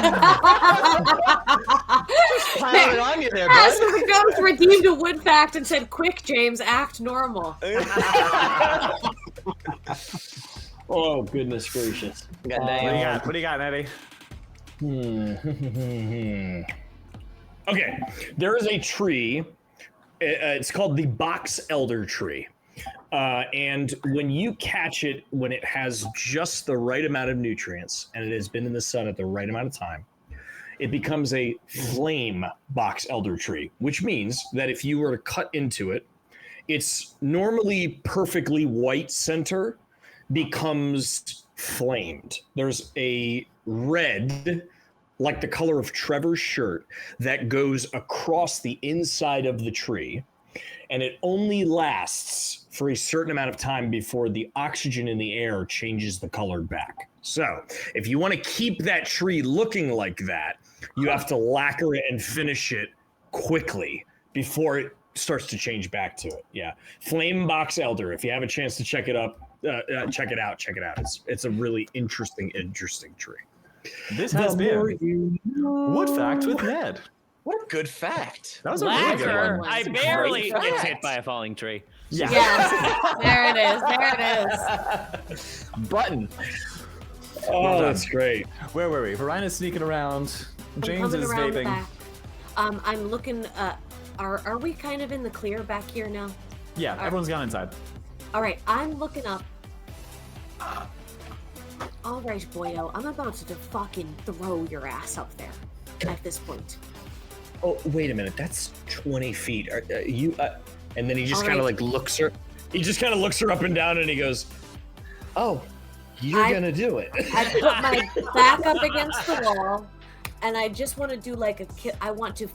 piling it on you there, bud. So the ghost redeemed a wood fact and said, "Quick, James, act normal." Oh goodness gracious. What do you got, Eddie? Okay, there is a tree. It's called the box elder tree. And when you catch it, when it has just the right amount of nutrients and it has been in the sun at the right amount of time, it becomes a flame box elder tree, which means that if you were to cut into it, it's normally perfectly white center, becomes flamed. There's a red, like the color of Trevor's shirt, that goes across the inside of the tree, and it only lasts for a certain amount of time before the oxygen in the air changes the color back. So if you want to keep that tree looking like that, you have to lacquer it and finish it quickly before it starts to change back to it. Yeah. Flame Box Elder. If you have a chance to check it out. It's a really interesting tree. This has been Wood Fact with Ned. What a good fact. That was a really good one. I barely gets hit by a falling tree. Yeah. Yes. There it is. Button. Oh, that's great. Where were we? Varina's sneaking around. James is vaping. I'm looking. Are we kind of in the clear back here now? Yeah, everyone's gone inside. All right, I'm looking up. All right, boyo, I'm about to fucking throw your ass up there at this point. Oh, wait a minute. That's 20 feet. You? And then he just kind of like looks her. He just kind of looks her up and down, and he goes, "Oh, you're gonna do it." I put my back up against the wall, and I just want to do like I want to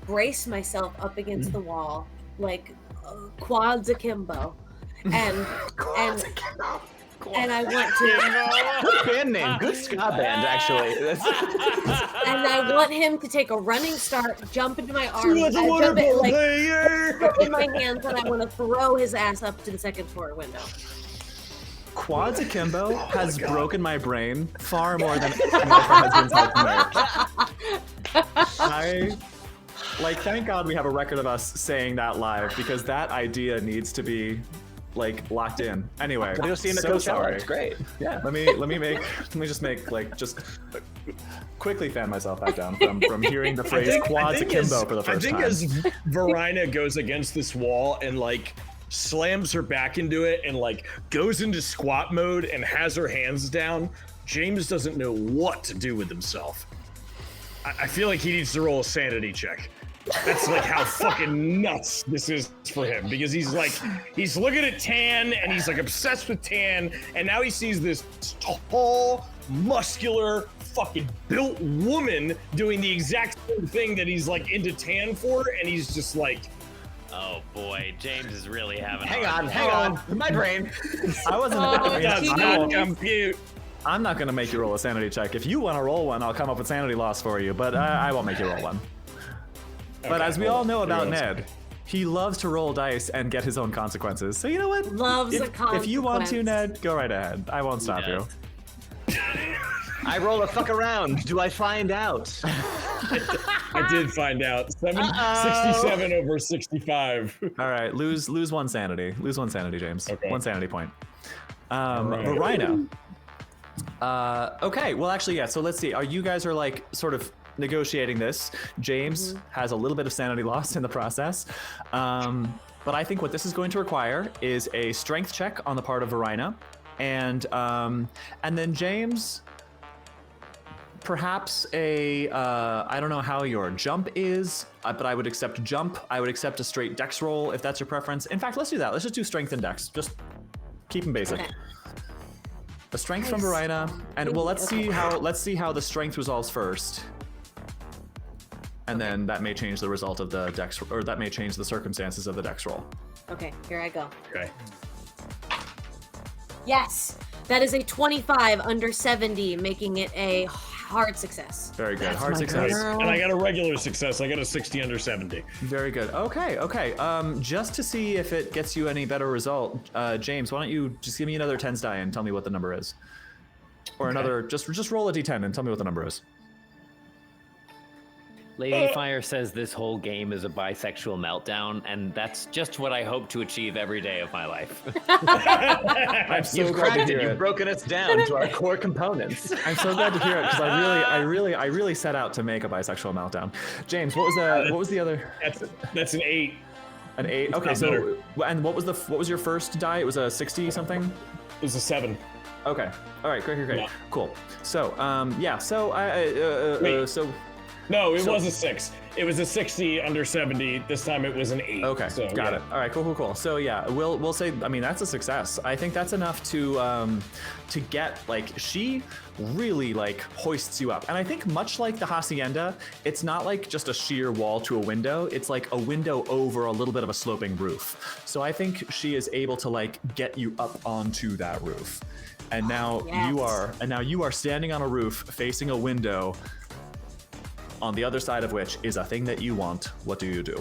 brace myself up against the wall, like quads akimbo, and I want to. Good band name. Good ska band, actually. And I want him to take a running start, jump into my arms, put in my hands, and I want to throw his ass up to the second floor window. Quads akimbo has broken my brain far more than my husband's marriage. Thank God we have a record of us saying that live, because that idea needs to be locked in. Anyway, go see him at so Coachella. sorry. It's great. Yeah, let me just quickly fan myself back down from hearing the phrase quads akimbo for the first time. I think as Varina goes against this wall and slams her back into it and goes into squat mode and has her hands down, James doesn't know what to do with himself. I feel like he needs to roll a sanity check. That's how fucking nuts this is for him, because he's looking at Tan and he's obsessed with Tan, and now he sees this tall, muscular, fucking built woman doing the exact same thing that he's into Tan for, and he's just oh boy, James is really having. Hang on, my brain. I wasn't. compute. I'm not gonna make you roll a sanity check. If you want to roll one, I'll come up with sanity loss for you, but I won't make you roll one. But as we all know about Ned, he loves to roll dice and get his own consequences. So you know what? If you want to, Ned, go right ahead. I won't stop you. I roll a fuck around. Do I find out? I did find out. 67 over 65. All right, lose one sanity. Lose one sanity, James. Okay. 1 sanity point. Varina. Okay, well actually, yeah, so let's see. You guys are sort of negotiating this. James has a little bit of sanity loss in the process. But I think what this is going to require is a strength check on the part of Varina. And then James, perhaps I don't know how your jump is, but I would accept jump. I would accept a straight dex roll if that's your preference. In fact, let's do that. Let's just do strength and dex. Just keep them basic. Okay. A strength from Varina, and well, let's see how the strength resolves first. And then that may change the result of the dex, or that may change the circumstances of the dex roll. Okay, here I go. Okay. Yes, that is a 25 under 70, making it a hard success. Very good. Hard success. And I got a regular success. I got a 60 under 70. Very good. Okay. Just to see if it gets you any better result, James, why don't you just give me another 10s die and tell me what the number is, or another. Just roll a d10 and tell me what the number is. Lady Fire says this whole game is a bisexual meltdown, and that's just what I hope to achieve every day of my life. I'm so glad to hear it. You've broken us down to our core components. I'm so glad to hear it, because I really set out to make a bisexual meltdown. James, what was the other? That's an 8. An 8. Okay, so and what was your first die? It was a 60 something. It was a 7. Okay. All right. Great. Yeah. Cool. So No, it was a 6. It was a 60 under 70. This time it was an 8. Okay, so, got it. All right, cool. So yeah, we'll say. I mean, that's a success. I think that's enough to get like she really like hoists you up. And I think much like the hacienda, it's not like just a sheer wall to a window. It's like a window over a little bit of a sloping roof. So I think she is able to like get you up onto that roof. And now you are standing on a roof facing a window, on the other side of which is a thing that you want. What do you do?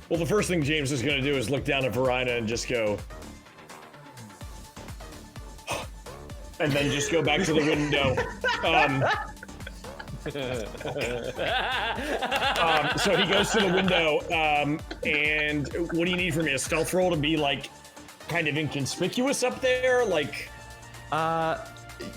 Well, the first thing James is going to do is look down at Varina and just go, and then just go back to the window. So he goes to the window, and what do you need from me? A stealth roll to be like kind of inconspicuous up there? Like,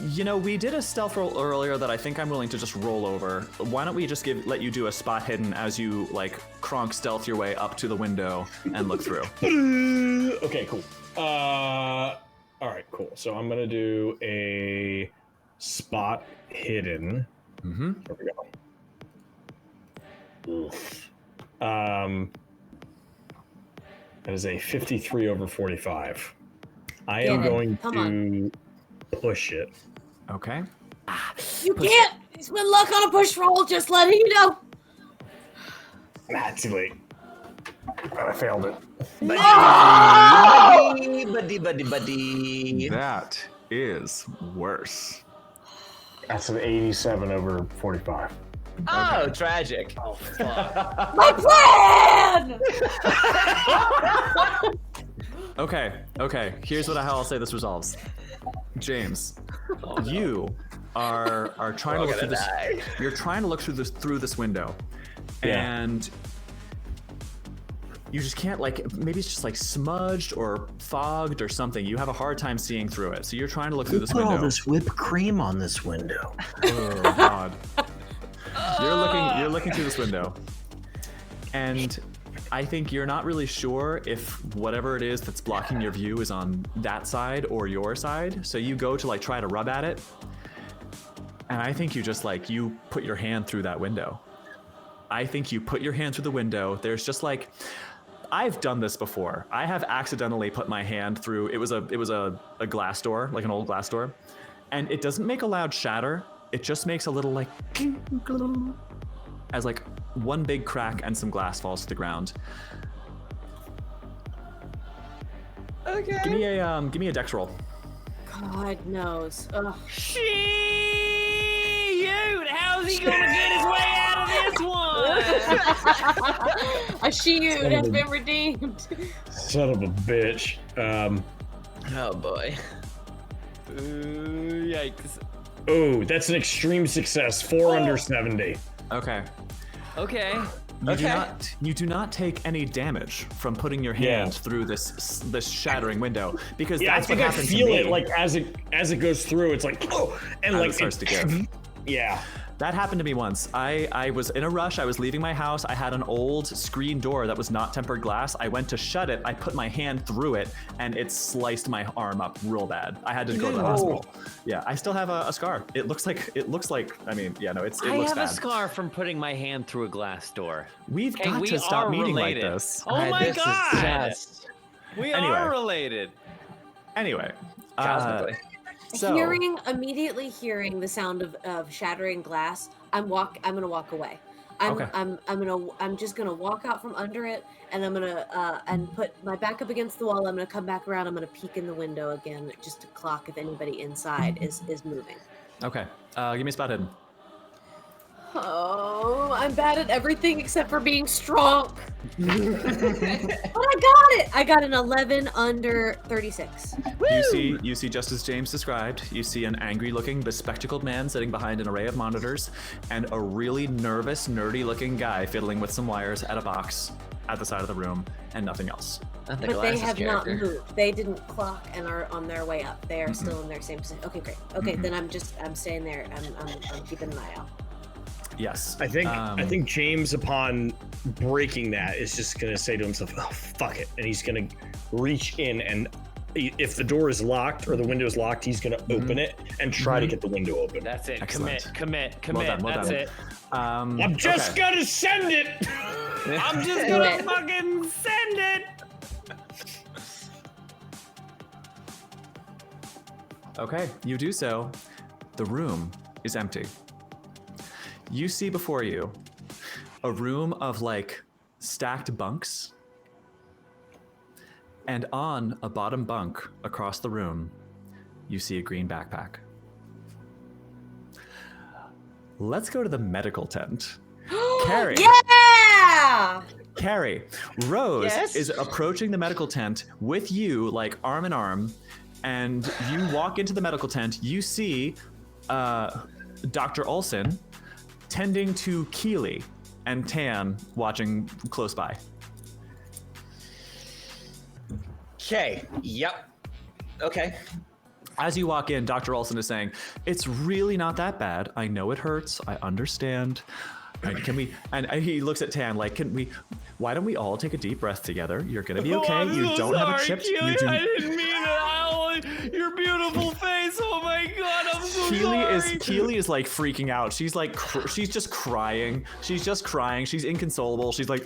you know, we did a stealth roll earlier that I think I'm willing to just roll over. Why don't we just let you do a spot hidden as you like Kronk stealth your way up to the window and look through. Okay, cool. All right, cool. So I'm gonna do a spot hidden. Mm-hmm. There we go. That is a 53 over 45. I am going to push it. Okay. You can't. It's been luck on a push roll. Just letting you know. Too late. I failed it. Buddy. That is worse. That's an 87 over 45. Oh, tragic. Oh, fuck. My plan. Okay. Here's how I'll say this resolves. James, you are trying to look through this. You're trying to look through this window, and you just can't, like, maybe it's just like smudged or fogged or something. You have a hard time seeing through it. So you're trying to look through this window. Put all this whipped cream on this window. Oh God. You're looking through this window, and I think you're not really sure if whatever it is that's blocking your view is on that side or your side. So you go to like try to rub at it, and I think you just like you put your hand through that window. I think you put your hand through the window. There's just like, I've done this before. I have accidentally put my hand through. It was a glass door, like an old glass door, and it doesn't make a loud shatter. It just makes a little like as like one big crack and some glass falls to the ground. Okay. Give me a dex roll. God knows. Ugh. Shoot! How's he gonna get his way out of this one? A shield has been redeemed. Son of a bitch. Oh boy. Yikes. Oh, that's an extreme success. 4 under 70. Okay. Okay. You do not take any damage from putting your hand through this shattering window, because that's what happens to me. I feel it like as it goes through. It's like and like it starts to give. Yeah. That happened to me once. I was in a rush. I was leaving my house. I had an old screen door that was not tempered glass. I went to shut it. I put my hand through it, and it sliced my arm up real bad. I had to go to the hospital. Yeah, I still have a scar. It looks like. I mean, yeah, no, it looks bad. I have a scar from putting my hand through a glass door. We've got to stop meeting like this. Oh my God! We are related. Anyway. Cosmically. So, Immediately hearing the sound of shattering glass, I'm gonna walk away. I'm just gonna walk out from under it, and I'm gonna and put my back up against the wall. I'm gonna come back around. I'm gonna peek in the window again, just to clock if anybody inside is moving. Okay. Give me a spot hidden. Oh, I'm bad at everything except for being strong. But I got it. I got an 11 under 36. Woo! You see, just as James described, you see an angry-looking, bespectacled man sitting behind an array of monitors, and a really nervous, nerdy-looking guy fiddling with some wires at a box at the side of the room, and nothing else. But they have not moved. They didn't clock and are on their way up. They are still in their same position. Okay, great. Okay, then I'm staying there. I'm keeping an eye out. Yes. I think James, upon breaking that, is just gonna say to himself, "Oh, fuck it," and he's gonna reach in and if the door is locked or the window is locked, he's going to open it and try to get the window open. That's it. Excellent. Commit. Well done, well That's done. it. I'm just going to send it. I'm just gonna fucking send it. Okay, you do so. The room is empty. You see before you a room of like stacked bunks, and on a bottom bunk across the room, you see a green backpack. Let's go to the medical tent. Carrie. Yeah! Carrie, Rose Yes? is approaching the medical tent with you, like arm in arm, and you walk into the medical tent. You see Dr. Olson tending to Keely and Tan watching close by. Okay. Yep. Okay. As you walk in, Dr. Olson is saying, "It's really not that bad. I know it hurts. I understand. Can we?" And he looks at Tan like, why don't we all take a deep breath together? You're gonna be okay. I'm You so don't have a sorry, chipped. Keely. You do. I didn't mean it. Your beautiful face. Oh my god, I'm so sorry. Keely is like freaking out. She's like, she's just crying. She's just crying. She's inconsolable. She's like,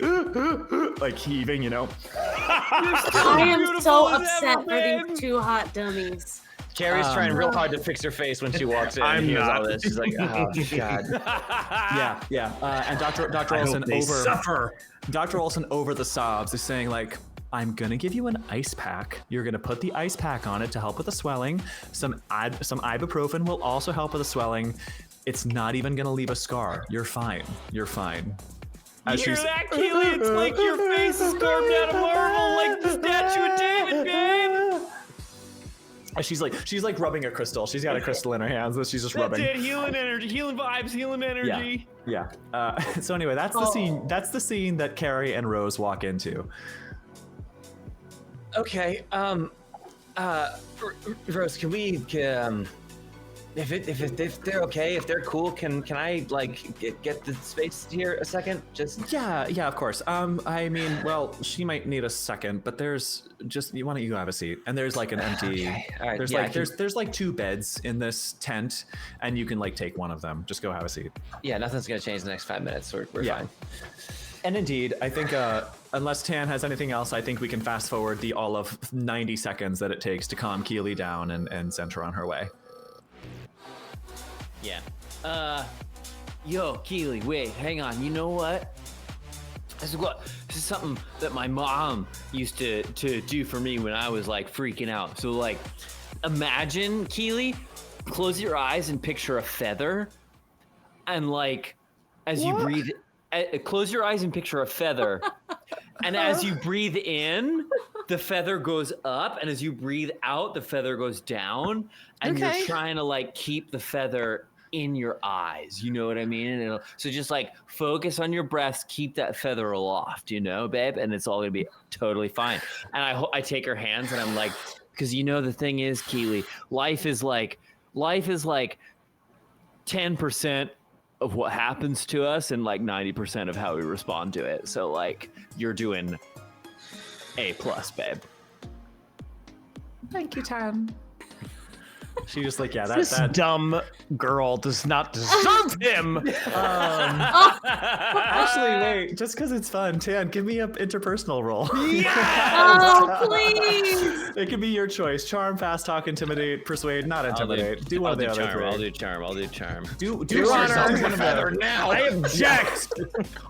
like heaving, you know. I am so upset for these two hot dummies. Carrie's trying real hard to fix her face when she walks in and hears all this. She's like, oh, God. Yeah. And Dr. Olson Dr. Olson over the sobs is saying like, "I'm gonna give you an ice pack. You're gonna put the ice pack on it to help with the swelling. Some ibuprofen will also help with the swelling. It's not even gonna leave a scar. You're fine. You're fine." You hear that, Keely? It's like your face is carved out of marble, like the statue of David, babe. She's like rubbing a crystal. She's got a crystal in her hands that she's just rubbing. That's it. Healing energy, healing vibes, healing energy. Yeah. So anyway, that's the scene. That's the scene that Carrie and Rose walk into. Okay. Rose, can we if they're okay, if they're cool, can I like get the space here a second? Just Yeah, of course. I mean, well, she might need a second, but there's just why don't you have a seat? And there's like an empty. Okay. All right. There's yeah, like there's like 2 beds in this tent, and you can like take one of them. Just go have a seat. yeah, nothing's gonna change in the next 5 minutes. We're fine. And indeed, I think unless Tan has anything else, I think we can fast forward the all of 90 seconds that it takes to calm Keely down and send her on her way. Yeah. Yo, Keely, wait, hang on. You know what? This is something that my mom used to do for me when I was like freaking out. So like, imagine, Keely, close your eyes and picture a feather, and like, as you breathe, close your eyes and picture a feather, and as you breathe in, the feather goes up, and as you breathe out, the feather goes down, and you're trying to like keep the feather in your eyes, you know what I mean? And so just like focus on your breath, keep that feather aloft, you know, babe, and it's all gonna be totally fine. And I take her hands and I'm like, because you know the thing is, Keely, life is like 10% of what happens to us and like 90% of how we respond to it. So like you're doing A+, babe. Thank you, Tan. She just like, yeah, This that dumb girl does not deserve him. Actually, wait, just because it's fun, Tan, give me an interpersonal roll. Oh, please! It can be your choice. Charm, fast talk, intimidate, persuade, not intimidate. Do one of the other three. I'll do charm. Do Your Honor, yourself one feather now. I object.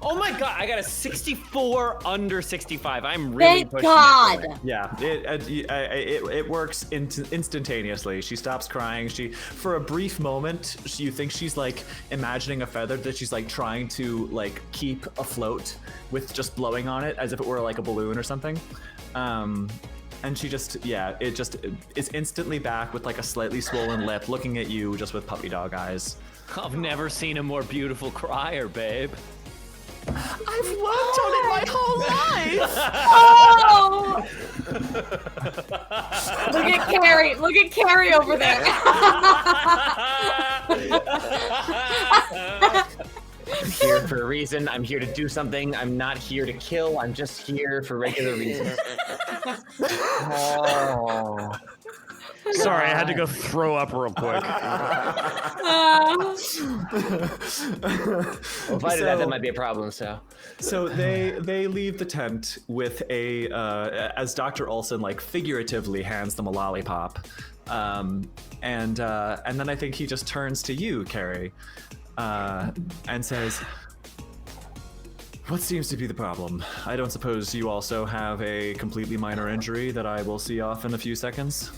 Oh my god, I got a 64 under 65. I'm really Thank pushing God! it. Yeah, it works instantaneously. She stops crying. She, for a brief moment, you think she's like imagining a feather that she's like trying to like keep afloat with just blowing on it as if it were like a balloon or something. And she just, it just is instantly back with like a slightly swollen lip, looking at you just with puppy dog eyes. I've never seen a more beautiful crier, babe. I've worked on it my whole life. Oh! Look at Carrie over there. I'm here for a reason. I'm here to do something. I'm not here to kill. I'm just here for regular reasons. Oh. Sorry, I had to go throw up real quick. Well, if I did that might be a problem. So they leave the tent with a as Dr. Olson like figuratively hands them a lollipop, and then I think he just turns to you, Carrie, and says, "What seems to be the problem? I don't suppose you also have a completely minor injury that I will see off in a few seconds?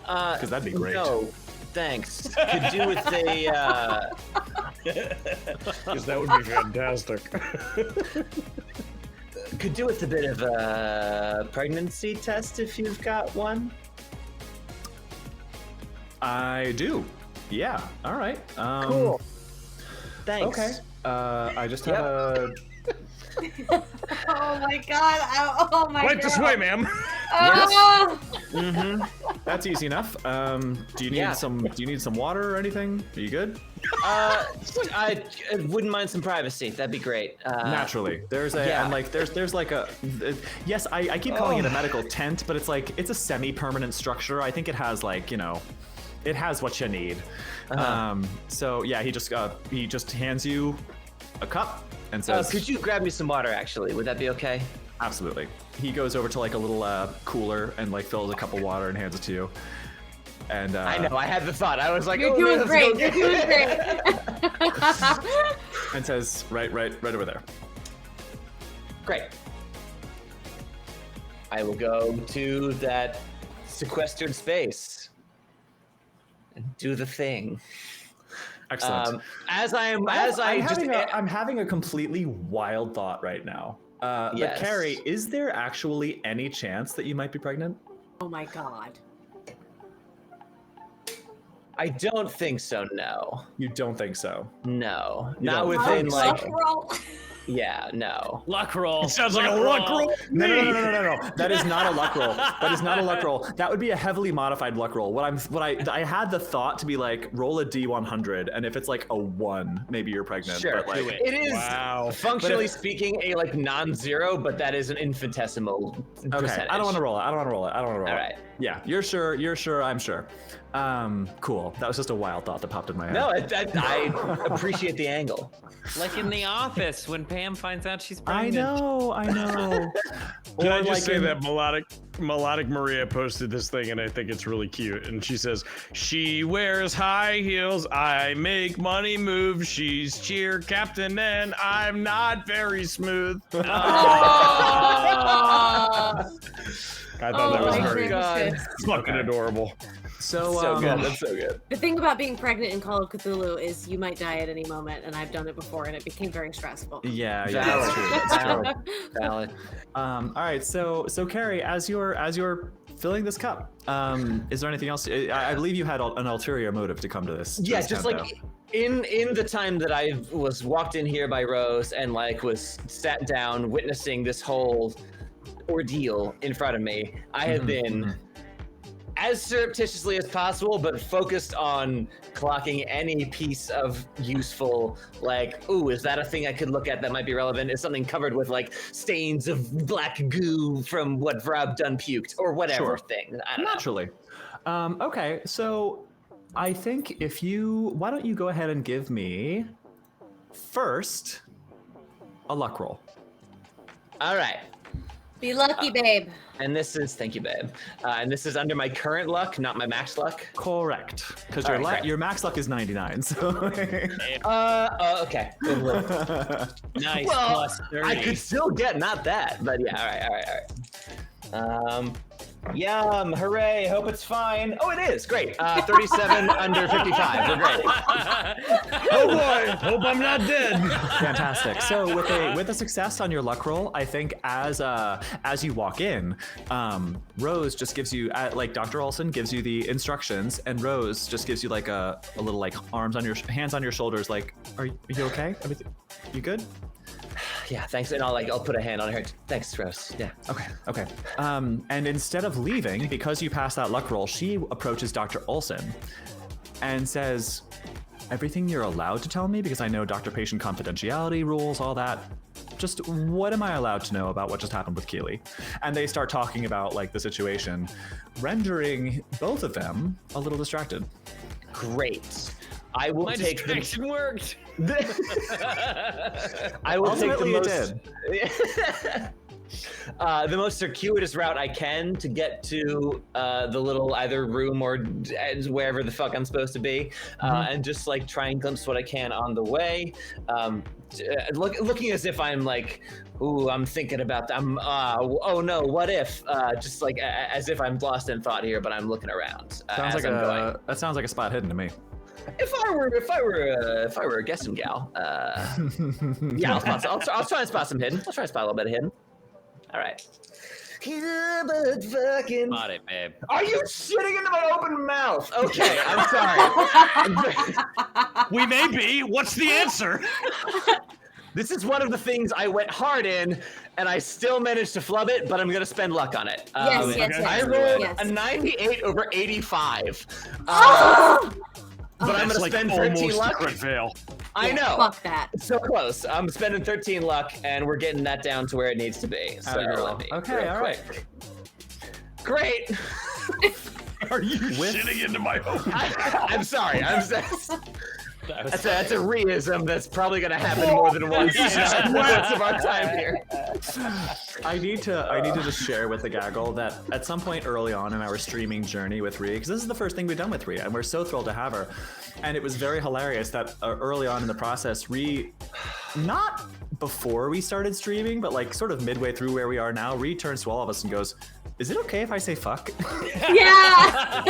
Because that'd be great." No, thanks. Could do with a. Because that would be fantastic. Could do with a bit of a pregnancy test if you've got one. I do. Yeah. All right. Cool. Thanks. Okay. I just have a. Oh my god! Oh my god! Right this way, ma'am. Oh! That's easy enough. Do you need some water or anything? Are you good? I wouldn't mind some privacy. That'd be great. Naturally, there's a and like there's like a yes. I keep calling it a medical tent, but it's a semi-permanent structure. I think it has like it has what you need. So yeah, he just hands you a cup and says, "Could you grab me some water? Actually, would that be okay?" Absolutely. He goes over to like a little cooler and like fills a cup of water and hands it to you. And I know, I had the thought. I was like, You're doing great. You're doing great. And says, right over there. Great. I will go to that sequestered space and do the thing. Excellent. I'm I'm having a completely wild thought right now. But Yes. Carrie, is there actually any chance that you might be pregnant? Oh my god! I don't think so. No. You don't think so? No. You Not don't within think like. so? Yeah. No. Luck roll. It sounds like a luck roll. No. That is not a luck roll. That is not a luck roll. That would be a heavily modified luck roll. I had the thought to be like roll a D100, and if it's like a 1, maybe you're pregnant. Sure. But like, It is functionally But speaking a like non-zero, but that is an infinitesimal percentage. I don't want to roll it. All right. Yeah, you're sure. I'm sure. Cool. That was just a wild thought that popped in my head. No, I appreciate the angle. Like in The Office when Pam finds out she's I pregnant. know. Can I just like say in- that Melodic Maria posted this thing and I think it's really cute. And she says, "She wears high heels. I make money move. She's cheer captain and I'm not very smooth." I thought that was very fucking adorable. So good. That's so good. The thing about being pregnant in Call of Cthulhu is you might die at any moment, and I've done it before, and it became very stressful. Yeah, that's true. That's true. Valid. All right, so Carrie, as you're filling this cup, is there anything else? I believe you had an ulterior motive to come to this. Yeah, this just tent, like in the time that I was walked in here by Rose and like was sat down witnessing this whole ordeal in front of me, I have been as surreptitiously as possible, but focused on clocking any piece of useful, like, ooh, is that a thing I could look at that might be relevant? Is something covered with like stains of black goo from what Vrob done puked or whatever thing? I don't know. Naturally. Okay, so I think why don't you go ahead and give me first a luck roll. All right. Be lucky, babe. And this is, thank you, babe. And this is under my current luck, not my max luck. Correct, because All right, great. your max luck is 99. So. Okay. Nice. Well, Plus 30. I could still get not that, but yeah. All right. Yum! Hooray! Hope it's fine. Oh, it is great. 37 under 55. We're great. Oh boy! Hope I'm not dead. Fantastic. So with a success on your luck roll, I think as you walk in, Rose just gives you like Dr. Olson gives you the instructions, and Rose just gives you like a little like hands on your shoulders, like, are you okay? Everything, you good? Yeah, thanks. And I'll put a hand on her. Thanks, Rose. Yeah. Okay. And instead of leaving, because you passed that luck roll, she approaches Dr. Olson and says, "Everything you're allowed to tell me, because I know doctor-patient confidentiality rules, all that. just what am I allowed to know about what just happened with Keely? And they start talking about like the situation, rendering both of them a little distracted. Great. I will My take distraction worked. I will Ultimately, take the most circuitous route I can to get to the little either room or wherever the fuck I'm supposed to be, and just like try and glimpse what I can on the way. Looking as if I'm like, ooh, I'm thinking about that. Oh no, what if? Just like as if I'm lost in thought here, but I'm looking around. That sounds like a spot hidden to me. If I were a guessing gal, yeah, I'll try and spot some hidden. I'll try and spot a little bit of hidden. All right. But fucking. Spot it, babe. Are you shitting into my open mouth? Okay, I'm sorry. We may be. What's the answer? This is one of the things I went hard in, and I still managed to flub it, but I'm going to spend luck on it. Yes. I rolled a 98 over 85. But I'm going to like spend 13 luck. Crit fail. I know. Fuck that. So close. I'm spending 13 luck, and we're getting that down to where it needs to be. So let me Okay, all right. Great. Are you shitting into my home? I'm sorry. That's a reism that's probably going to happen more than once in most of our time here. I need to just share with the gaggle that at some point early on in our streaming journey with Rhea, because this is the first thing we've done with Rhea, and we're so thrilled to have her. And it was very hilarious that early on in the process, Rhea, not before we started streaming, but like sort of midway through where we are now, Rhea turns to all of us and goes, "Is it okay if I say fuck?" Yeah.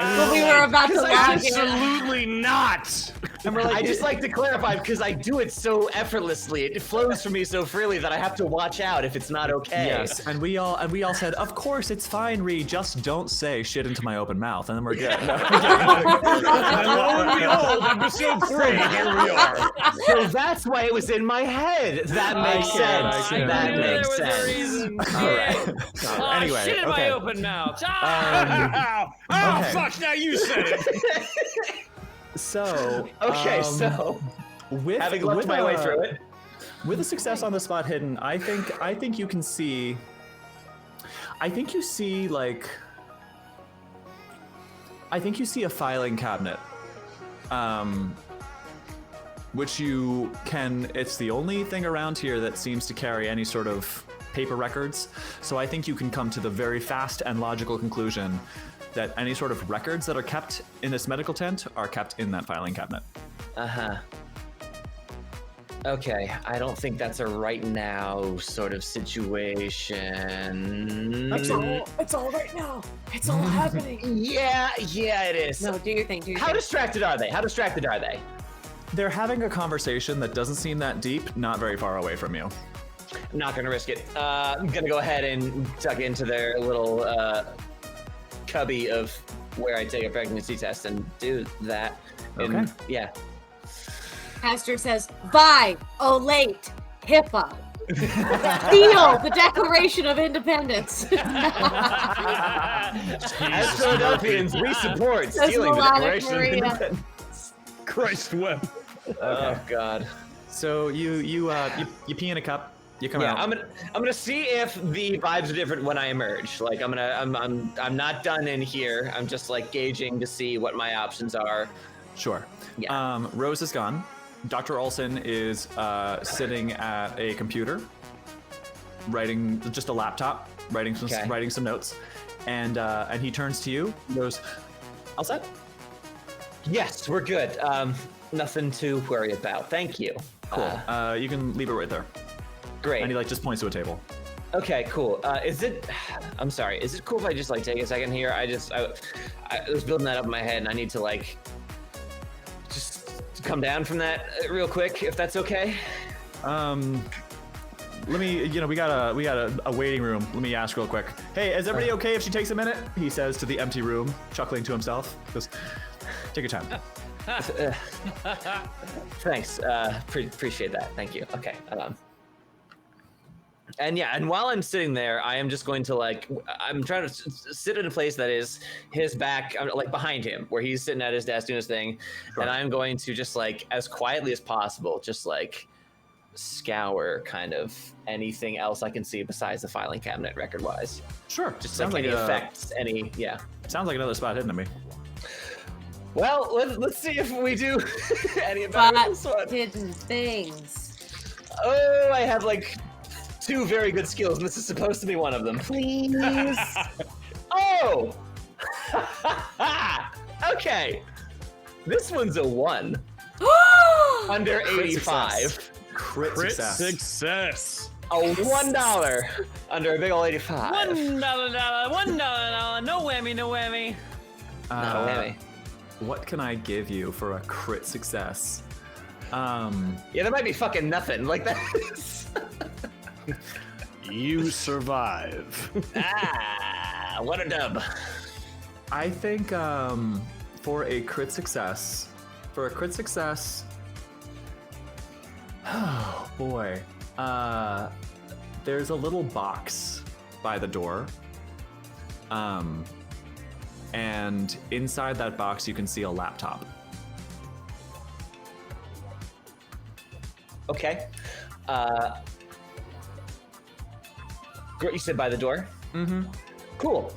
Well, we were about to laugh. Absolutely not. And we're like, I just like to clarify because I do it so effortlessly. It flows from me so freely that I have to watch out if it's not okay. yes, and we all said, "Of course, it's fine, Rhea. Just don't say shit into my open mouth," and then we're good. And lo and behold, episode 3, here we are. So that's why it was in my head. That makes sense. I That knew makes there was a sense. reason. All right. Oh, Anyway, shit in my okay. open mouth. Okay. Fuck, now you said it. So with having looked my way through it, with a success on the spot hidden, I think you can see. I think you see a filing cabinet, which you can. It's the only thing around here that seems to carry any sort of paper records. So I think you can come to the very fast and logical conclusion that any sort of records that are kept in this medical tent are kept in that filing cabinet. Okay, I don't think that's a right now sort of situation. It's all right now. It's all happening. Yeah, it is. No, do your thing. How distracted are they? They're having a conversation that doesn't seem that deep, not very far away from you. I'm not gonna risk it. I'm gonna go ahead and tuck into their little cubby of where I take a pregnancy test and do that. Okay. And, yeah. Pastor says, "Bye, late, HIPAA. Seal the Declaration of Independence." As Philadelphians, we support stealing the Declaration of Independence. Christ web. Oh God. So you pee in a cup. You come out. I'm gonna see if the vibes are different when I emerge. Like I'm not done in here. I'm just like gauging to see what my options are. Sure. Yeah. Rose is gone. Dr. Olson is sitting at a computer, writing just a laptop, writing some notes, and he turns to you. And goes, "All set?" Yes, we're good. Nothing to worry about. Thank you. Cool. You can leave it right there. Great. And he just points to a table. Okay, cool. I'm sorry. Is it cool if I just take a second here? I was building that up in my head, and I need to just come down from that real quick, if that's okay. Let me. We got a waiting room. Let me ask real quick. Hey, is everybody okay if she takes a minute? He says to the empty room, chuckling to himself. He goes, "Take your time." Thanks. Appreciate that. Thank you. Okay. And while I'm sitting there, I am just going to I'm trying to sit in a place that is his back, behind him, where he's sitting at his desk doing his thing. Sure. And I'm going to just as quietly as possible, just scour kind of anything else I can see besides the filing cabinet record-wise. Sure. Just sounds like like any effects, Sounds like another spot hidden to me. Well, let's see if we do any about this one. Hidden things. Oh, I have like 2 very good skills, and this is supposed to be one of them. Please. Oh! Okay. This one's a 1. Under 85. Crit success. A $1 under a big ol' 85. $1, no whammy, no whammy. Not a whammy. What can I give you for a crit success? Yeah, that might be fucking nothing. Like that. You survive. What a dub. I think for a crit success, oh boy, there's a little box by the door, and inside that box you can see a laptop. Okay. You said by the door? Mm-hmm. Cool.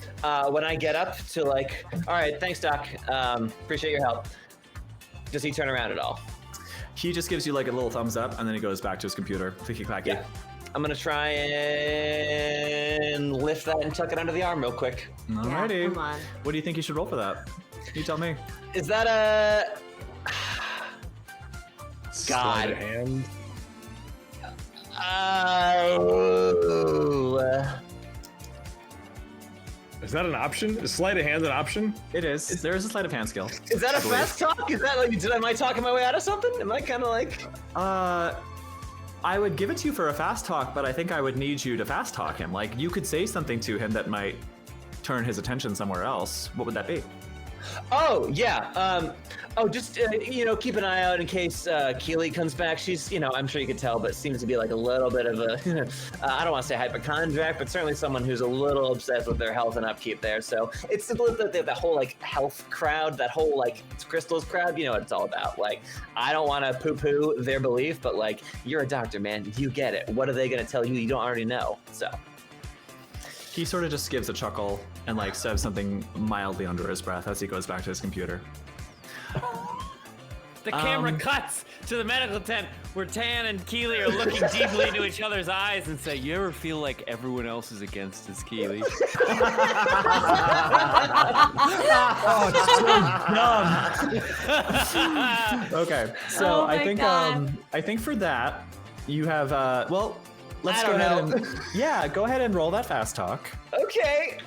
When I get up to like, all right, thanks, Doc. Appreciate your help. Does he turn around at all? He just gives you like a little thumbs up, and then he goes back to his computer. Clicky-clacky. Yeah. I'm gonna try and lift that and tuck it under the arm real quick. Alrighty. Yeah, come on. What do you think you should roll for that? You tell me. Is that a... Sleight of hand. Is that an option? Is sleight of hand an option? It is. There is a sleight of hand skill. Is that a fast talk? Is that like, am I talking my way out of something? Am I kind of like... I would give it to you for a fast talk, but I think I would need you to fast talk him. Like, you could say something to him that might turn his attention somewhere else. What would that be? Oh, yeah. Just, keep an eye out in case Keely comes back. she's, I'm sure you could tell, but seems to be like a little bit of a, I don't want to say hypochondriac, but certainly someone who's a little obsessed with their health and upkeep there. So it's the whole, like, health crowd, that whole, like, crystals crowd, you know what it's all about. Like, I don't want to poo-poo their belief, but, like, you're a doctor, man. You get it. What are they going to tell you you don't already know? So... He sort of just gives a chuckle and like says something mildly under his breath as he goes back to his computer. The camera cuts to the medical tent where Tan and Keely are looking deeply into each other's eyes and say, "You ever feel like everyone else is against us, Keely?" Oh, it's so dumb. Okay, so Oh my I think for that you have let's I go don't ahead know. and go ahead and roll that fast talk. Okay.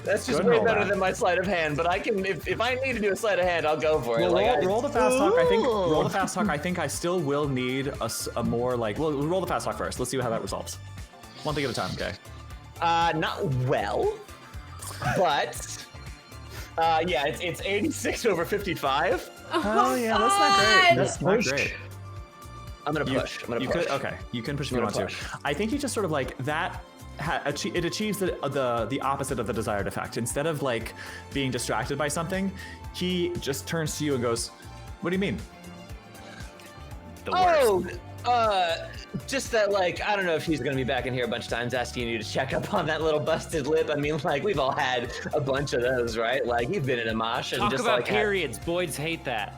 That's just Go ahead and way roll better that. than my sleight of hand, but I can, if I need to do a sleight of hand, I'll go for it. Well, roll the fast talk. I think Ooh. roll the fast talk. I think I still will need a more like. Well, roll the fast talk first. Let's see how that resolves. One thing at a time, okay? Not well, but yeah, it's 86 over 55. Oh yeah, that's not great. That's not great. I'm gonna push. You could, okay, you can push if you want to. I think he just sort of like that. It achieves the opposite of the desired effect. Instead of like being distracted by something, he just turns to you and goes, "What do you mean?" Just that, like, I don't know if he's gonna be back in here a bunch of times asking you to check up on that little busted lip. I mean, like, we've all had a bunch of those, right? Like, you've been in a mosh and Talk just about like periods. Boys hate that.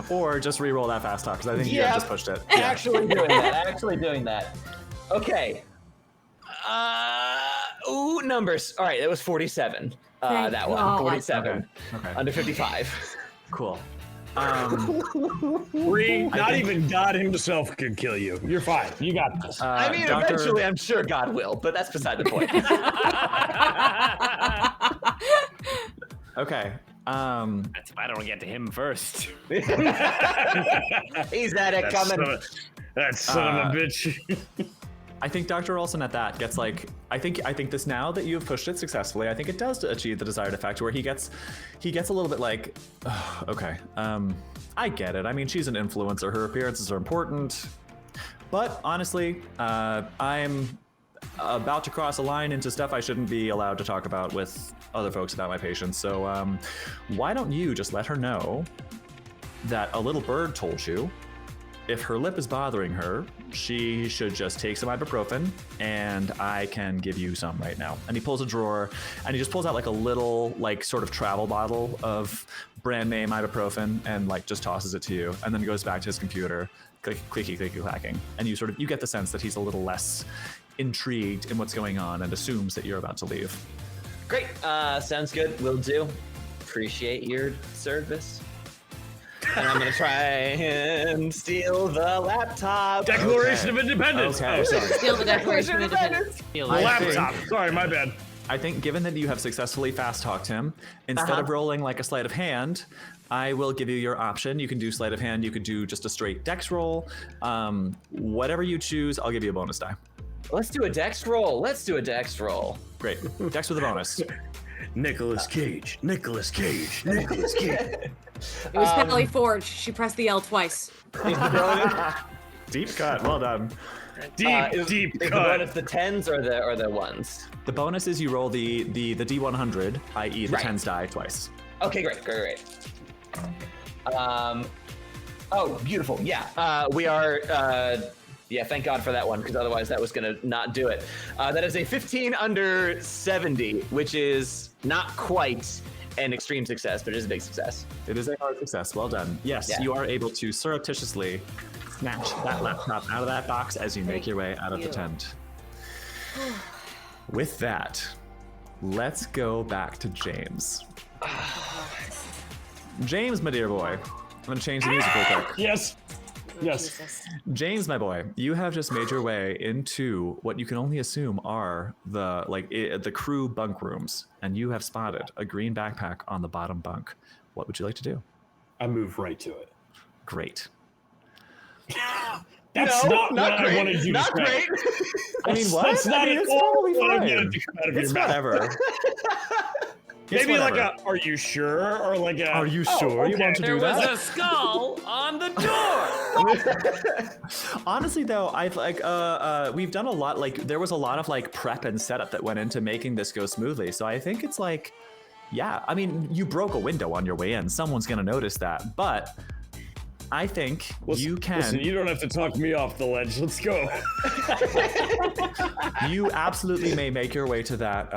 Or just re-roll that fast talk, because I think you have just pushed it. Yeah. Actually doing that. Okay. Numbers. All right, that was 47. Thank That one, God. 47. Okay. Under 55. Cool. Not even God himself could kill you. You're fine. You got this. I mean, eventually, I'm sure God will, but that's beside the point. Okay. That's if I don't get to him first. He's at it coming. That son of a bitch. I think Dr. Olson at that gets like, I think this now that you have pushed it successfully, I think it does achieve the desired effect where he gets a little bit like, oh, okay, I get it. I mean, she's an influencer. Her appearances are important. But honestly, I'm about to cross a line into stuff I shouldn't be allowed to talk about with other folks about my patients. So why don't you just let her know that a little bird told you if her lip is bothering her, she should just take some ibuprofen, and I can give you some right now. And he pulls a drawer, and he just pulls out like a little, like sort of travel bottle of brand name ibuprofen, and like just tosses it to you, and then goes back to his computer, clicky clacking, and you get the sense that he's a little less intrigued in what's going on and assumes that you're about to leave. Great. Sounds good. Will do. Appreciate your service. And I'm gonna try and steal the laptop. Declaration of Independence. Okay. Oh, sorry. Steal the Declaration of Independence. The laptop. Sorry, my bad. I think given that you have successfully fast-talked him, instead of rolling like a sleight of hand, I will give you your option. You can do sleight of hand, you could do just a straight dex roll. Whatever you choose, I'll give you a bonus die. Let's do a dex roll. Great. Dex with a bonus. Nicolas Cage. It was Fayle Forge. She pressed the L twice. Deep cut. Well done. Deep Is the cut. bonus the 10s or the 1s? The bonus is you roll the D100, i.e. the Right. 10s die twice. Okay, great. Oh, beautiful. Yeah, we are. Yeah, thank God for that one, because otherwise that was gonna not do it. That is a 15 under 70, which is not quite an extreme success, but it is a big success. It is a hard success. Well done. Yes, Yeah. you are able to surreptitiously snatch that laptop out of that box as you make your way out of the tent. With that, let's go back to James. James, my dear boy. I'm going to change the music real quick. Yes. Yes. Jesus. James, my boy, you have just made your way into what you can only assume are the crew bunk rooms, and you have spotted a green backpack on the bottom bunk. What would you like to do? I move right to it. Great. That's not what I wanted you to say. Great. I mean, what? That's not I mean, at it's all probably what I fine. wanted to come out of It's your mouth. whatever. It's Maybe like whatever. a, are you sure? Or like a, Are you sure you want to There do was that? a skull on the door. Honestly, though, I've we've done a lot. Like, there was a lot of like prep and setup that went into making this go smoothly. So I think it's like, yeah. I mean, you broke a window on your way in. Someone's gonna notice that. But I think you can. Listen, you don't have to talk me off the ledge. Let's go. You absolutely may make your way to that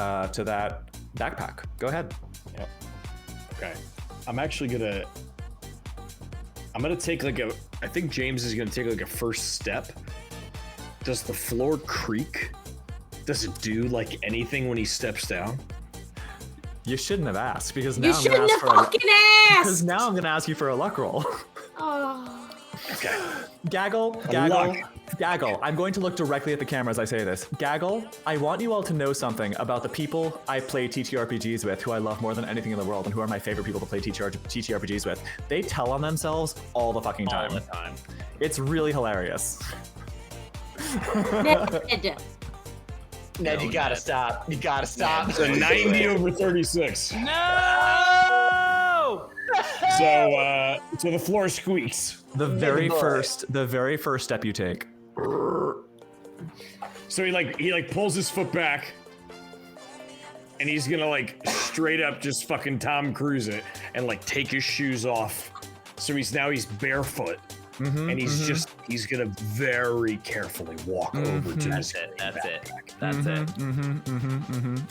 backpack. Go ahead. Yep. Okay. I'm actually gonna take like I think James is gonna take like a first step. Does the floor creak? Does it do like anything when he steps down? You shouldn't have asked, because now You I'm gonna shouldn't ask have for fucking because asked! now I'm gonna ask you for a luck roll. Oh. Okay. Gaggle. I'm going to look directly at the camera as I say this. Gaggle, I want you all to know something about the people I play TTRPGs with, who I love more than anything in the world, and who are my favorite people to play TTRPGs with. They tell on themselves all the fucking time. All the time. It's really hilarious. Ned. Ned, you gotta stop. You gotta stop. So 90 over 36. No! So the floor squeaks. The very first step you take. So he pulls his foot back, and he's gonna like straight up just fucking Tom Cruise it and like take his shoes off. So he's barefoot, and he's gonna very carefully walk over to That's this. it. That's it. That's it.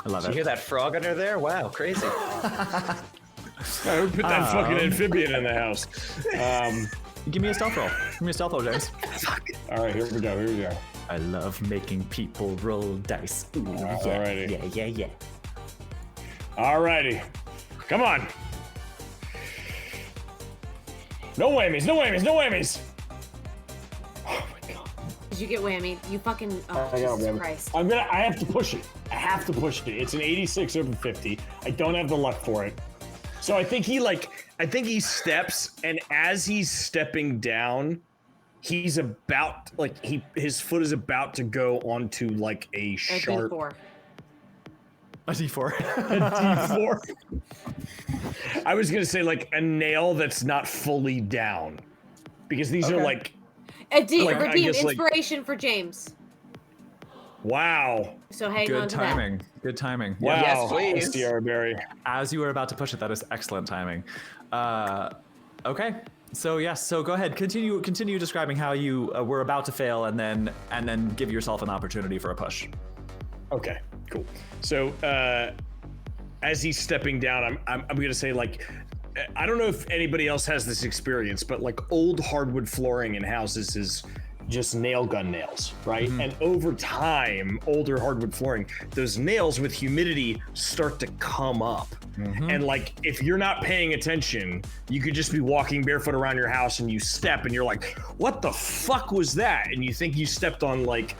I love Did you hear it. that frog under there? Wow, crazy. I would put that fucking amphibian in the house. Give me a stealth roll. Give me a stealth roll, James. All right, here we go. I love making people roll dice. Ooh, Alrighty. Yeah. Alrighty. Come on. No whammies. Oh my god. Did you get whammy? You fucking. Oh, I got Jesus whammy. Christ. I have to push it. It's an 86 over 50. I don't have the luck for it. So I think he steps, and as he's stepping down, he's about his foot is about to go onto like a sharp D4. A D4. a D4. I was gonna say like a nail that's not fully down, because these are like Redeem I guess, inspiration for James. wow. So hang on Good to timing. Good timing. Wow, Yes, please. Sierra Berry. As you were about to push it, that is excellent timing. Okay. So yes, so go ahead. Continue describing how you were about to fail, and then give yourself an opportunity for a push. Okay, cool. So as he's stepping down, I'm gonna say, like, I don't know if anybody else has this experience, but like old hardwood flooring in houses is just nail gun nails, right? Mm-hmm. And over time, older hardwood flooring, those nails with humidity start to come up. Mm-hmm. And like, if you're not paying attention, you could just be walking barefoot around your house and you step and you're like, what the fuck was that? And you think you stepped on like,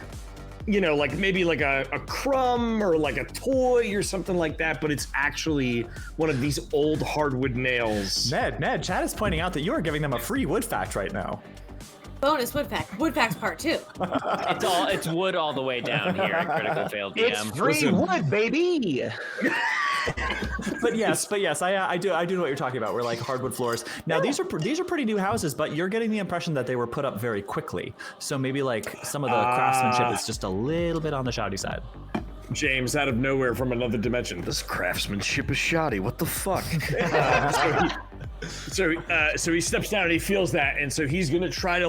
you know, like maybe like a crumb or like a toy or something like that, but it's actually one of these old hardwood nails. Ned, Chad is pointing out that you are giving them a free wood fact right now. Bonus wood fact. Wood facts part 2. It's wood all the way down here at Critical Fail DM. It's free wood, baby. but yes, I do know what you're talking about. We're like hardwood floors. Now these are pretty new houses, but you're getting the impression that they were put up very quickly. So maybe like some of the craftsmanship is just a little bit on the shoddy side. James, out of nowhere from another dimension. This craftsmanship is shoddy. What the fuck? So he steps down and he feels that, and so he's gonna try to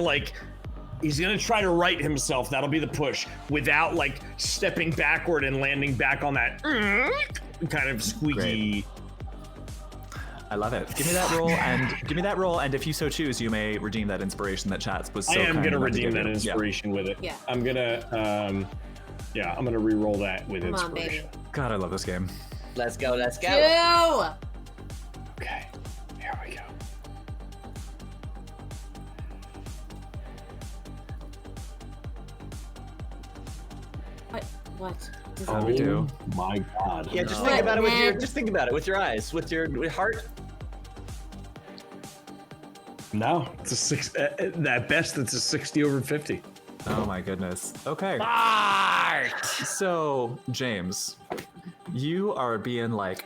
right himself. That'll be the push without like stepping backward and landing back on that kind of squeaky. Great. I love it. Give me that roll, and if you so choose, you may redeem that inspiration that Chats was so. I am gonna redeem that inspiration with it. Yeah. I'm gonna re-roll that with Come inspiration. on, baby. God, I love this game. Let's go. Okay, here we go. What? Oh, we do. My God. Yeah, just No. think about it with Man. with your eyes, with your heart. No, it's a 6. At best, it's a 60 over 50. Oh my goodness. Okay. Bart! So James, you are being like,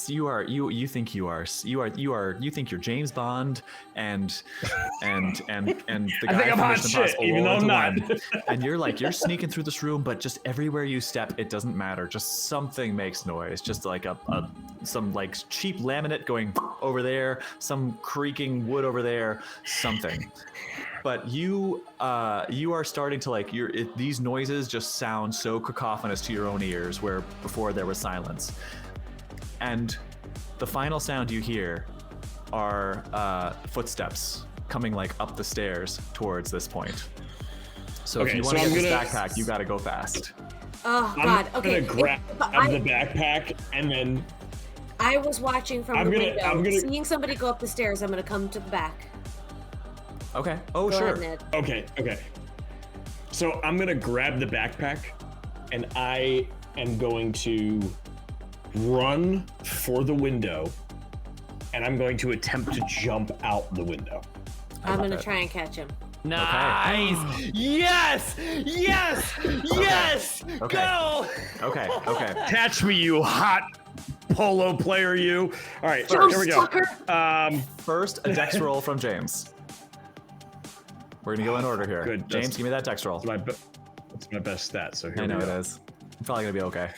you think you're James Bond and the guy I think I'm from hot Mission shit, Impossible even though I'm not. 1, and you're sneaking through this room, but just everywhere you step, it doesn't matter. Just something makes noise. Just like some like cheap laminate going over there, some creaking wood over there, something. But you are starting to like these noises just sound so cacophonous to your own ears, where before there was silence. And the final sound you hear are footsteps coming like up the stairs towards this point. So if you want to get this backpack, you got to go fast. Oh God. I'm Okay. gonna grab the backpack and then. I was watching from the window, seeing somebody go up the stairs. I'm gonna come to the back. Okay. Oh, Go sure. ahead, Ned. Okay. So I'm gonna grab the backpack, and I am going to run for the window, and I'm going to attempt to jump out the window. I'm gonna try and catch him. Nice! Okay. Yes! Okay. Go! Okay. Catch me, you hot polo player, you. All right, Jump, here we go. sucker. First, a dex roll from James. We're gonna go in order here. Good. James, give me that dex roll. That's my best stat. So here I know we go. it is. I'm probably gonna be okay.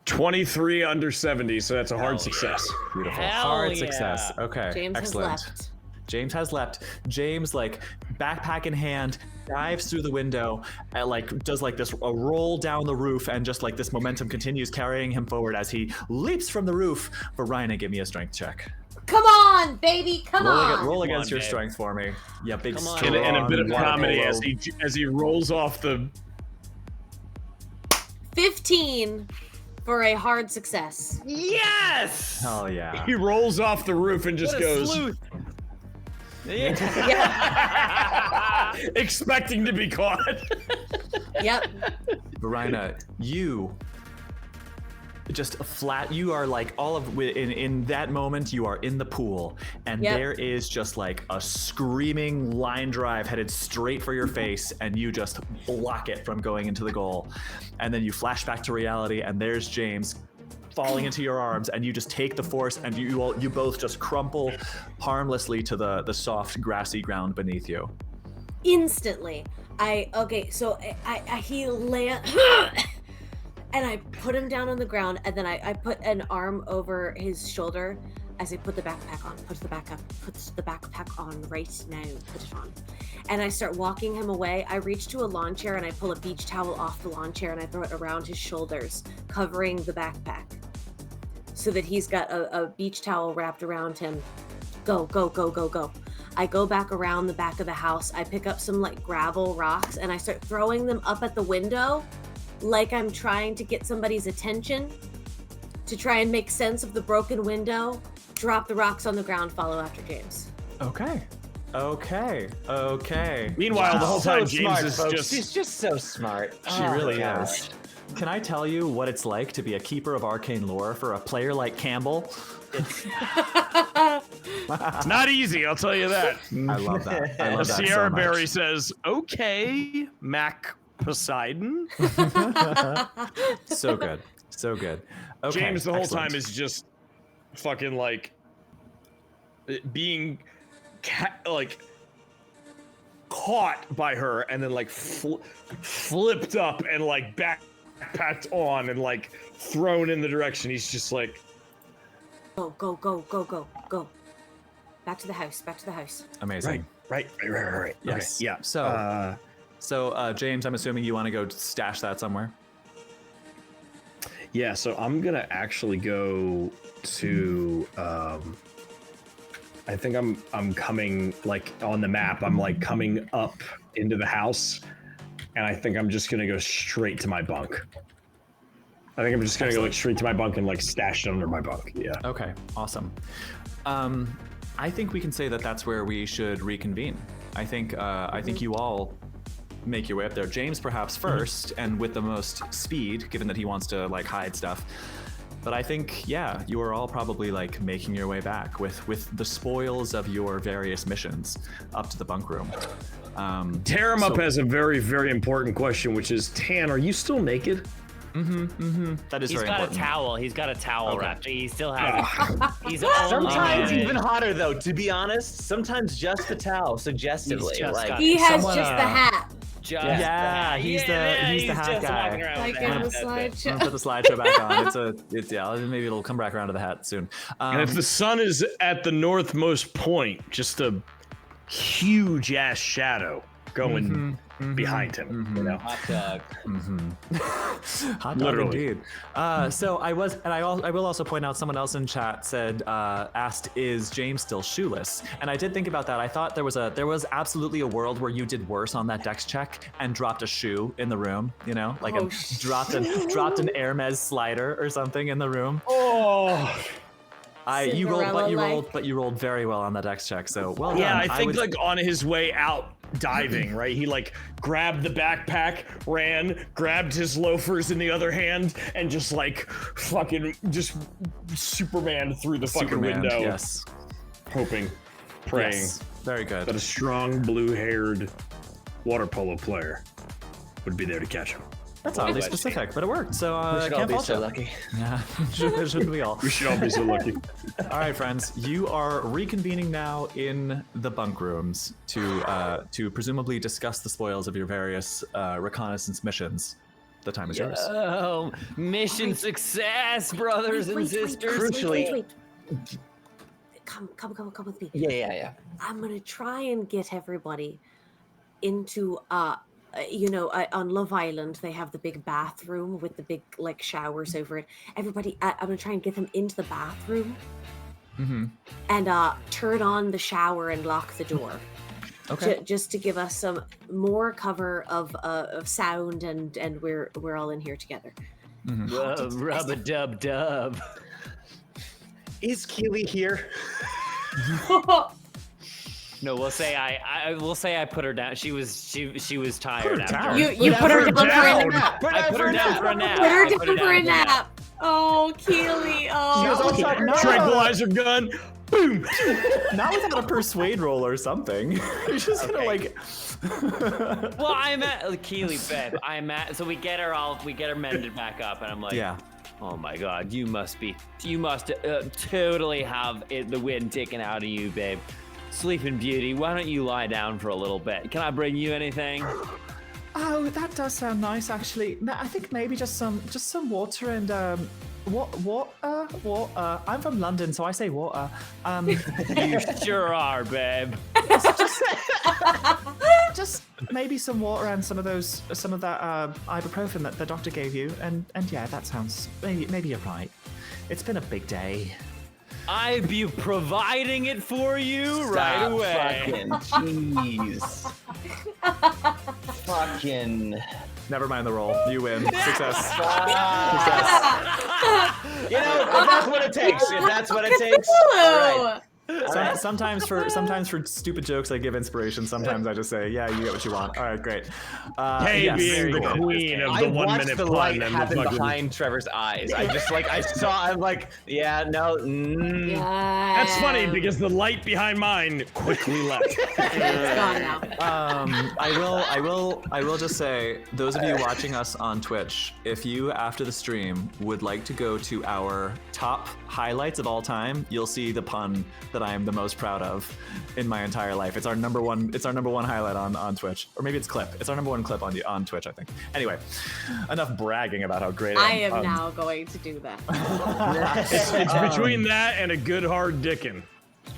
23 under 70, so that's a hard success. Beautiful. Hell Hard yeah. success. Okay. James Excellent. has left. James has left. James, like backpack in hand, dives through the window, and like does like this a roll down the roof, and just like this momentum continues carrying him forward as he leaps from the roof. Varina, give me a strength check. Come on, baby. Come on. Roll against your babe. strength for me. Yeah, big Come on. strong. And a bit of water comedy polo. as he rolls off the. 15 for a hard success. Yes! Hell yeah. He rolls off the roof and just What a goes. sleuth. Expecting to be caught. Yep. Varina, you just flat. You are like all of in that moment. You are in the pool, and Yep. there is just like a screaming line drive headed straight for your face, and you just block it from going into the goal. And then you flash back to reality, and there's James falling into your arms, and you just take the force, and you both just crumple harmlessly to the soft grassy ground beneath you. Instantly. He land and I put him down on the ground, and then I put an arm over his shoulder, as I put the backpack on, puts the backpack on right now, put it on. And I start walking him away. I reach to a lawn chair and I pull a beach towel off the lawn chair and I throw it around his shoulders, covering the backpack. So that he's got a beach towel wrapped around him. Go, go, go, go, go. I go back around the back of the house. I pick up some like gravel rocks and I start throwing them up at the window like I'm trying to get somebody's attention to try and make sense of the broken window. Drop the rocks on the ground, follow after James. Okay. Meanwhile, the whole time James smart, is folks. just She's just so smart. She really is. Can I tell you what it's like to be a keeper of arcane lore for a player like Campbell? it's not easy, I'll tell you that. I love that. I love that Sierra so much. Berry says, "Okay, Mac Poseidon." So good. Okay, James the whole excellent. time is just fucking like being caught by her and then like flipped up and like backpacked on and like thrown in the direction. He's just like, Go, go, go, go, go, go. Back to the house. Amazing. Right. Yes. Okay, yeah. So James, I'm assuming you want to go stash that somewhere. Yeah, so I'm gonna actually go to I think I'm coming like on the map, I'm like coming up into the house, and I think I'm just gonna go straight to my bunk. I think I'm just gonna go like straight to my bunk and like stash it under my bunk. Yeah. Okay, awesome. I think we can say that that's where we should reconvene. I think you all make your way up there. James perhaps first, and with the most speed, given that he wants to like hide stuff. But I think, yeah, you are all probably like making your way back with the spoils of your various missions up to the bunk room. Tear him up has a very, very important question, which is, Tan, are you still naked? That is He's very got important. a towel. He's got a towel wrapped. He still has. He's Sometimes only even hotter though, to be honest. Sometimes just the towel, suggestively. He's just Like, got He has Someone, just the hat. just Yeah, he's the hat just guy. walking around Like with in hat. the That's it. I'm slideshow. gonna put the slideshow back on. Maybe it'll come back around to the hat soon. and if the sun is at the northmost point, just a huge ass shadow going behind him. You know. Hot dog. Hot dog Literally. indeed. So I will also point out, someone else in chat asked, is James still shoeless? And I did think about that. I thought there was absolutely a world where you did worse on that dex check and dropped a shoe in the room, you know, like dropped an Hermes slider or something in the room. Oh, You Cinderella-like. rolled very well on that dex check. So well done. Yeah, I think would- like on his way out diving, right? He like grabbed the backpack, ran, grabbed his loafers in the other hand, and just like fucking just Superman through the fucking Superman, window, yes. hoping, praying Yes. Very good. that a strong blue-haired water polo player would be there to catch him. That's oddly specific, but it worked. So we should all Camp be also. so lucky. Yeah, shouldn't we all? We should all be so lucky. All right, friends, you are reconvening now in the bunk rooms to presumably discuss the spoils of your various reconnaissance missions. The time is yours. Oh, mission success, brothers and sisters. Wait. Come with me. Yeah. I'm gonna try and get everybody into on Love Island they have the big bathroom with the big like showers over it. Everybody, I'm gonna try and get them into the bathroom and turn on the shower and lock the door. Okay. Just to give us some more cover of sound and we're all in here together. Rub-a-dub-dub. Is Keely here? No, we'll say I put her down. She was tired after. down. You put her down for a nap. I put her down for a nap. Put her I down for a nap. Oh, Keely. Oh. Tranquilizer gun, boom. Not without a persuade roll or something. You're just gonna like. Well, I'm at Keely, babe. So we get her mended back up, and I'm like, Yeah. oh my God, you must totally have the wind taken out of you, babe. Sleeping Beauty, why don't you lie down for a little bit? Can I bring you anything? Oh, that does sound nice, actually. I think maybe just some water and Water? I'm from London, so I say water. You sure are, babe. Just maybe some water and some of that ibuprofen that the doctor gave you, and yeah, that sounds maybe you're right. It's been a big day. I be providing it for you right away. Fucking jeez. Fucking. Never mind the roll. You win. Success. Success. You know, if that's what it takes. If that's what it takes. All right. Sometimes for stupid jokes I give inspiration. Sometimes I just say, yeah, you get what you want. All right, great. Hey, yes, being the queen of the 1 minute the pun light and happen the fucking... behind Trevor's eyes. I'm like, yeah, no. Yes. That's funny because the light behind mine quickly left. It's gone now. I will just say, those of you watching us on Twitch, if you after the stream would like to go to our top highlights of all time, you'll see the pun that I am the most proud of in my entire life. It's our number one highlight on Twitch, or maybe it's clip. It's our number one clip on Twitch, I think. Anyway, enough bragging about how great I am now going to do that. It's between that and a good hard dickin'.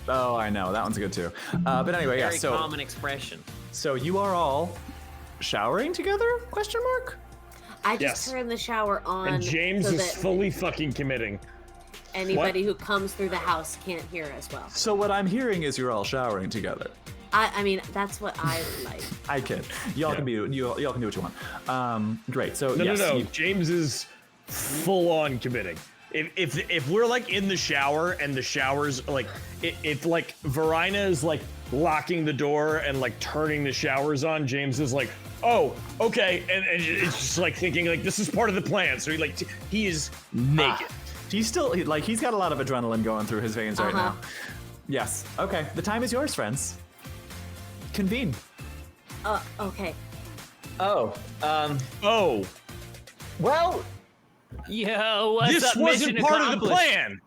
Oh, I know that one's good too. But anyway, Very yeah. So common expression. So you are all showering together? Question mark. I just turn the shower on. And James is fully fucking committing. Anybody who comes through the house can't hear as well. So what I'm hearing is you're all showering together. I mean, that's what I like. I kid. Y'all can do what you want. Great. So No. James is full on committing. If we're like in the shower and the shower's like, if like Varina is like locking the door and like turning the showers on, James is like, oh, okay, and it's just like thinking like this is part of the plan. So he is naked. He's still he's got a lot of adrenaline going through his veins right now. Yes. Okay. The time is yours, friends. Convene. Okay. Oh. Well. Yo, what's this up? wasn't Mission part of the accomplished. plan.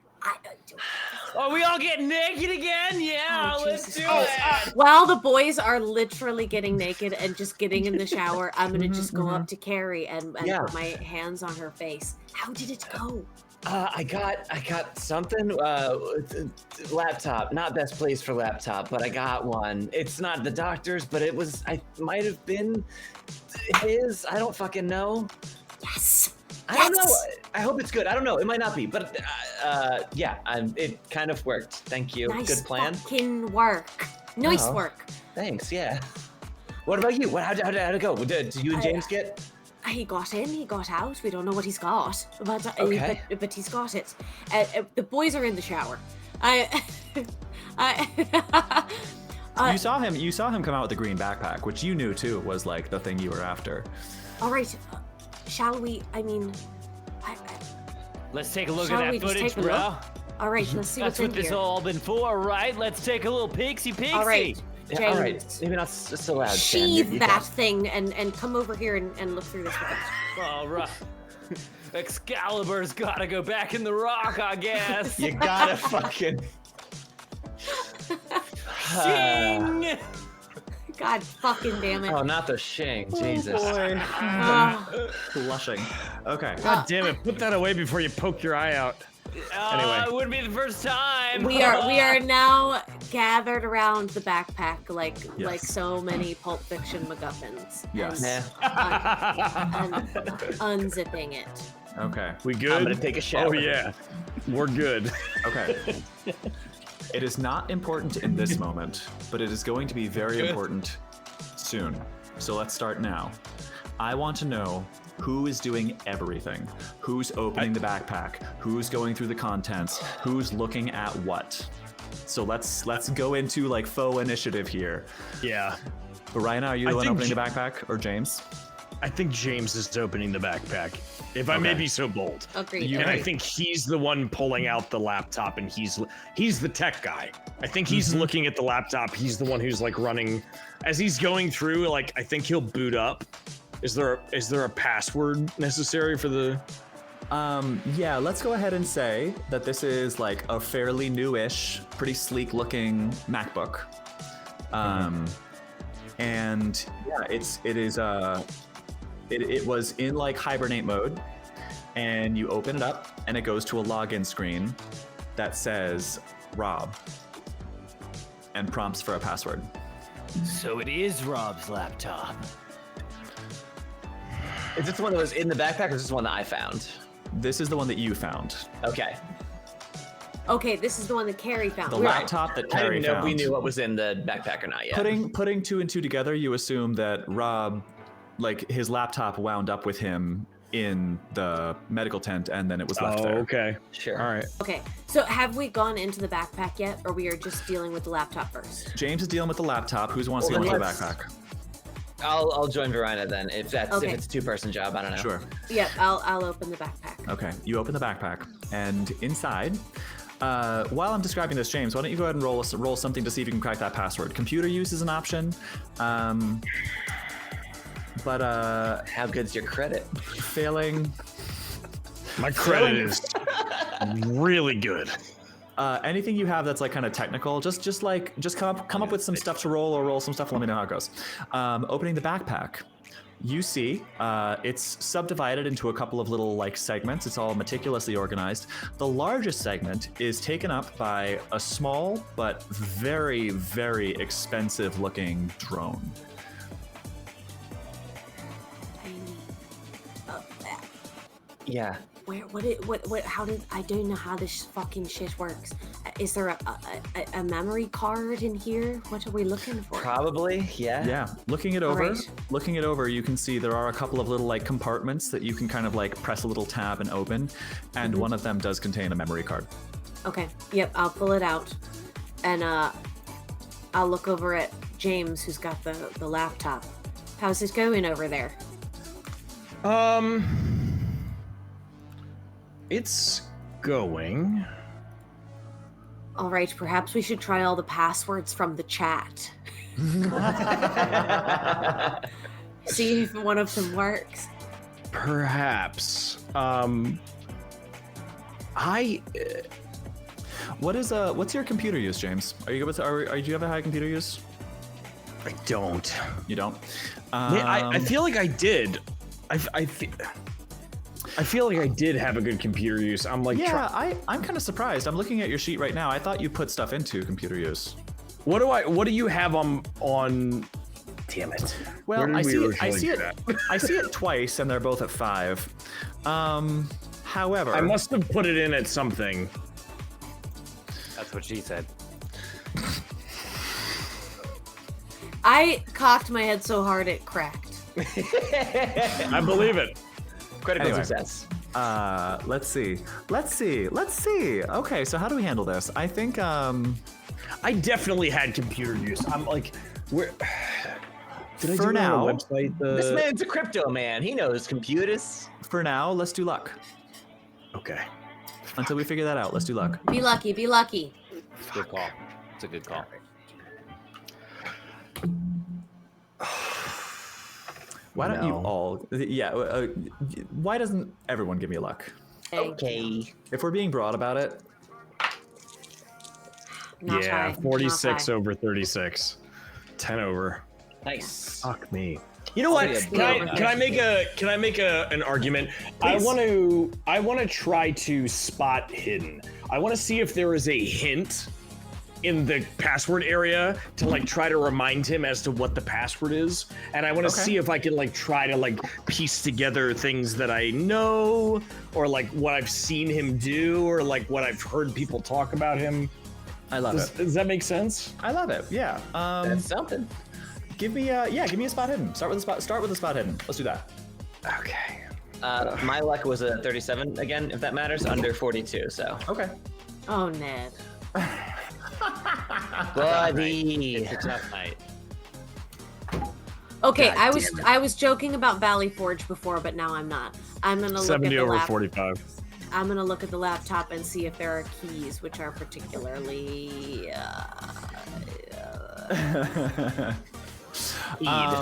Are we all getting naked again? Yeah, let's do it. While the boys are literally getting naked and just getting in the shower, I'm gonna just go up to Carrie and put my hands on her face. How did it go? I got something. Laptop, not best place for laptop, but I got one. It's not the doctor's, but it was. I might have been his. I don't fucking know. Yes. I don't know. I hope it's good. I don't know. It might not be, but yeah, it kind of worked. Thank you. Nice Good plan. Fucking work. Nice work. Thanks. Yeah. What about you? How'd it go? Did you and James get? He got in, he got out. We don't know what he's got, but but he's got it. The boys are in the shower. You saw him come out with the green backpack, which you knew too was like the thing you were after. All right, shall we? I mean, let's take a look at that footage, bro. All right, let's see what's in here. That's what this all been for, right? Let's take a little peeksy. All right. Yeah, all right, maybe not so loud. Sheathe that thing and come over here and look through this footage. All right. Excalibur's gotta go back in the rock, I guess. You gotta fucking Shing! God fucking damn it. Oh, not the shing. Jesus. Boy. Blushing. Okay. God damn it! Put that away before you poke your eye out. Anyway, it wouldn't be the first time. We are now gathered around the backpack like so many Pulp Fiction MacGuffins. Yes. And unzipping it. Okay. We good? I'm gonna take a shower. Oh yeah, we're good. Okay. It is not important in this moment, but it is going to be very important soon. So let's start now. I want to know who is doing everything. Who's opening the backpack? Who's going through the contents? Who's looking at what? So let's go into like faux initiative here. Yeah. Varina, are you the one opening the backpack, or James? I think James is opening the backpack, if I may be so bold. Agreed. And I think he's the one pulling out the laptop, and he's the tech guy. I think he's looking at the laptop. He's the one who's like running. As he's going through, like I think he'll boot up. Is there a password necessary for the? Yeah, let's go ahead and say that this is like a fairly newish, pretty sleek looking MacBook. And yeah, it was in like hibernate mode. and you open it up, and it goes to a login screen that says Rob and prompts for a password. So it is Rob's laptop. Is this the one that was in the backpack, or is this the one that I found? This is the one that you found. Okay. Okay, this is the one that Carrie found. The laptop that I Carrie didn't know found. if we knew what was in the backpack or not yet. Putting two and two together, you assume that Rob, like, his laptop wound up with him in the medical tent, and then it was left there. Okay. Sure. All right. Okay, so have we gone into the backpack yet, or we are just dealing with the laptop first? James is dealing with the laptop. Who wants to go into the backpack? I'll join Varina then, if it's a 2-person job. I don't know. Sure. Yep, I'll open the backpack. Okay, you open the backpack, and inside, while I'm describing this, James, why don't you go ahead and roll something to see if you can crack that password. Computer use is an option, but How good's your credit? failing. My credit is really good. Anything you have that's like kind of technical, just come up with some stuff to roll, or roll some stuff. Let me know how it goes. Opening the backpack, you see it's subdivided into a couple of little like segments. It's all meticulously organized. The largest segment is taken up by a small but very, very expensive looking drone. Yeah. I don't know how this fucking shit works. Is there a memory card in here? What are we looking for? Probably, yeah. Yeah, looking it over, Alright. you can see there are a couple of little like compartments that you can kind of like press a little tab and open, and one of them does contain a memory card. Okay, yep, I'll pull it out, and I'll look over at James, who's got the laptop. How's it going over there? It's going. All right, perhaps we should try all the passwords from the chat. See if one of them works. Perhaps. What's your computer use, James? Are you good with? Do you have a high computer use? I don't. You don't. I feel like I did. I feel like I did have a good computer use. I'm like, I'm kind of surprised. I'm looking at your sheet right now. I thought you put stuff into computer use. What do you have on? Damn it. Well, I see it twice, and they're both at 5. However, I must have put it in at something. That's what she said. I cocked my head so hard it cracked. I believe it. Critical Anyway. success. Let's see. Okay, so how do we handle this? I think I definitely had computer use. I'm like, where? Did I For do it now, on a website? This man's a crypto man. He knows computers. for now, let's do luck. Okay. Until we figure that out, let's do luck. Be lucky, be lucky. Good call. It's a good call. Why don't you all? Yeah. Why doesn't everyone give me a luck? Okay. If we're being broad about it, Not Yeah, high, 46 not high. over 36. 10 over. Nice. Fuck me. You know what? Pretty Can I make an argument? Please. I want to try to spot hidden. I want to see if there is a hint in the password area to like try to remind him as to what the password is, and I want to see if I can like try to like piece together things that I know, or like what I've seen him do, or like what I've heard people talk about him. I love it. Does that make sense? I love it. Yeah. That's something. Give me a spot hidden. Start with a spot hidden. Let's do that. Okay. My luck was a 37 again, if that matters, under 42. So. Okay. Oh, Ned. Buddy. It's a tough night. Okay, God I was joking about Valley Forge before, but now I'm not. I'm gonna look 70 at the over 45. I'm gonna look at the laptop and see if there are keys, which are particularly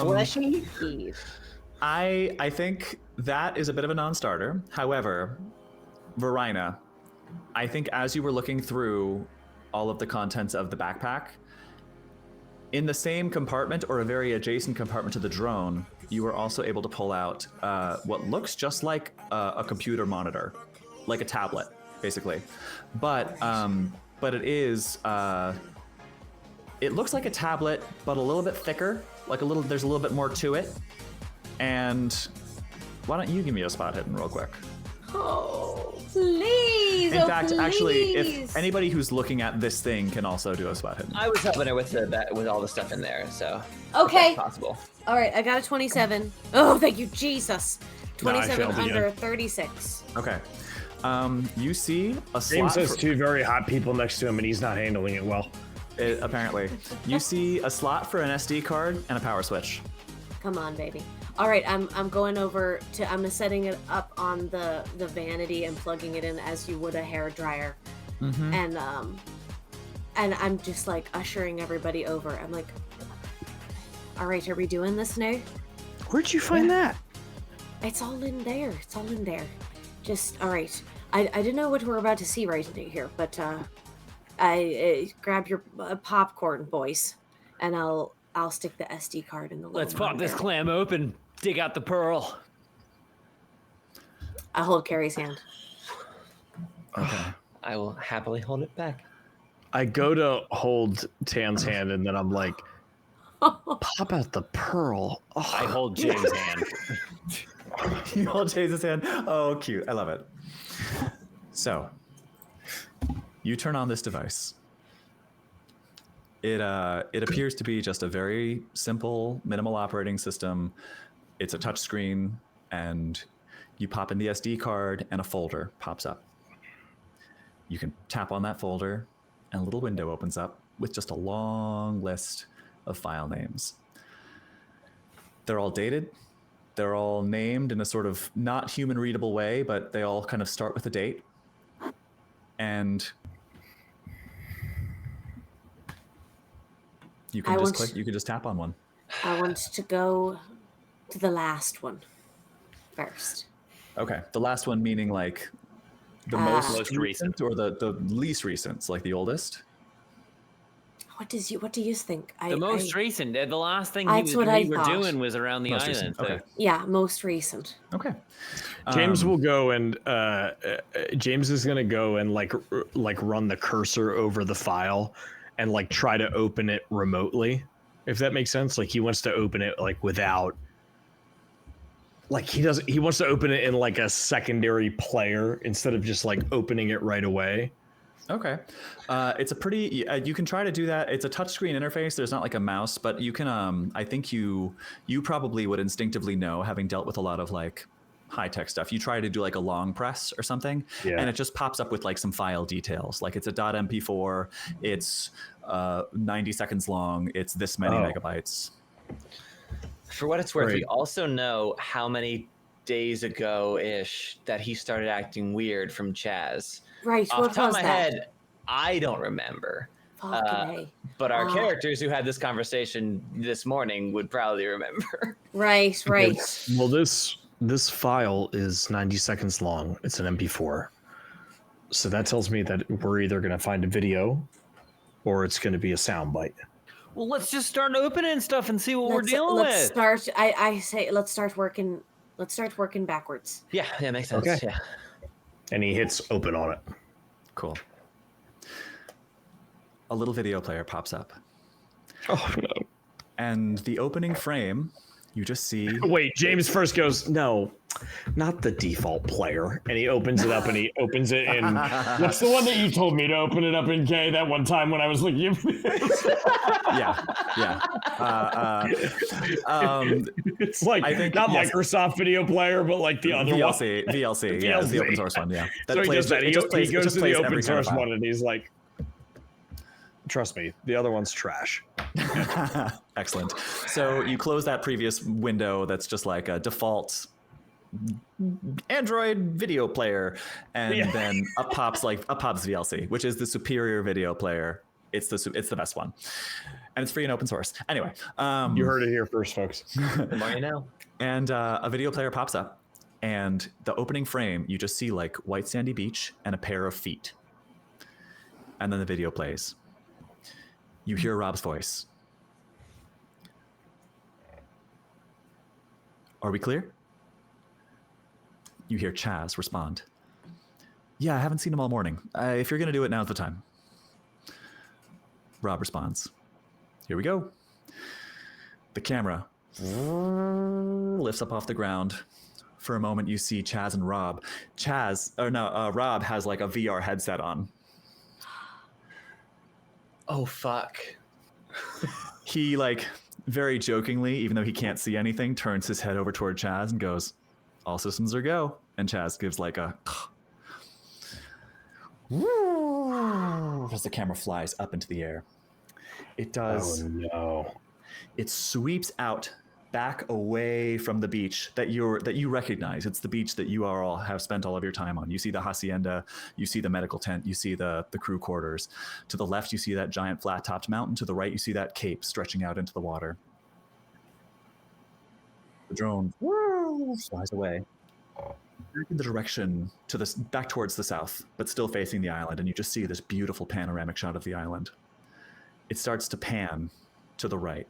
Fleshy. keys. I think that is a bit of a non-starter. However, Varina, I think as you were looking through all of the contents of the backpack, In the same compartment or a very adjacent compartment to the drone, you are also able to pull out what looks just like a computer monitor, like a tablet, basically. But it is it looks like a tablet, but a little bit thicker. There's a little bit more to it. And why don't you give me a spot hidden real quick? Oh, please! In fact, please. actually, if anybody who's looking at this thing can also do a spot hidden. I was helping her with all the stuff in there, so Okay. if that's possible. All right, I got a 27. Oh, thank you, Jesus. 27 failed again. under 36. Okay. You see a slot. James has two very hot people next to him, and he's not handling it well. Apparently. You see a slot for an SD card and a power switch. Come on, baby. All right, I'm going over to. I'm setting it up on the vanity and plugging it in as you would a hair dryer, and I'm just like ushering everybody over. I'm like, all right, are we doing this now? Where'd you find that? It's all in there. It's all in there. Just all right. I didn't know what we're about to see right here, but I grab your popcorn, boys, and I'll stick the SD card in the little Let's pop this monitor. clam open. Dig out the pearl. I hold Carrie's hand. Okay. I will happily hold it back. I go to hold Tan's hand, and then I'm like, pop out the pearl. Oh, I hold James' hand. You hold Chase's hand. Oh, cute. I love it. So, you turn on this device. It appears to be just a very simple, minimal operating system. It's a touch screen, and you pop in the SD card, and a folder pops up. You can tap on that folder, and a little window opens up with just a long list of file names. They're all dated. They're all named in a sort of not human readable way, but they all kind of start with a date. And you can you can just tap on one. I want to go to the last one first. Okay. The last one meaning like the most recent or the least recent, so like the oldest. What do you think? The most recent. The last thing That's we what I were thought. doing was around the Most island. recent, So. okay. Yeah, most recent. Okay. James will go and James is gonna go and like run the cursor over the file and like try to open it remotely, if that makes sense. Like he wants to open it like without, like he wants to open it in like a secondary player instead of just like opening it right away. Okay. It's a pretty, you can try to do that. It's a touchscreen interface. There's not like a mouse, but you can, I think you probably would instinctively know, having dealt with a lot of like high-tech stuff. You try to do like a long press or something, and it just pops up with like some file details. Like it's a .mp4, it's 90 seconds long, it's this many megabytes. For what it's worth, we also know how many days ago-ish that he started acting weird from Chaz. Right, Off what the top of was my that? head, I don't remember. Fucking A. But our characters who had this conversation this morning would probably remember. Right. Well, this file is 90 seconds long. It's an MP4. So that tells me that we're either going to find a video or it's going to be a soundbite. Well, let's just start opening stuff and see what we're dealing let's with. I say let's start working backwards. Yeah, makes sense. Okay. Yeah. And he hits open on it. Cool. A little video player pops up. Oh, no. And the opening frame, you just see... Wait, James first goes, no, not the default player. And he opens it up and he opens it in... What's the one that you told me to open it up in, Kay, that one time when I was looking at Yeah. It's like, I think, not yes. Microsoft Video Player, but like the other one. VLC, yeah, it's the open source one, yeah. So he does that. He goes to the open every kind of source one and he's like, trust me, the other one's trash. Excellent. So you close that previous window that's just like a default Android video player, and then up pops VLC, which is the superior video player. It's the best one, and it's free and open source. Anyway, You heard it here first, folks. The more you know. And a video player pops up, and the opening frame, you just see like white sandy beach and a pair of feet, and then the video plays. You hear Rob's voice. Are we clear? You hear Chaz respond. Yeah, I haven't seen him all morning. If you're going to do it, now's the time. Rob responds. Here we go. The camera lifts up off the ground. For a moment, you see Chaz and Rob. Rob has like a VR headset on. Oh, fuck. He, like, very jokingly, even though he can't see anything, turns his head over toward Chaz and goes, all systems are go. And Chaz gives like a... as the camera flies up into the air. It does... Oh, no. It sweeps out back away from the beach that you recognize. It's the beach that you all have spent all of your time on. You see the hacienda, you see the medical tent, you see the crew quarters. To the left, you see that giant flat-topped mountain. To the right, you see that cape stretching out into the water. The drone flies away back in the direction back towards the south, but still facing the island, and you just see this beautiful panoramic shot of the island. It starts to pan to the right.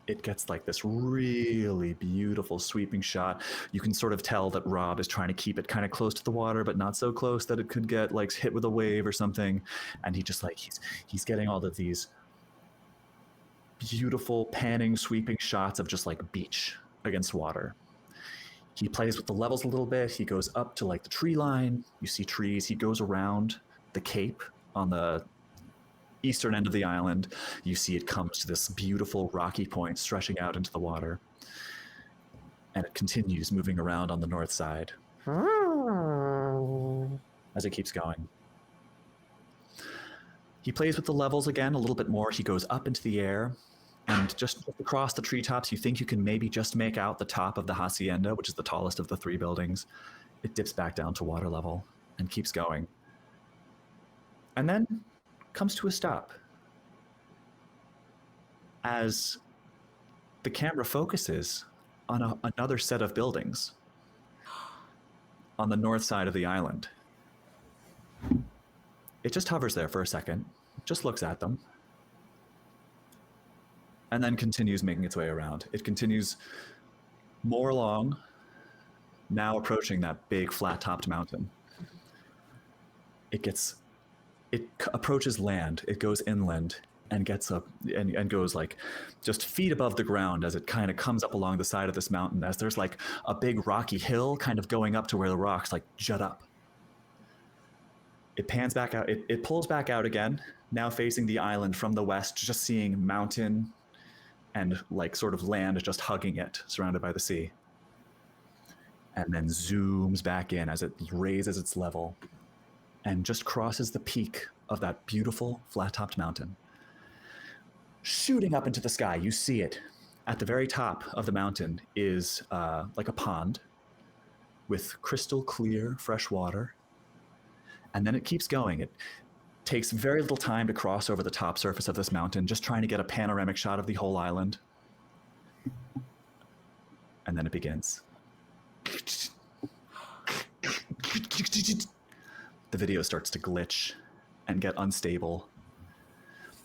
It gets like this really beautiful sweeping shot. You can sort of tell that Rob is trying to keep it kind of close to the water, but not so close that it could get like hit with a wave or something. And he just like, he's getting all of these beautiful panning, sweeping shots of just like beach against water. He plays with the levels a little bit. He goes up to like the tree line. You see trees. He goes around the cape on the eastern end of the island. You see it comes to this beautiful rocky point stretching out into the water. And it continues moving around on the north side as it keeps going. He plays with the levels again a little bit more. He goes up into the air, and just across the treetops, you think you can maybe just make out the top of the hacienda, which is the tallest of the three buildings. It dips back down to water level and keeps going. And then comes to a stop as the camera focuses on another set of buildings on the north side of the island. It just hovers there for a second, just looks at them, and then continues making its way around. It continues more along, now approaching that big flat-topped mountain. It approaches land, it goes inland, and gets up and goes like just feet above the ground as it kind of comes up along the side of this mountain, as there's like a big rocky hill kind of going up to where the rocks like jut up. It pans back out, it pulls back out again, now facing the island from the west, just seeing mountain and like sort of land just hugging it, surrounded by the sea. And then zooms back in as it raises its level and just crosses the peak of that beautiful flat-topped mountain. Shooting up into the sky, you see it. At the very top of the mountain is like a pond with crystal clear fresh water. And then it keeps going. It takes very little time to cross over the top surface of this mountain, just trying to get a panoramic shot of the whole island. And then it begins. The video starts to glitch and get unstable.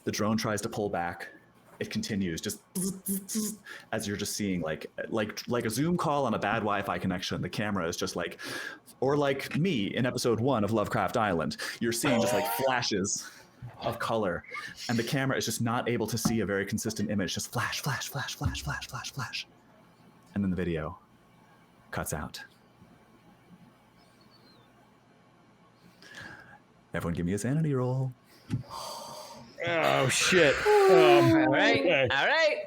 The drone tries to pull back. It continues, just as you're just seeing like a Zoom call on a bad Wi-Fi connection. The camera is just like, or like me in episode 1 of Lovecraft Island. You're seeing just like flashes of color, and the camera is just not able to see a very consistent image. Just flash, flash, flash, flash, flash, flash, flash, and then the video cuts out. Everyone give me a sanity roll. Oh, shit. All right. Okay. All right.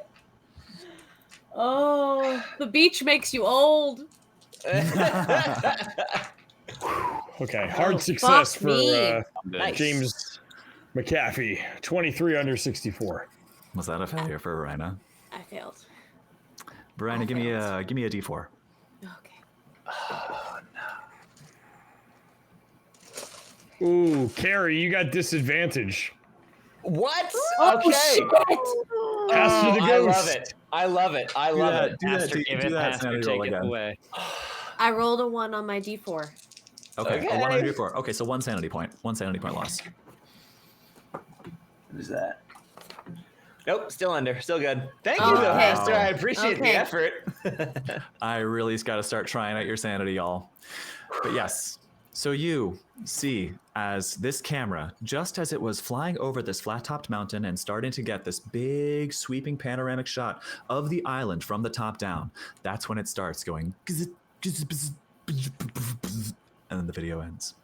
Oh, the beach makes you old. Okay, hard success fuck for me. Nice. James Macaffey, 23 under 64. Was that a failure for Varina? I failed. Varina, give me a D4. Okay. Ooh, Carrie, you got disadvantage. What? Oh, Okay. shit. Pass through the I ghost. love it. I love it. I love it. Master, give it, Master, sanity roll take it again. away. I rolled a 1 on my D4. Okay, Okay. a 1 on your D4. Okay, so 1 sanity point. 1 sanity point loss. What is that? Nope, still under. Still good. Thank you, though, Okay. Hester. I appreciate the Okay. effort. I really got to start trying out your sanity, y'all. But yes, so you see as this camera, just as it was flying over this flat-topped mountain and starting to get this big sweeping panoramic shot of the island from the top down, that's when it starts going, and then the video ends.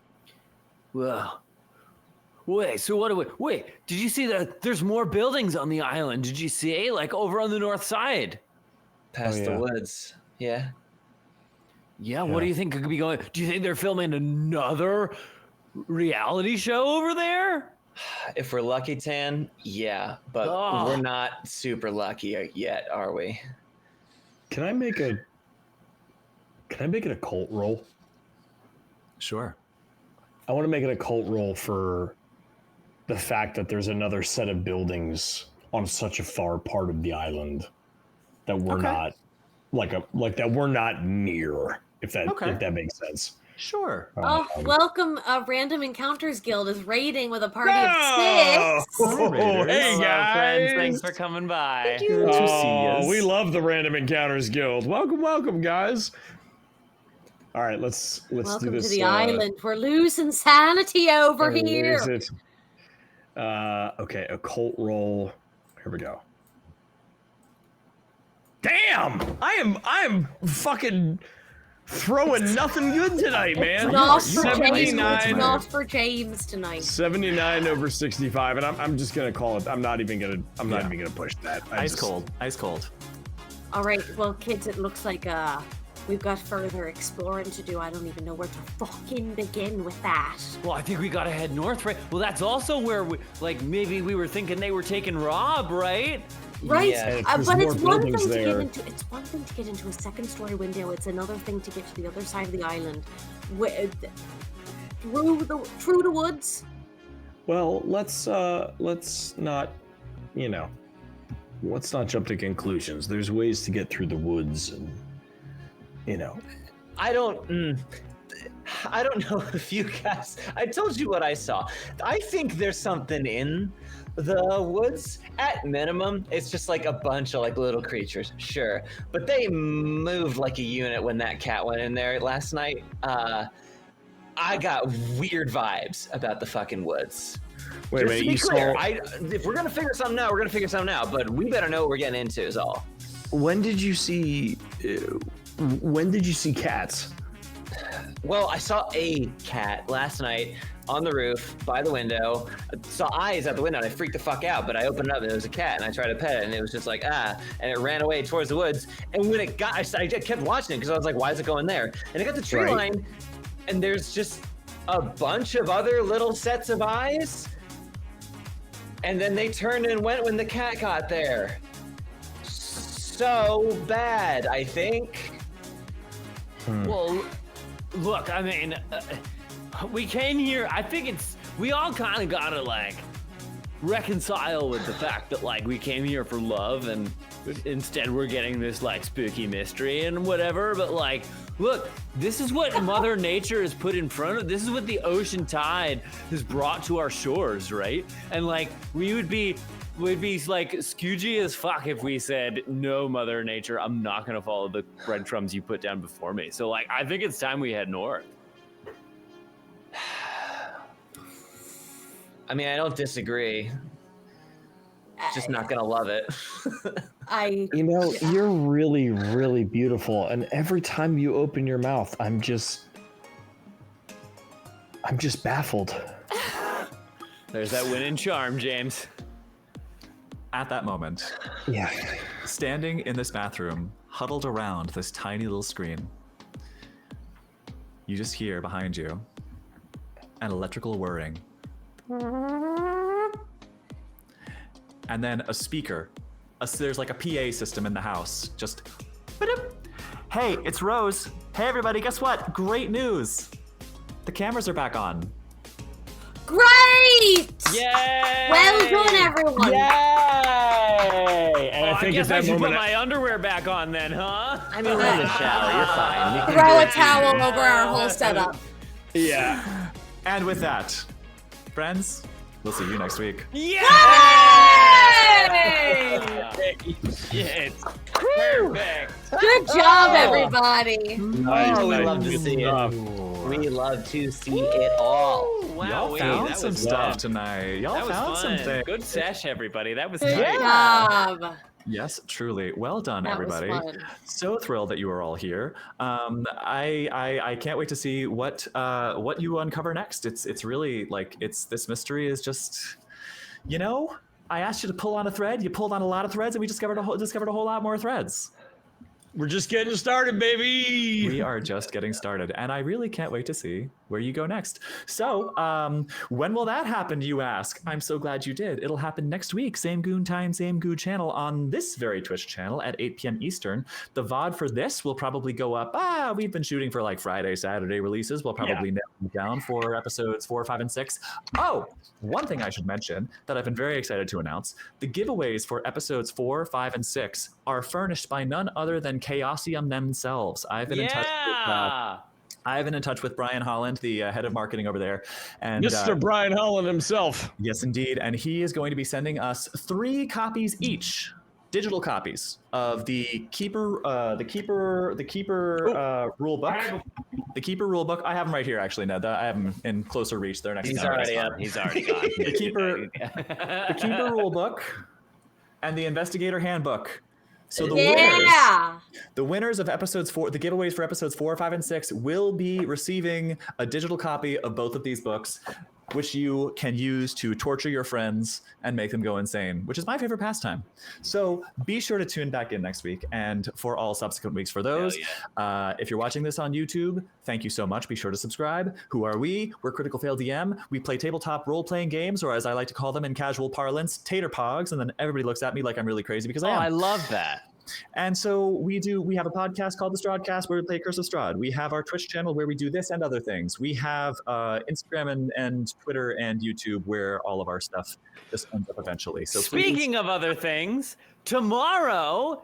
Well, wait, so what do we... Wait, did you see that there's more buildings on the island? Did you see? Like, over on the north side. Past the woods. Yeah. Yeah, what do you think could be going... Do you think they're filming another reality show over there? If we're lucky, Tan, yeah. But we're not super lucky yet, are we? Can I make an occult roll? Sure. I want to make an occult roll for the fact that there's another set of buildings on such a far part of the island that we're not that we're not near, if that makes sense. Sure. Welcome. Random Encounters Guild is raiding with a party of 6. Oh, hey Hello, guys! friends. Thanks for coming by. Good to see us. We love the Random Encounters Guild. Welcome, guys. All right, let's do Welcome this. to the island. We're losing sanity over here. Is it? Okay, occult roll. Here we go. Damn! I am fucking throwing nothing good tonight, man. Not for James. 79. Not for James tonight. 79 over 65, and I'm just gonna call it. I'm not even gonna push that. Ice cold. All right, well, kids, it looks like we've got further exploring to do. I don't even know where to fucking begin with that. Well, I think we gotta head north, right? Well, that's also where maybe we were thinking they were taking Rob, right? Right, Yeah, but it's one thing buildings to there. get into. It's one thing to get into a second-story window. It's another thing to get to the other side of the island, through the woods. Well, let's not, let's not jump to conclusions. There's ways to get through the woods, and I don't know if you guys... I told you what I saw. I think there's something in the woods. At minimum, it's just like a bunch of like little creatures, sure. But they moved like a unit when that cat went in there last night. I got weird vibes about the fucking woods. Wait, Just to be you clear, saw? if we're gonna figure something out, we're gonna figure something out. But we better know what we're getting into, is all. When did you see? When did you see cats? Well, I saw a cat last night on the roof by the window. I saw eyes out the window and I freaked the fuck out, but I opened it up and there was a cat and I tried to pet it and it was just like, and it ran away towards the woods. And when it got, I kept watching it because I was like, why is it going there? And it got the tree line and there's just a bunch of other little sets of eyes. And then they turned and went when the cat got there. So bad, I think. Well, look, I mean, we came here. I think we all kind of gotta like reconcile with the fact that like we came here for love, and instead we're getting this like spooky mystery and whatever. But like, look, this is what Mother Nature has put in front of. This is what the ocean tide has brought to our shores, right? And like, we'd be like scoogey as fuck if we said, no, Mother Nature, I'm not gonna follow the breadcrumbs you put down before me. So like, I think it's time we head north. I mean, I don't disagree. Just not gonna love it. You're really, really beautiful, and every time you open your mouth, I'm just baffled. There's that winning charm, James. At that moment, standing in this bathroom, huddled around this tiny little screen, you just hear behind you an electrical whirring. And then a speaker. There's like a PA system in the house. Just, hey, it's Rose. Hey, everybody, guess what? Great news. The cameras are back on. Great! Yay! Well done, everyone. Yay! And I guess I should put moment, my underwear back on then, huh? I mean, we're in the shower. You're fine. You can Throw do a it. towel over our whole setup. yeah. And with that, friends, we'll see you next week. Yay! Shit. Perfect. Good job, everybody. Oh, we love to see it. We love to see it all. Wow, Y'all found some stuff tonight. Y'all That was found fun. some things. Good sesh, everybody. That was Good tight. job. Yes, truly. Well done, That was everybody. fun. So thrilled that you are all here. I can't wait to see what you uncover next. It's really like this mystery is just, I asked you to pull on a thread. You pulled on a lot of threads, and we discovered a whole lot more threads. We're just getting started, baby. We are just getting started, and I really can't wait to see where you go next. So, when will that happen, you ask? I'm so glad you did. It'll happen next week. Same Goon time, same Goon channel on this very Twitch channel at 8 p.m. Eastern. The VOD for this will probably go up. We've been shooting for like Friday, Saturday releases. We'll probably nail them down for episodes 4, 5, and 6. Oh, one thing I should mention that I've been very excited to announce: the giveaways for episodes 4, 5, and 6 are furnished by none other than Chaosium themselves. I've been in touch with Brian Holland, the head of marketing over there, and Mr. Brian Holland himself. Yes, indeed, and he is going to be sending us 3 copies each, digital copies of the Keeper rule book. The Keeper rule book. I have them right here, actually. Ned, I have them in closer reach. They're next. He's to already up. He's already gone. The Keeper rule book, and the Investigator handbook. So the winners of episodes 4, the giveaways for episodes 4, 5, and 6 will be receiving a digital copy of both of these books, which you can use to torture your friends and make them go insane, which is my favorite pastime. So be sure to tune back in next week and for all subsequent weeks for those. If you're watching this on YouTube, thank you so much. Be sure to subscribe. Who are we? We're Critical Fail DM. We play tabletop role-playing games, or as I like to call them in casual parlance, tater pogs, and then everybody looks at me like I'm really crazy because I am. I love that. And so we have a podcast called the Strahdcast where we play Curse of Strahd. We have our Twitch channel where we do this and other things. We have Instagram and Twitter and YouTube where all of our stuff just ends up eventually. So speaking of other things, tomorrow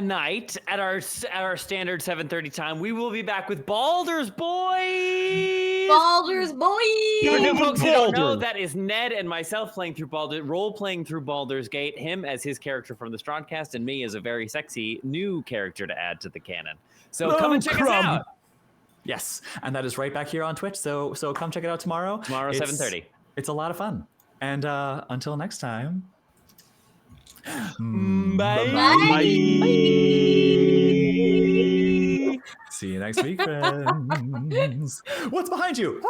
night at our standard 7:30 time, we will be back with Baldur's Boys. Baldur's Boys. For new folks who don't know, that is Ned and myself playing through role-playing through Baldur's Gate, him as his character from the Strahdcast, and me as a very sexy new character to add to the canon. So come and check us out. Yes, and that is right back here on Twitch. So come check it out tomorrow. Tomorrow, 7:30. It's a lot of fun. And until next time. Bye. Bye. See you next week, friends. What's behind you?